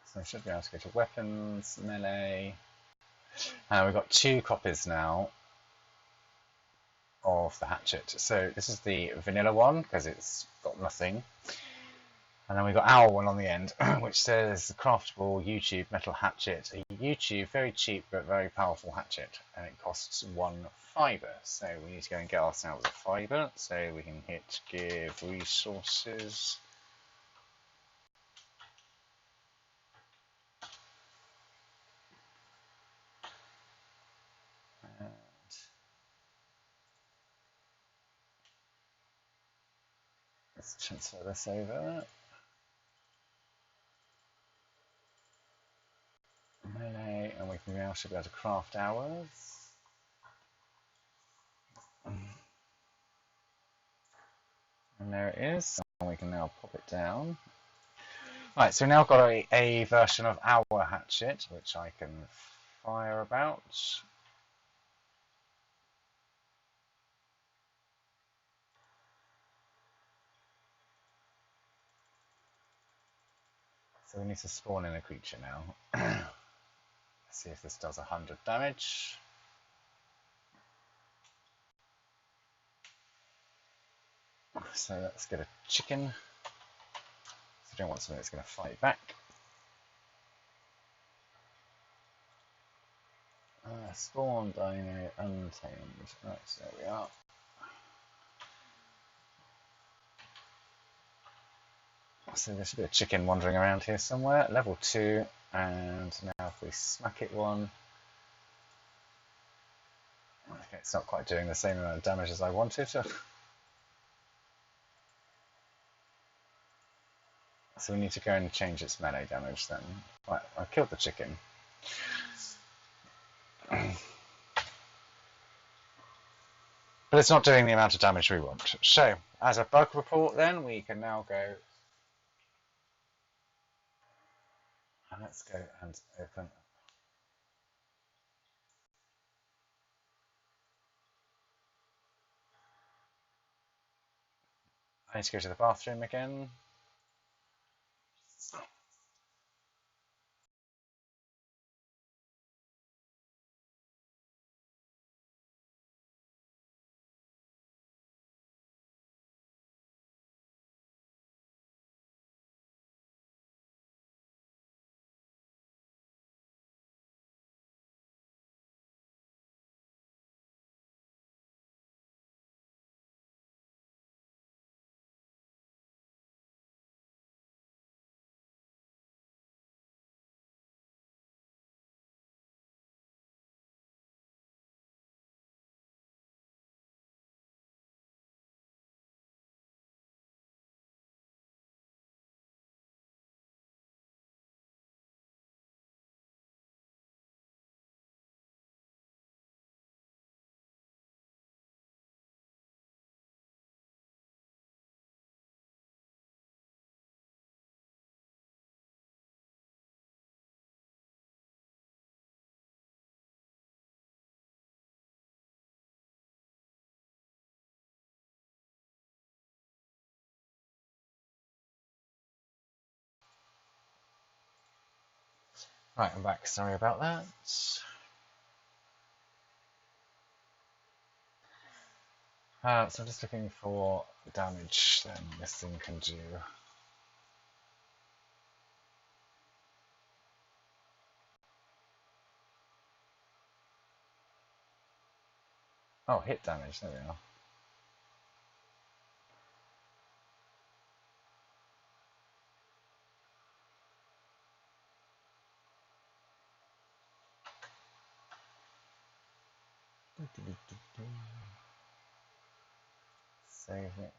So I should be able to go to weapons, melee. And we've got 2 copies now of the hatchet. So this is the vanilla one because it's got nothing. And then we've got our one on the end, which says craftable YouTube metal hatchet. A YouTube, very cheap but very powerful hatchet. And it costs 1 fibre. So we need to go and get ourselves a fibre. So we can hit give resources. And let's transfer this over. Melee, and we can now should be able to craft ours. And there it is. And we can now pop it down. Right, so we've now got a version of our hatchet, which I can fire about. So we need to spawn in a creature now. Let's see if this does 100 damage. So let's get a chicken. So we don't want something that's going to fight back. Spawn, dino, untamed. Right, so there we are. So there should be a chicken wandering around here somewhere. Level 2, and now if we smack it one. Okay, it's not quite doing the same amount of damage as I wanted. So we need to go and change its melee damage then. Right, I killed the chicken. But it's not doing the amount of damage we want. So, as a bug report then, we can now go... And let's go and open... I need to go to the bathroom again. Right, I'm back. Sorry about that. So I'm just looking for damage then this thing can do. Oh, hit damage. There we are. Save it.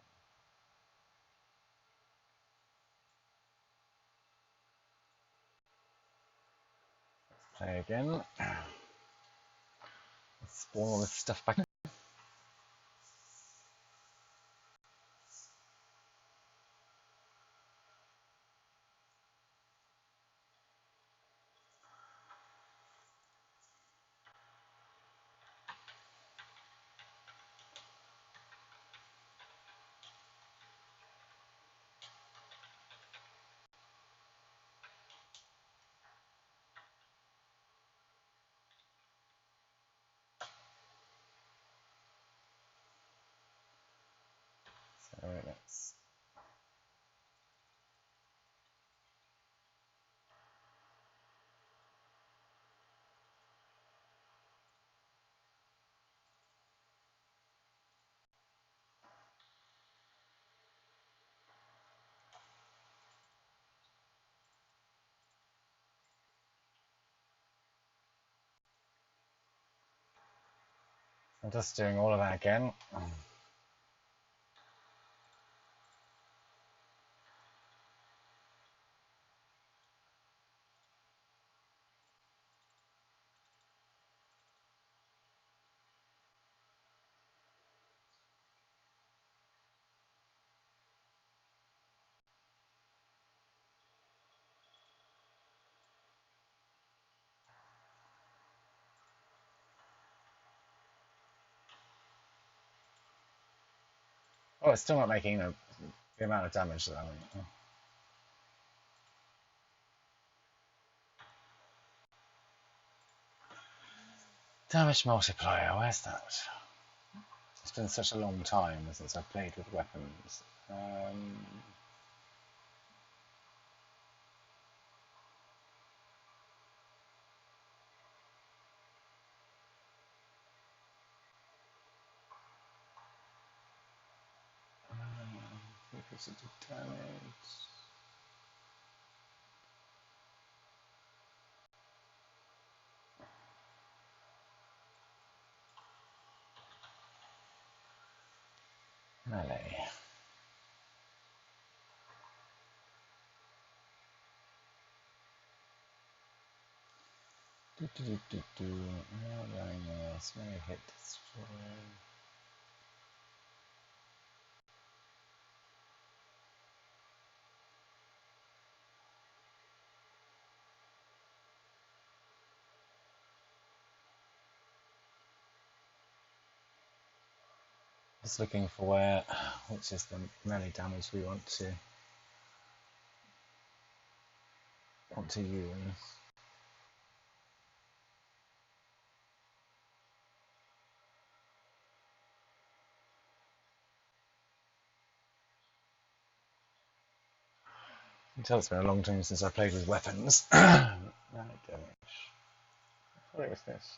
Play again. Let's spawn all this stuff back. So let's. I'm just doing all of that again. Oh, it's still not making the amount of damage that I want. Damage multiplier, where's that? It's been such a long time since I've played with weapons. Frequency of damage. Melee. Melee hit destroy. Just looking for which is the melee damage we want to use. You can tell it's been a long time since I played with weapons. Melee damage. I thought it was this.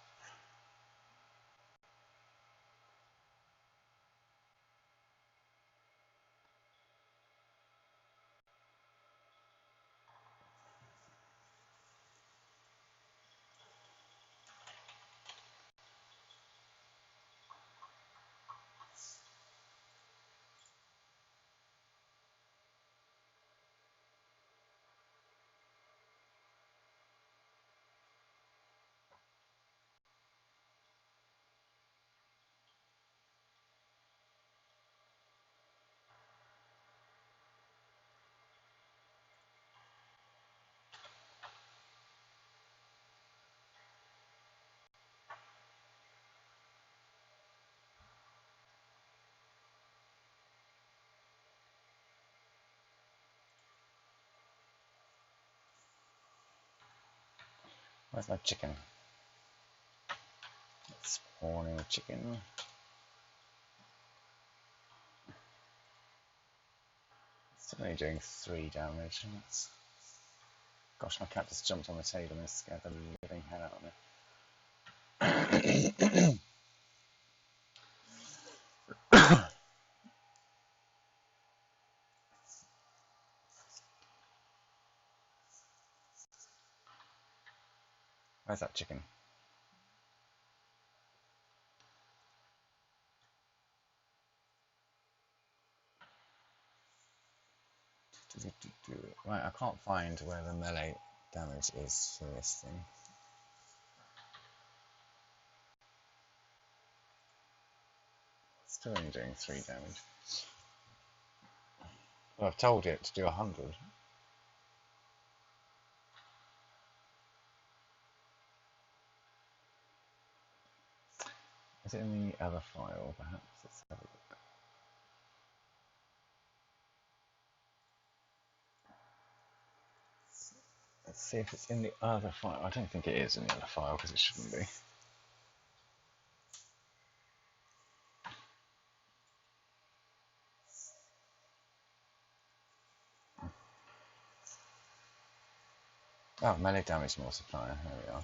Where's my chicken? It's spawning a chicken. It's only doing 3 damage. Gosh, my cat just jumped on the table and scared the living hell out of me. Where's that chicken? Right, I can't find where the melee damage is for this thing. Still only doing 3 damage. Well, I've told it to do 100. Is it in the other file, perhaps? Let's have a look. Let's see if it's in the other file. I don't think it is in the other file because it shouldn't be. Oh, melee damage multiplier. There we are.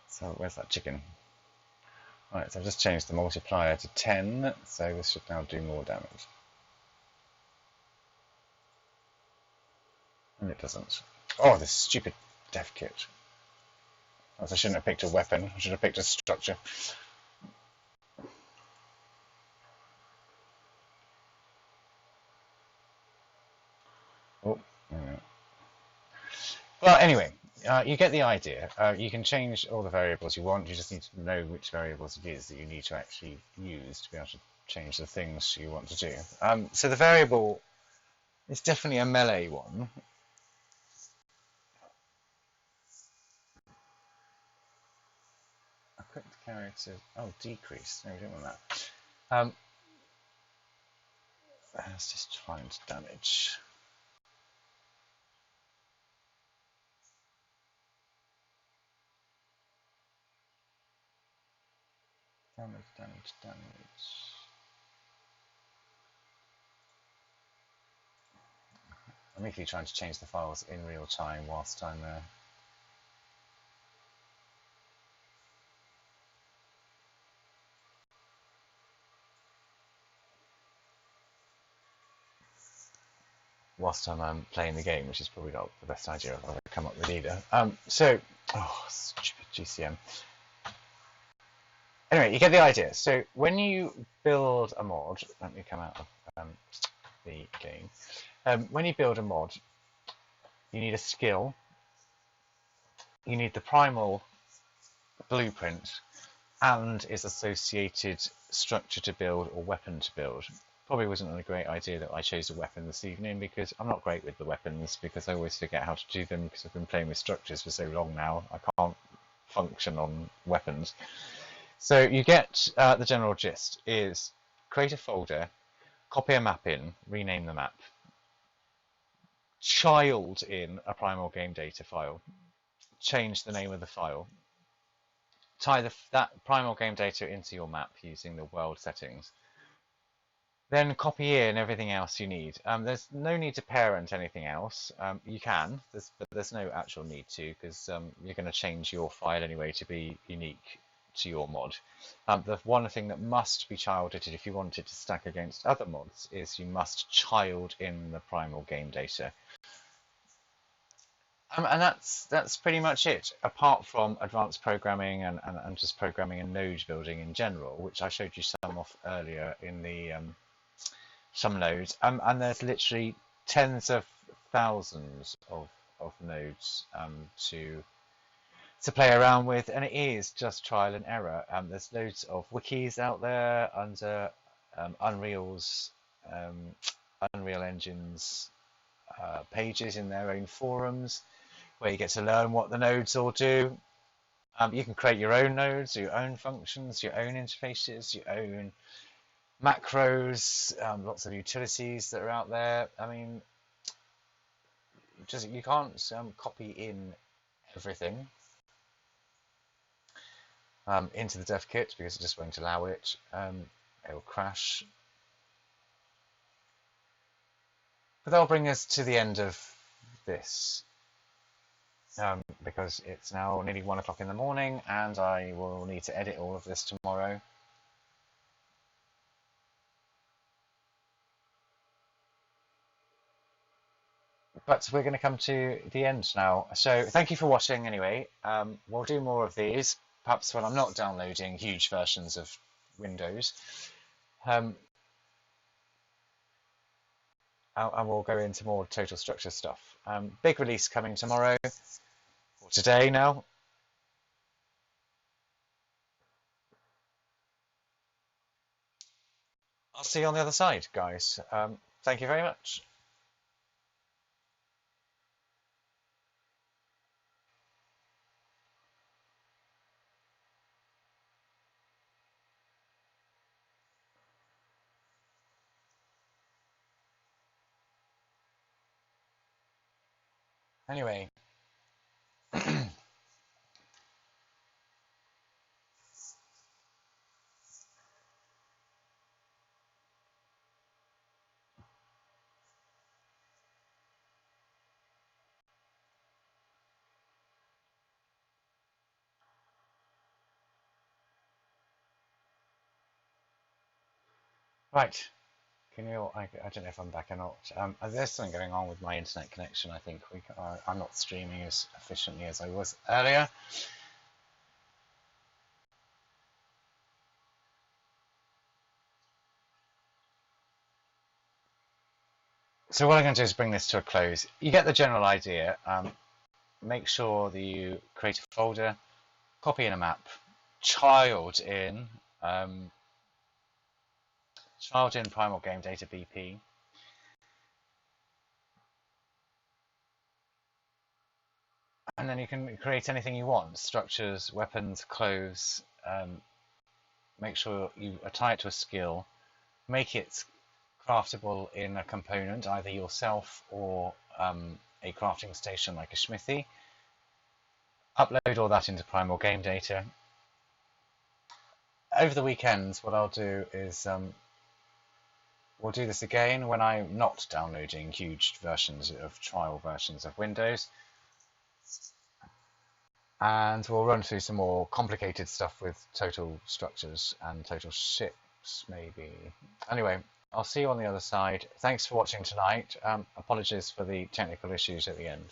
So where's that chicken? Right, so I've just changed the multiplier to 10, so this should now do more damage. And it doesn't. Oh, this stupid dev kit. I shouldn't have picked a weapon, I should have picked a structure. Oh, well, anyway, you get the idea. You can change all the variables you want. You just need to know which variables it is that you need to actually use to be able to change the things you want to do. So the variable is definitely a melee one. I clicked carry to decrease. No, we don't want that. Let's just find damage. Damage. I'm immediately trying to change the files in real time whilst I'm playing the game, which is probably not the best idea I've ever come up with either. Stupid GCM. Anyway, you get the idea. So when you build a mod, let me come out of the game. When you build a mod, you need a skill, you need the primal blueprint, and its associated structure to build or weapon to build. Probably wasn't a great idea that I chose a weapon this evening because I'm not great with the weapons because I always forget how to do them because I've been playing with structures for so long now. I can't function on weapons. So you get the general gist is create a folder, copy a map in, rename the map, child in a primal game data file, change the name of the file, tie that primal game data into your map using the world settings, then copy in everything else you need. There's no need to parent anything else. You can, but there's no actual need to because you're going to change your file anyway to be unique to your mod. The one thing that must be childed if you want it to stack against other mods is you must child in the primal game data. And that's pretty much it, apart from advanced programming and just programming and node building in general, which I showed you some of earlier in the some nodes. And there's literally tens of thousands of nodes to play around with, and it is just trial and error. There's loads of wikis out there under Unreal's Unreal Engine's pages in their own forums where you get to learn what the nodes all do. You can create your own nodes, your own functions, your own interfaces, your own macros, lots of utilities that are out there. I mean, you can't copy in everything into the dev kit because it just won't allow it. It will crash. But that'll bring us to the end of this. Because it's now nearly 1 o'clock in the morning and I will need to edit all of this tomorrow. But we're going to come to the end now. So thank you for watching anyway. We'll do more of these, perhaps when I'm not downloading huge versions of Windows. And we'll go into more total structure stuff. Big release coming tomorrow, or today now. I'll see you on the other side, guys. Thank you very much. Anyway. Right. Can you? I don't know if I'm back or not. There's something going on with my internet connection. I think I'm not streaming as efficiently as I was earlier. So what I'm going to do is bring this to a close. You get the general idea. Make sure that you create a folder, copy in a map, child in um, Primal Game Data BP. And then you can create anything you want: structures, weapons, clothes. Make sure you tie it to a skill. Make it craftable in a component, either yourself or a crafting station like a smithy. Upload all that into Primal Game Data. Over the weekends, what I'll do is we'll do this again when I'm not downloading huge versions of trial versions of Windows. And we'll run through some more complicated stuff with total structures and total ships, maybe. Anyway, I'll see you on the other side. Thanks for watching tonight. Apologies for the technical issues at the end.